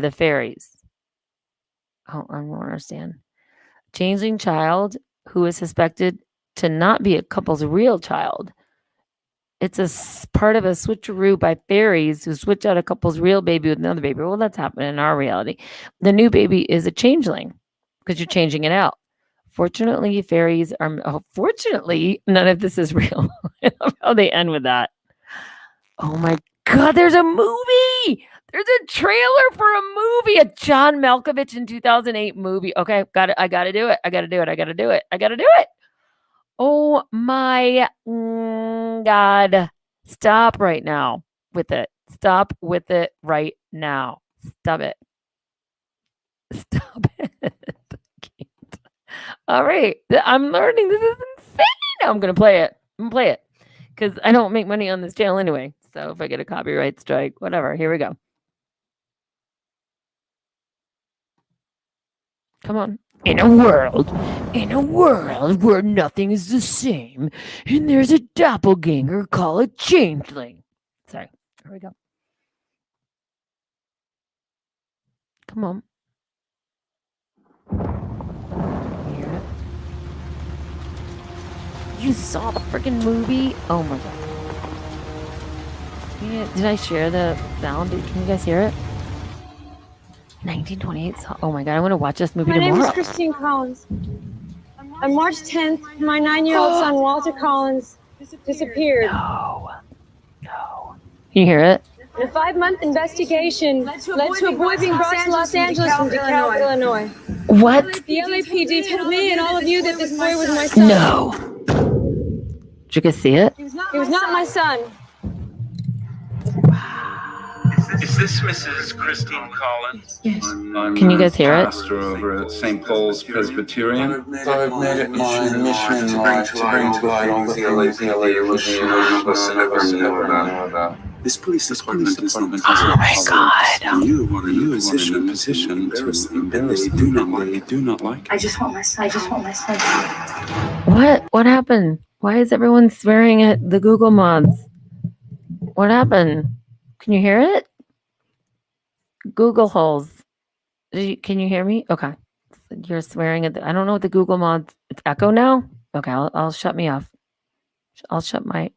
the fairies. Oh, I don't understand. Changeling child who is suspected to not be a couple's real child. It's a part of a switcheroo by fairies who switch out a couple's real baby with another baby. Well, that's happening in our reality. The new baby is a changeling because you're changing it out. Fortunately, fairies are. Fortunately, none of this is real. I love how they end with that. Oh my God, there's a movie. There's a trailer for a movie, a John Malkovich in 2008 movie. Okay, got it. I got to do it. I got to do it. I got to do it. I got to do it. Oh my God. Stop right now with it. Stop with it right now. Stop it. Stop it. All right. I'm learning. This is insane. I'm going to play it. I'm going to play it because I don't make money on this channel anyway. So if I get a copyright strike, whatever. Here we go. Come on. In a world where nothing is the same, and there's a doppelganger called a changeling. Sorry. Here we go. Come on. You hear it? You saw the freaking movie? Oh my God. Yeah, did I share the sound? Can you guys hear it? 1928. Oh my God, I want to watch this movie tomorrow. My name is Christine Collins. On March 10th, my 9-year-old son, Walter Collins, disappeared. No. Can you hear it? A 5-month investigation led to a boy being brought to Los Angeles from DeKalb, Illinois. What? The LAPD told me and all of you that this boy was my son. No. Did you guys see it? He was not my son. Is this Mrs. Christine Collins? Yes. Can you guys hear it? Pastor over at St. Paul's Presbyterian. I've made it my mission in life to bring to light all the things the LAPD none of us ever knew about. This police department is not meant to Oh my God. You are in a position to embarrass them. They do not like it. I just want my son. What happened? Why is everyone swearing at the Google mods? What happened? Can you hear it? Google holes. Can you hear me? Okay. You're swearing at I don't know what the Google mods. It's echo now? Okay, I'll shut me off. I'll shut my.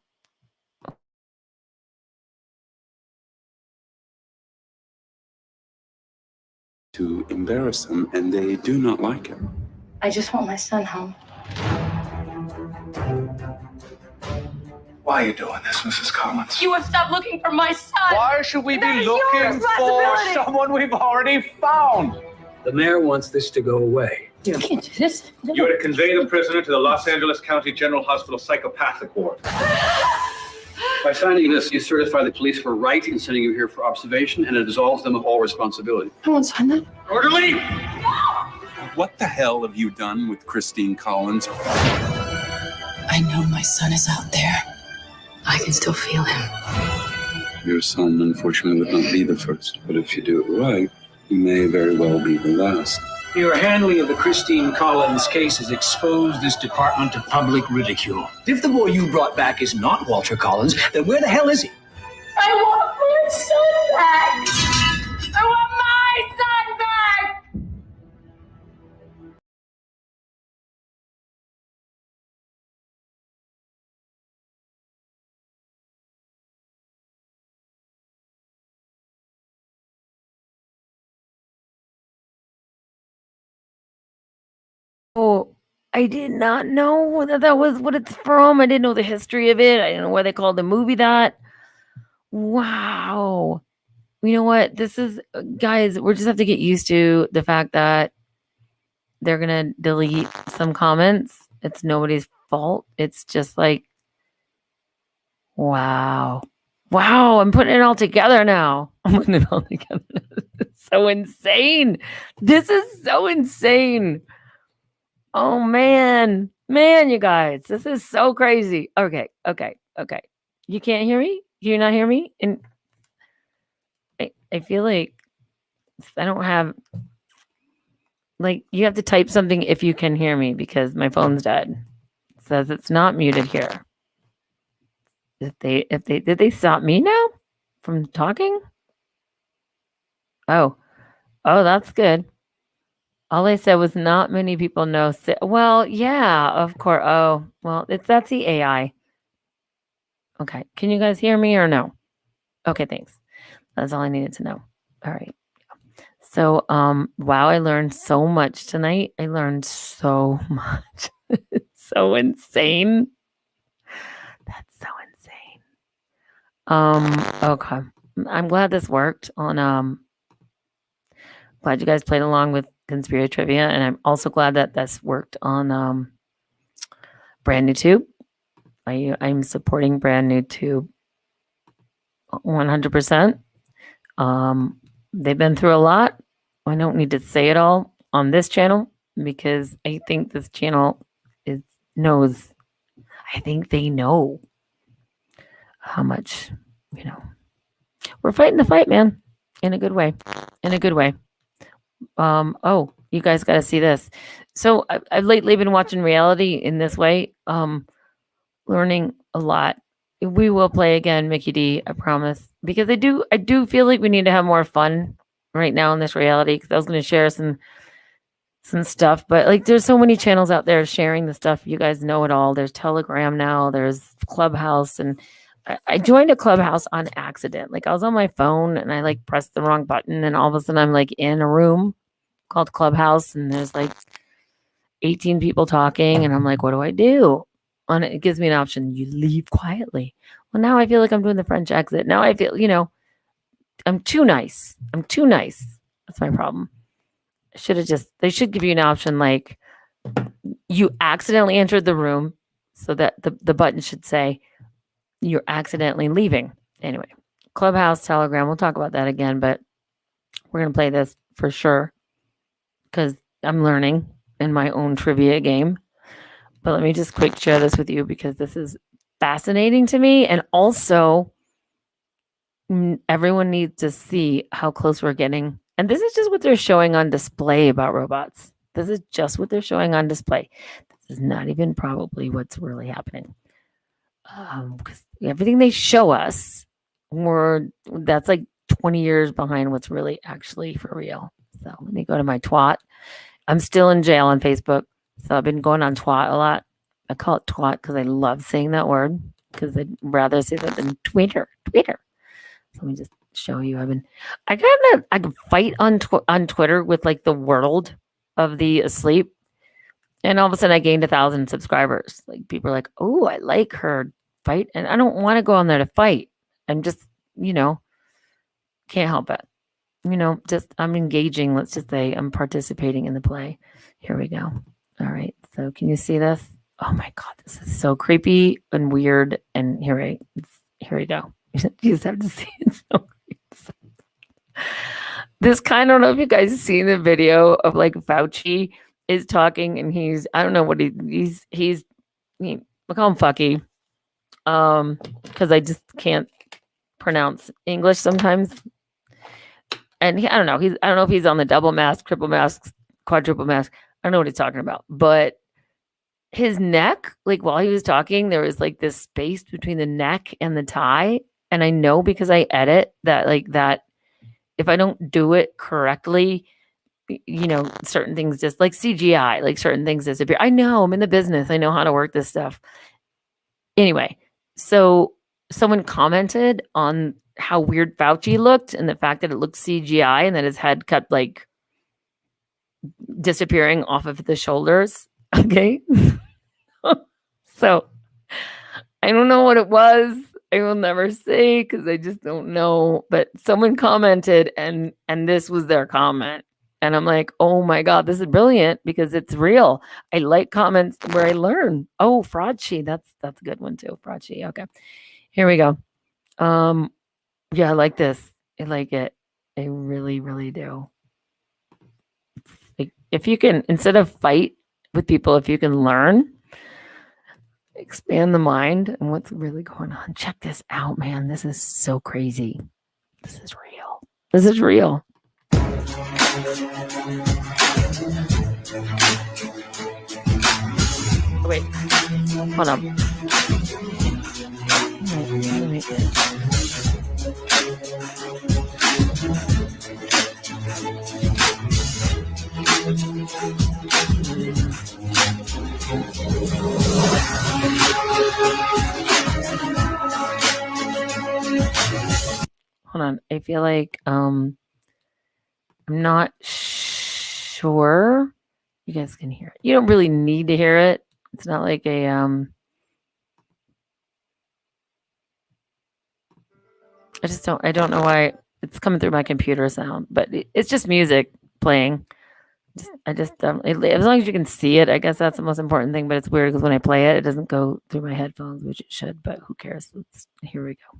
To embarrass them, and they do not like it. I just want my son home. Why are you doing this, Mrs. Collins? You have stopped looking for my son. Why should we That be is your looking for responsibility. someone we've already found? The mayor wants this to go away. You can't do this. You are to convey the prisoner to the Los Angeles County General Hospital Psychopathic Ward. By signing this, you certify the police were right in sending you here for observation, and it absolves them of all responsibility. I won't sign that. Orderly! What the hell have you done with Christine Collins? I know my son is out there. I can still feel him. Your son, unfortunately, would not be the first, but if you do it right, he may very well be the last. Your handling of the Christine Collins case has exposed this department to public ridicule. If the boy you brought back is not Walter Collins, then where the hell is he? I want my son back. I want my son back. Oh, I did not know that was what it's from. I didn't know the history of it. I didn't know why they called the movie that. Wow. You know what? This is, guys, we just have to get used to the fact that they're going to delete some comments. It's nobody's fault. It's just like, wow. Wow. I'm putting it all together now. I'm putting it all together. It's so insane. This is so insane. Oh man, you guys, this is so crazy. Okay. You can't hear me? Do you not hear me? And I feel like I don't have, like, you have to type something if you can hear me because my phone's dead. It says it's not muted here. Did they stop me now from talking? Oh, that's good. All I said was not many people know. Well, yeah, of course. Oh, well, that's the AI. Okay. Can you guys hear me or no? Okay, thanks. That's all I needed to know. All right. So, wow, I learned so much tonight. I learned so much. It's so insane. That's so insane. Okay. I'm glad this worked on glad you guys played along with Conspiracy Trivia, and I'm also glad that this worked on Brand New Tube. I'm supporting Brand New Tube 100%. They've been through a lot. I don't need to say it all on this channel because I think this channel knows. I think they know how much, we're fighting the fight, man, in a good way. In a good way. Oh, you guys got to see this. So I've lately been watching reality in this way, learning a lot. We will play again, Mickey D, I promise, because I do feel like we need to have more fun right now in this reality. Because I was going to share some stuff, but like there's so many channels out there sharing the stuff. You guys know it all. There's Telegram now. There's Clubhouse, and I joined a Clubhouse on accident. Like I was on my phone and I like pressed the wrong button, and all of a sudden I'm like in a room called Clubhouse, and there's like 18 people talking, and I'm like, what do I do? And it gives me an option. You leave quietly. Well, now I feel like I'm doing the French exit. Now I feel, I'm too nice. I'm too nice. That's my problem. They should give you an option like you accidentally entered the room, so that the button should say you're accidentally leaving. Anyway, Clubhouse, Telegram, we'll talk about that again, but we're going to play this for sure because I'm learning in my own trivia game. But let me just quick share this with you because this is fascinating to me. And also, everyone needs to see how close we're getting. And this is just what they're showing on display about robots. This is just what they're showing on display. This is not even probably what's really happening. Because everything they show us, that's like 20 years behind what's really actually for real. So let me go to my twat. I'm still in jail on Facebook. So I've been going on twat a lot. I call it twat because I love saying that word because I'd rather say that than Twitter. So let me just show you. I can fight on Twitter with like the world of the asleep. And all of a sudden I gained 1,000 subscribers. Like people are like, oh, I like her fight. And I don't want to go on there to fight. I'm just, can't help it. I'm engaging. Let's just say I'm participating in the play. Here we go. All right. So can you see this? Oh my God, this is so creepy and weird. And here we go. You just have to see it. This kind, I don't know if you guys have seen the video of like Fauci is talking and I don't know what we call him Fucky. Because I just can't pronounce English sometimes. And I don't know. I don't know if he's on the double mask, triple mask, quadruple mask. I don't know what he's talking about. But his neck, like while he was talking, there was like this space between the neck and the tie. And I know because I edit that if I don't do it correctly, certain things just like CGI, like certain things disappear. I know I'm in the business. I know how to work this stuff. Anyway, so someone commented on how weird Fauci looked and the fact that it looked CGI and that his head kept like disappearing off of the shoulders. Okay. So I don't know what it was. I will never say because I just don't know. But someone commented and this was their comment. And I'm like, oh my God, this is brilliant because it's real. I like comments where I learn. Oh, Fraudchi. That's a good one too. Fraudchi. Okay. Here we go. Yeah, I like this. I like it. I really, really do. Like, if you can, instead of fight with people, if you can learn, expand the mind and what's really going on. Check this out, man. This is so crazy. This is real. This is real. Wait, hold on. Wait. Hold on. I feel like I'm not sure you guys can hear it. You don't really need to hear it. It's not like I don't know why it's coming through my computer sound, but it's just music playing. As long as you can see it, I guess that's the most important thing. But it's weird because when I play it, it doesn't go through my headphones, which it should. But who cares? Here we go.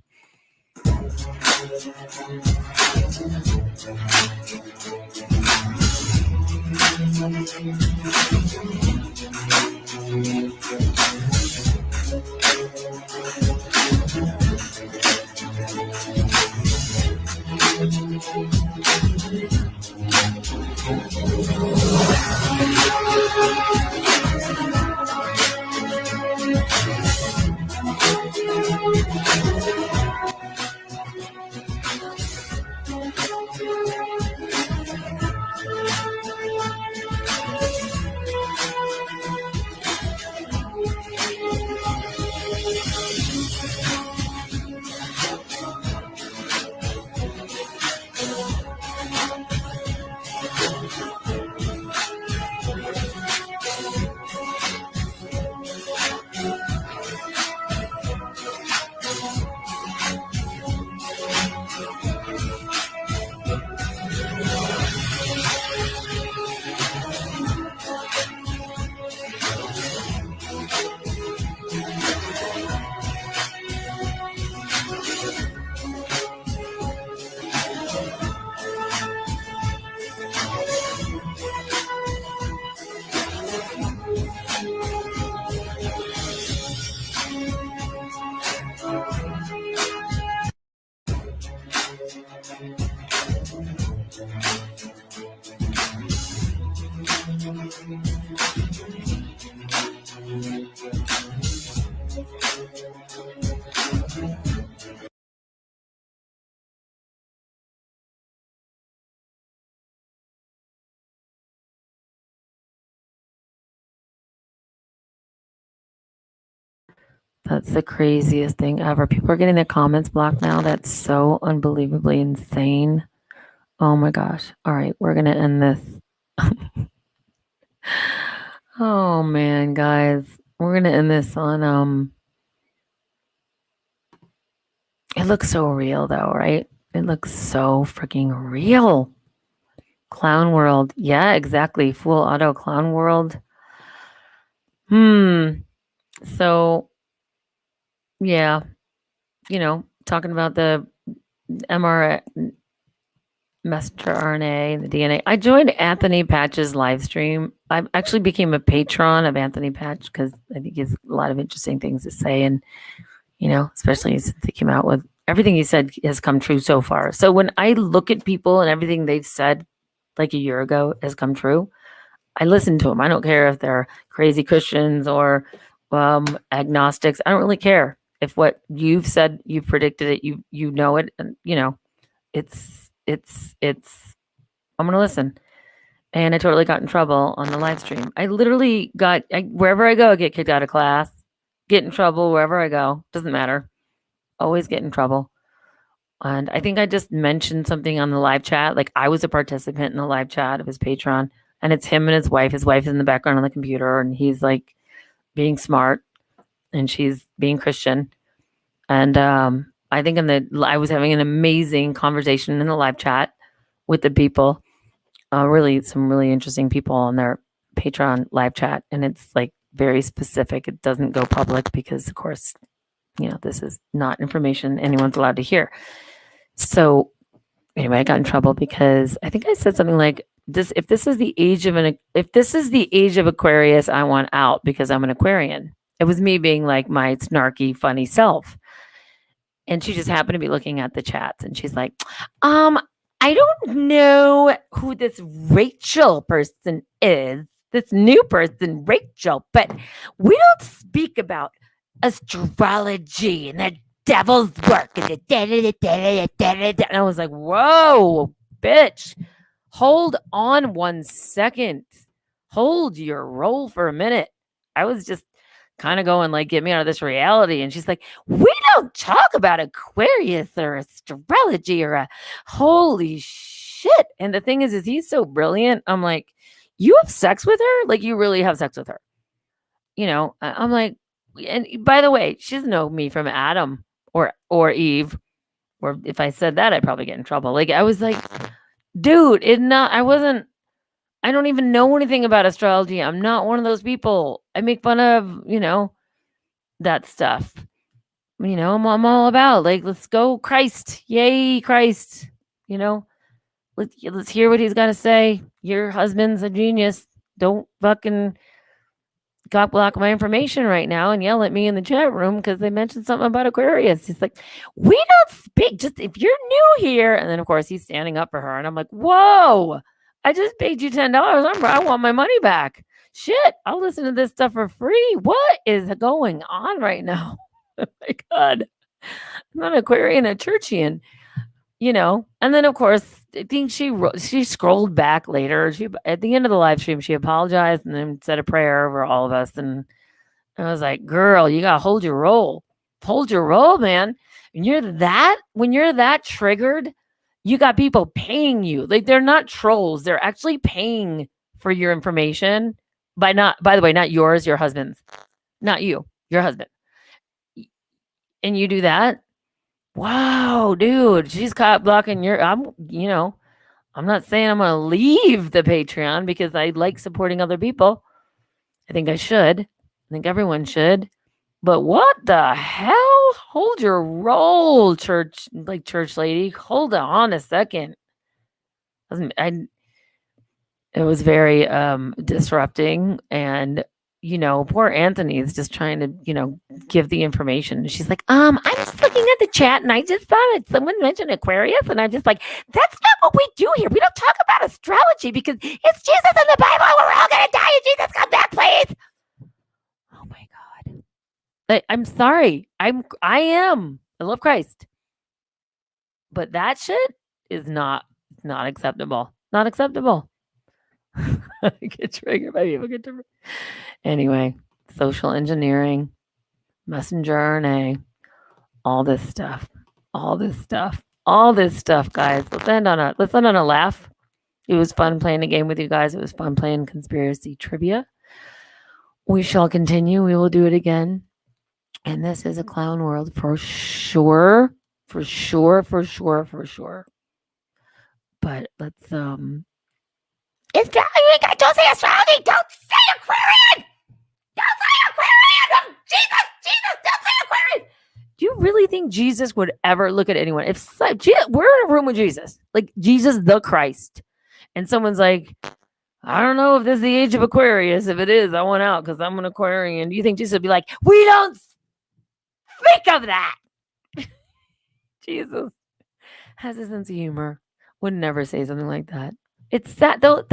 That's the craziest thing ever. People are getting their comments blocked now. That's so unbelievably insane. Oh my gosh. All right, we're going to end this. Oh man, guys. We're going to end this on it looks so real though, right? It looks so freaking real. Clown World. Yeah, exactly. Full auto Clown World. So yeah, talking about the mRNA, messenger RNA, the DNA. I joined Anthony Patch's live stream. I actually became a patron of Anthony Patch because I think he has a lot of interesting things to say. And, especially since he came out with everything he said has come true so far. So when I look at people and everything they've said like a year ago has come true, I listen to them. I don't care if they're crazy Christians or agnostics. I don't really care. If what you've said, you've predicted it, you know it, and it's I'm gonna listen. And I totally got in trouble on the live stream. I literally wherever I go, I get kicked out of class, get in trouble wherever I go. Doesn't matter. Always get in trouble. And I think I just mentioned something on the live chat. Like I was a participant in the live chat of his Patreon, and it's him and his wife. His wife is in the background on the computer, and he's like being smart, and she's being Christian. And I think I was having an amazing conversation in the live chat with the people. Really, some really interesting people on their Patreon live chat, and it's like very specific. It doesn't go public because, of course, this is not information anyone's allowed to hear. So anyway, I got in trouble because I think I said something like this: if this is the age of Aquarius, I want out because I'm an Aquarian. It was me being like my snarky, funny self. And she just happened to be looking at the chats, and she's like, I don't know who this Rachel person is, this new person, Rachel, but we don't speak about astrology and the devil's work. And I was like, whoa, bitch, hold on 1 second. Hold your roll for a minute. I was just kind of going like, get me out of this reality. And she's like, we don't talk about Aquarius or astrology or holy shit. And the thing is he's so brilliant. I'm like, you have sex with her? Like you really have sex with her. I'm like, and by the way, she doesn't know me from Adam or Eve Or if I said that, I'd probably get in trouble. Like, I was like, dude, I don't even know anything about astrology. I'm not one of those people. I make fun of, that stuff. I'm all about, like, let's go Christ. Yay, Christ. Let's hear what he's got to say. Your husband's a genius. Don't fucking cock block my information right now and yell at me in the chat room because they mentioned something about Aquarius. He's like, we don't speak, just if you're new here. And then, of course, he's standing up for her. And I'm like, whoa, I just paid you $10. I want my money back. Shit, I'll listen to this stuff for free. What is going on right now? Oh my God. I'm not Aquarian, a Churchian, And then, of course, I think she scrolled back later. At the end of the live stream, she apologized and then said a prayer over all of us. And I was like, girl, you gotta hold your roll. Hold your roll, man. When you're that triggered, you got people paying you. Like, they're not trolls. They're actually paying for your information by the way, not yours, your husband's. Not you, your husband. And you do that? Wow, dude, she's caught blocking I'm not saying I'm going to leave the Patreon because I like supporting other people. I think I should. I think everyone should. But what the hell? Hold your roll, church lady. Hold on a second. It was very disrupting, and poor Anthony's just trying to, give the information. And she's like, I'm just looking at the chat and I just saw that someone mentioned Aquarius. And I'm just like, that's not what we do here. We don't talk about astrology because it's Jesus in the Bible. We're all going to die. And Jesus, come back, please. Oh my God. I'm sorry. I love Christ. But that shit is not acceptable. Not acceptable. I get triggered by people. Anyway, social engineering, messenger RNA, all this stuff, guys. Let's end on a laugh. It was fun playing a game with you guys. It was fun playing conspiracy trivia. We shall continue. We will do it again. And this is a clown world for sure. For sure. But let's don't say astrology. Don't say Aquarian. Don't say Aquarian. Jesus, don't say Aquarian. Do you really think Jesus would ever look at anyone? We're in a room with Jesus, like Jesus the Christ, and someone's like, I don't know if this is the age of Aquarius. If it is, I want out because I'm an Aquarian. Do you think Jesus would be like, we don't speak of that? Jesus has a sense of humor. Would never say something like that. It's that though.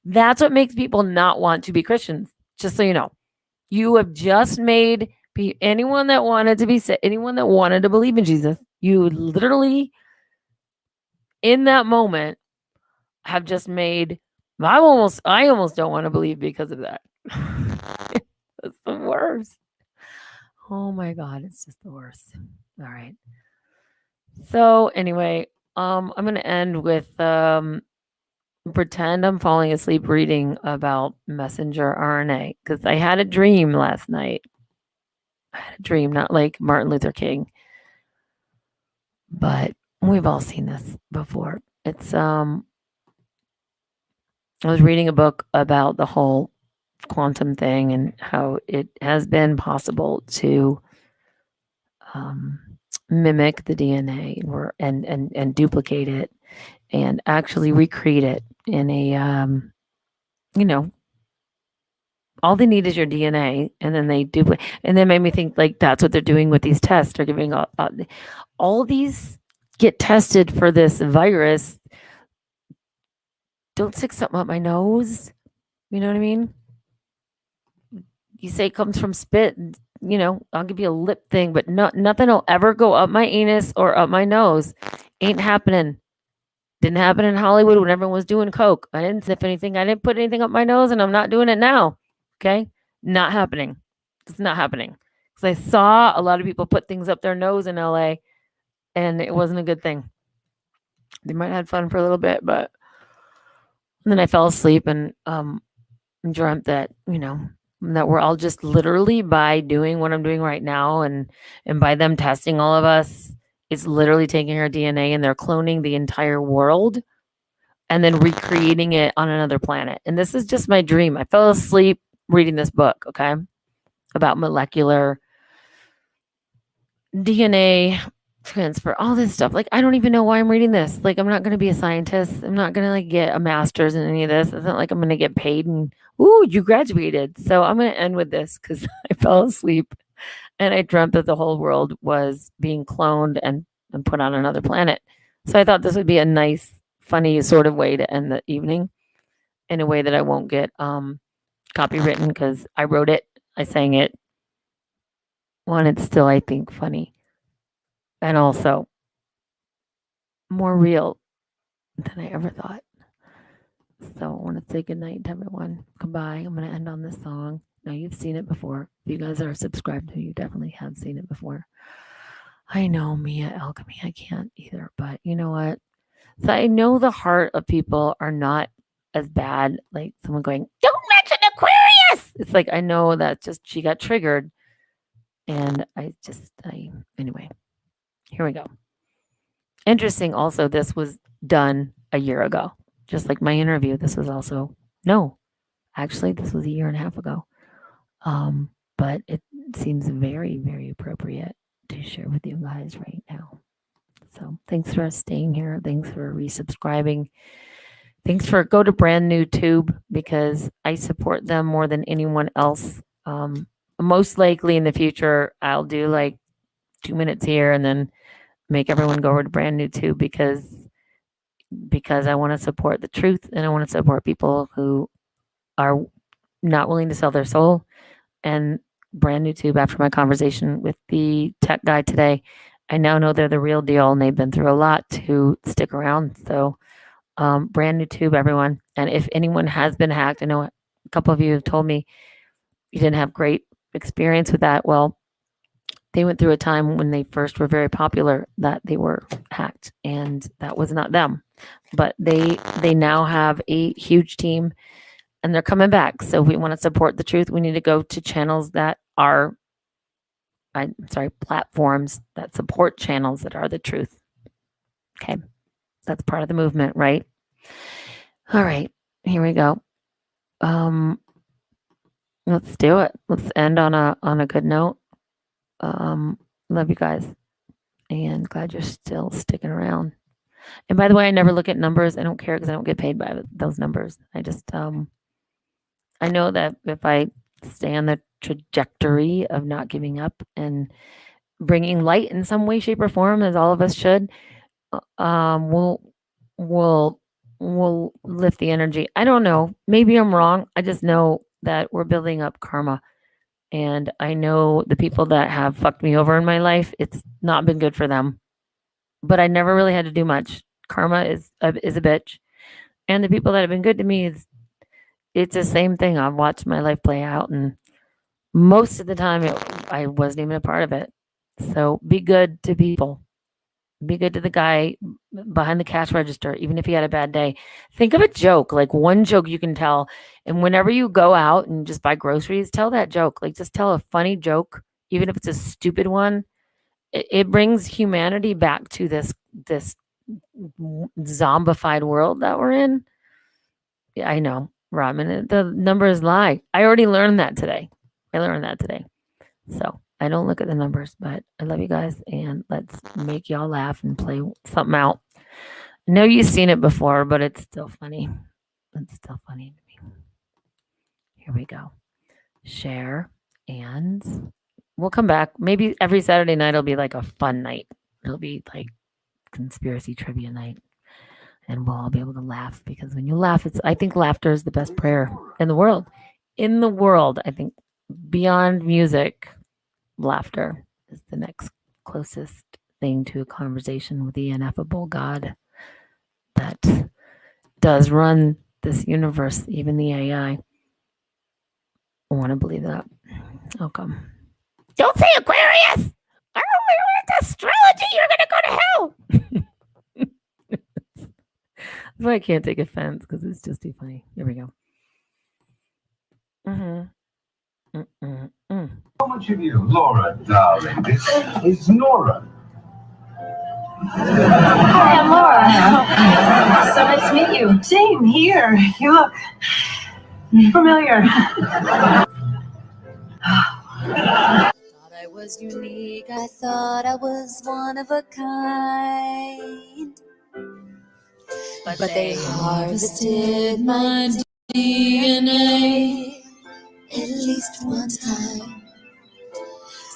That's what makes people not want to be Christians. Just so you know, you have just made anyone that wanted to believe in Jesus. You literally, in that moment, have just made. I almost don't want to believe because of that. It's the worst. Oh my God, it's just the worst. All right. So anyway, I'm going to end with pretend I'm falling asleep reading about messenger RNA because I had a dream last night. I had a dream, not like Martin Luther King, but we've all seen this before. It's I was reading a book about the whole quantum thing and how it has been possible to mimic the DNA and duplicate it and actually recreate it in a all they need is your DNA, and then they duplicate. And then made me think like that's what they're doing with these tests. They're giving all these get tested for this virus. Don't stick something up my nose. You know what I mean? You say it comes from spit, and, I'll give you a lip thing, but nothing will ever go up my anus or up my nose. Ain't happening. Didn't happen in Hollywood when everyone was doing coke. I didn't sniff anything. I didn't put anything up my nose, and I'm not doing it now. Okay? Not happening. It's not happening. Because I saw a lot of people put things up their nose in LA, and it wasn't a good thing. They might have had fun for a little bit, but and then I fell asleep and dreamt that, that we're all just literally by doing what I'm doing right now and by them testing all of us It's literally taking our DNA and they're cloning the entire world and then recreating it on another planet. And this is just my dream. I fell asleep reading this book, okay, about molecular DNA transfer, all this stuff. Like, I don't even know why I'm reading this. Like, I'm not going to be a scientist. I'm not going to like get a master's in any of this. It's not like I'm going to get paid and, ooh, you graduated. So I'm going to end with this because I fell asleep and I dreamt that the whole world was being cloned and put on another planet. So I thought this would be a nice, funny sort of way to end the evening in a way that I won't get copywritten because I wrote it, I sang it. One, it's still, I think, funny. And also more real than I ever thought. So I want to say good night to everyone. Goodbye. I'm going to end on this song. Now, you've seen it before. If you guys are subscribed to, you definitely have seen it before. I know, Mia Alchemy, I can't either. But you know what? So I know the heart of people are not as bad. Like someone going, don't mention Aquarius. It's like, I know that just she got triggered. And anyway, here we go. Interesting also, this was done a year ago. Just like my interview, this was also, no, actually, this was a year and a half ago. But it seems very, very appropriate to share with you guys right now. So thanks for staying here. Thanks for resubscribing. Thanks for go to Brand New Tube because I support them more than anyone else. Most likely in the future, I'll do like 2 minutes here and then make everyone go over to Brand New Tube because I want to support the truth and I want to support people who are not willing to sell their soul. And Brand New Tube, after my conversation with the tech guy today, I now know they're the real deal and they've been through a lot to stick around. So Brand New Tube, everyone. And if anyone has been hacked, I know a couple of you have told me you didn't have great experience with that. Well, they went through a time when they first were very popular that they were hacked and that was not them. But they now have a huge team and they're coming back. So if we want to support the truth, we need to go to channels that are, platforms that support channels that are the truth. Okay. That's part of the movement, right? All right, here we go. Let's do it. Let's end on a good note. Love you guys and glad you're still sticking around. And by the way, I never look at numbers. I don't care because I don't get paid by those numbers. I just, I know that if I stay on the trajectory of not giving up and bringing light in some way, shape, or form, as all of us should, we'll lift the energy. I don't know. Maybe I'm wrong. I just know that we're building up karma. And I know the people that have fucked me over in my life, it's not been good for them. But I never really had to do much. Karma is a bitch. And the people that have been good to me, it's the same thing. I've watched my life play out. And most of the time, I wasn't even a part of it. So be good to people. Be good to the guy behind the cash register, even if he had a bad day. Think of a joke, like one joke you can tell. And whenever you go out and just buy groceries, tell that joke. Like just tell a funny joke, even if it's a stupid one. It brings humanity back to this zombified world that we're in. Yeah, I know, Robin. The numbers lie. I already learned that today. So I don't look at the numbers, but I love you guys and let's make y'all laugh and play something out. I know you've seen it before, but it's still funny. It's still funny to me. Here we go. Share and we'll come back. Maybe every Saturday night will be like a fun night. It'll be like conspiracy trivia night. And we'll all be able to laugh because when you laugh, I think laughter is the best prayer in the world. In the world, I think beyond music, laughter is the next closest thing to a conversation with the ineffable God that does run this universe, even the AI. I want to believe that. Oh, come. Don't say Aquarius! I don't know it's astrology. You're going to go to hell. That's why I can't take offense because it's just too funny. Here we go. How much of you, Laura, darling? This is Nora. Hi, I'm Laura. So nice to meet you. Same here. You look familiar. Thought I was unique. I thought I was one of a kind. But they harvested my DNA at least one time.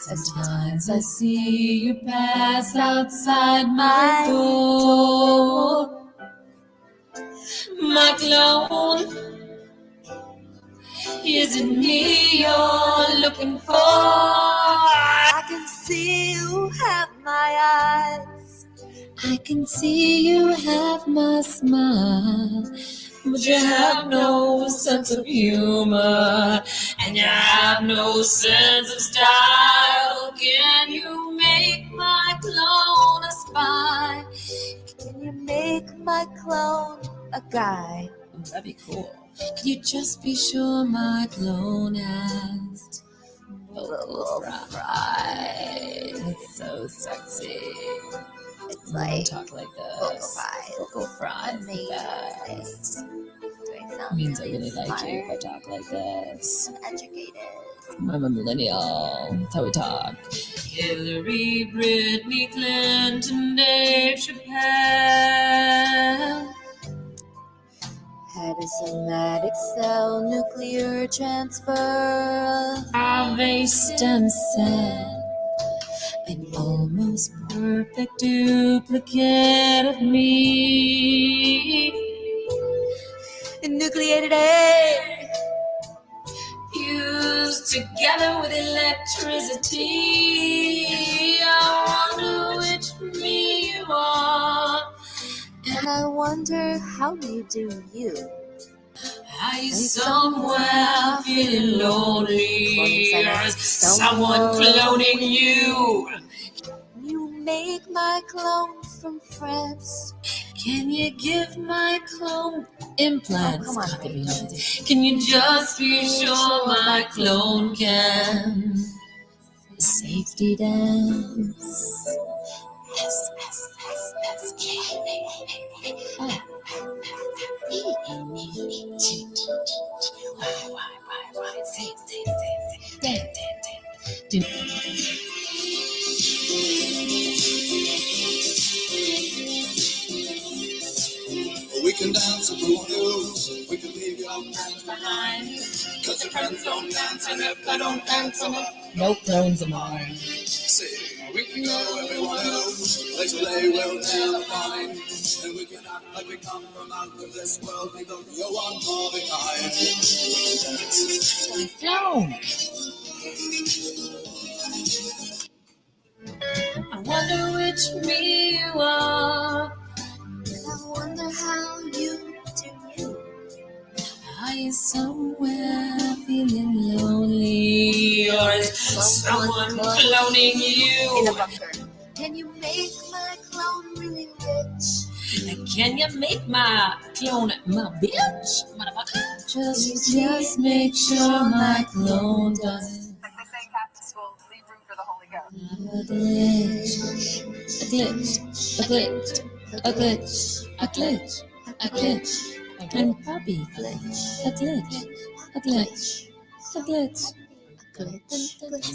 Sometimes I see you pass outside my door. My clone, is it me you're looking for? I can see you have my eyes. I can see you have my smile. But you have no sense of humor, and you have no sense of style. Can you make my clone a spy? Can you make my clone a guy? Oh, that'd be cool. Can you just be sure my clone has vocal fry? It's so sexy. It's like talk like this. Vocal fry. Amazing. Means I really like you if I talk like this. I'm educated. I'm a millennial. That's how we talk. Hillary, Britney, Clinton, Dave Chappelle had a somatic cell nuclear transfer of a stem cell. An almost perfect duplicate of me. A nucleated egg fused together with electricity. I wonder which me you are, and I wonder how you do you. Are you somewhere feeling lonely, or is someone cloning you? You make my clone from France. Can you give my clone implants? Oh, come on, baby. Can you just be sure my clone can safety dance? S, S, S, S, K. Why, say, We can dance if we want to. We can leave your friends behind. Cause your friends don't dance, and if they don't dance, no clones of mine. See, we can go where we want to. Place where they will never find. And we can act like we come from out of this world. We don't go on more the kind. Clone. I wonder which me you are. I wonder how you do you. Are you somewhere feeling lonely, or is someone cloning you? In a bunker. Can you make my clone really rich? Can you make my clone my bitch? Motherfucker. Just make sure my clone doesn't. Like they say, Captain School, leave room for the Holy Ghost. A glitch, a glitch, a glitch, a glitch, a glitch, a glitch, and puppy glitch, a glitch, a glitch, a glitch, a glitch, a glitch.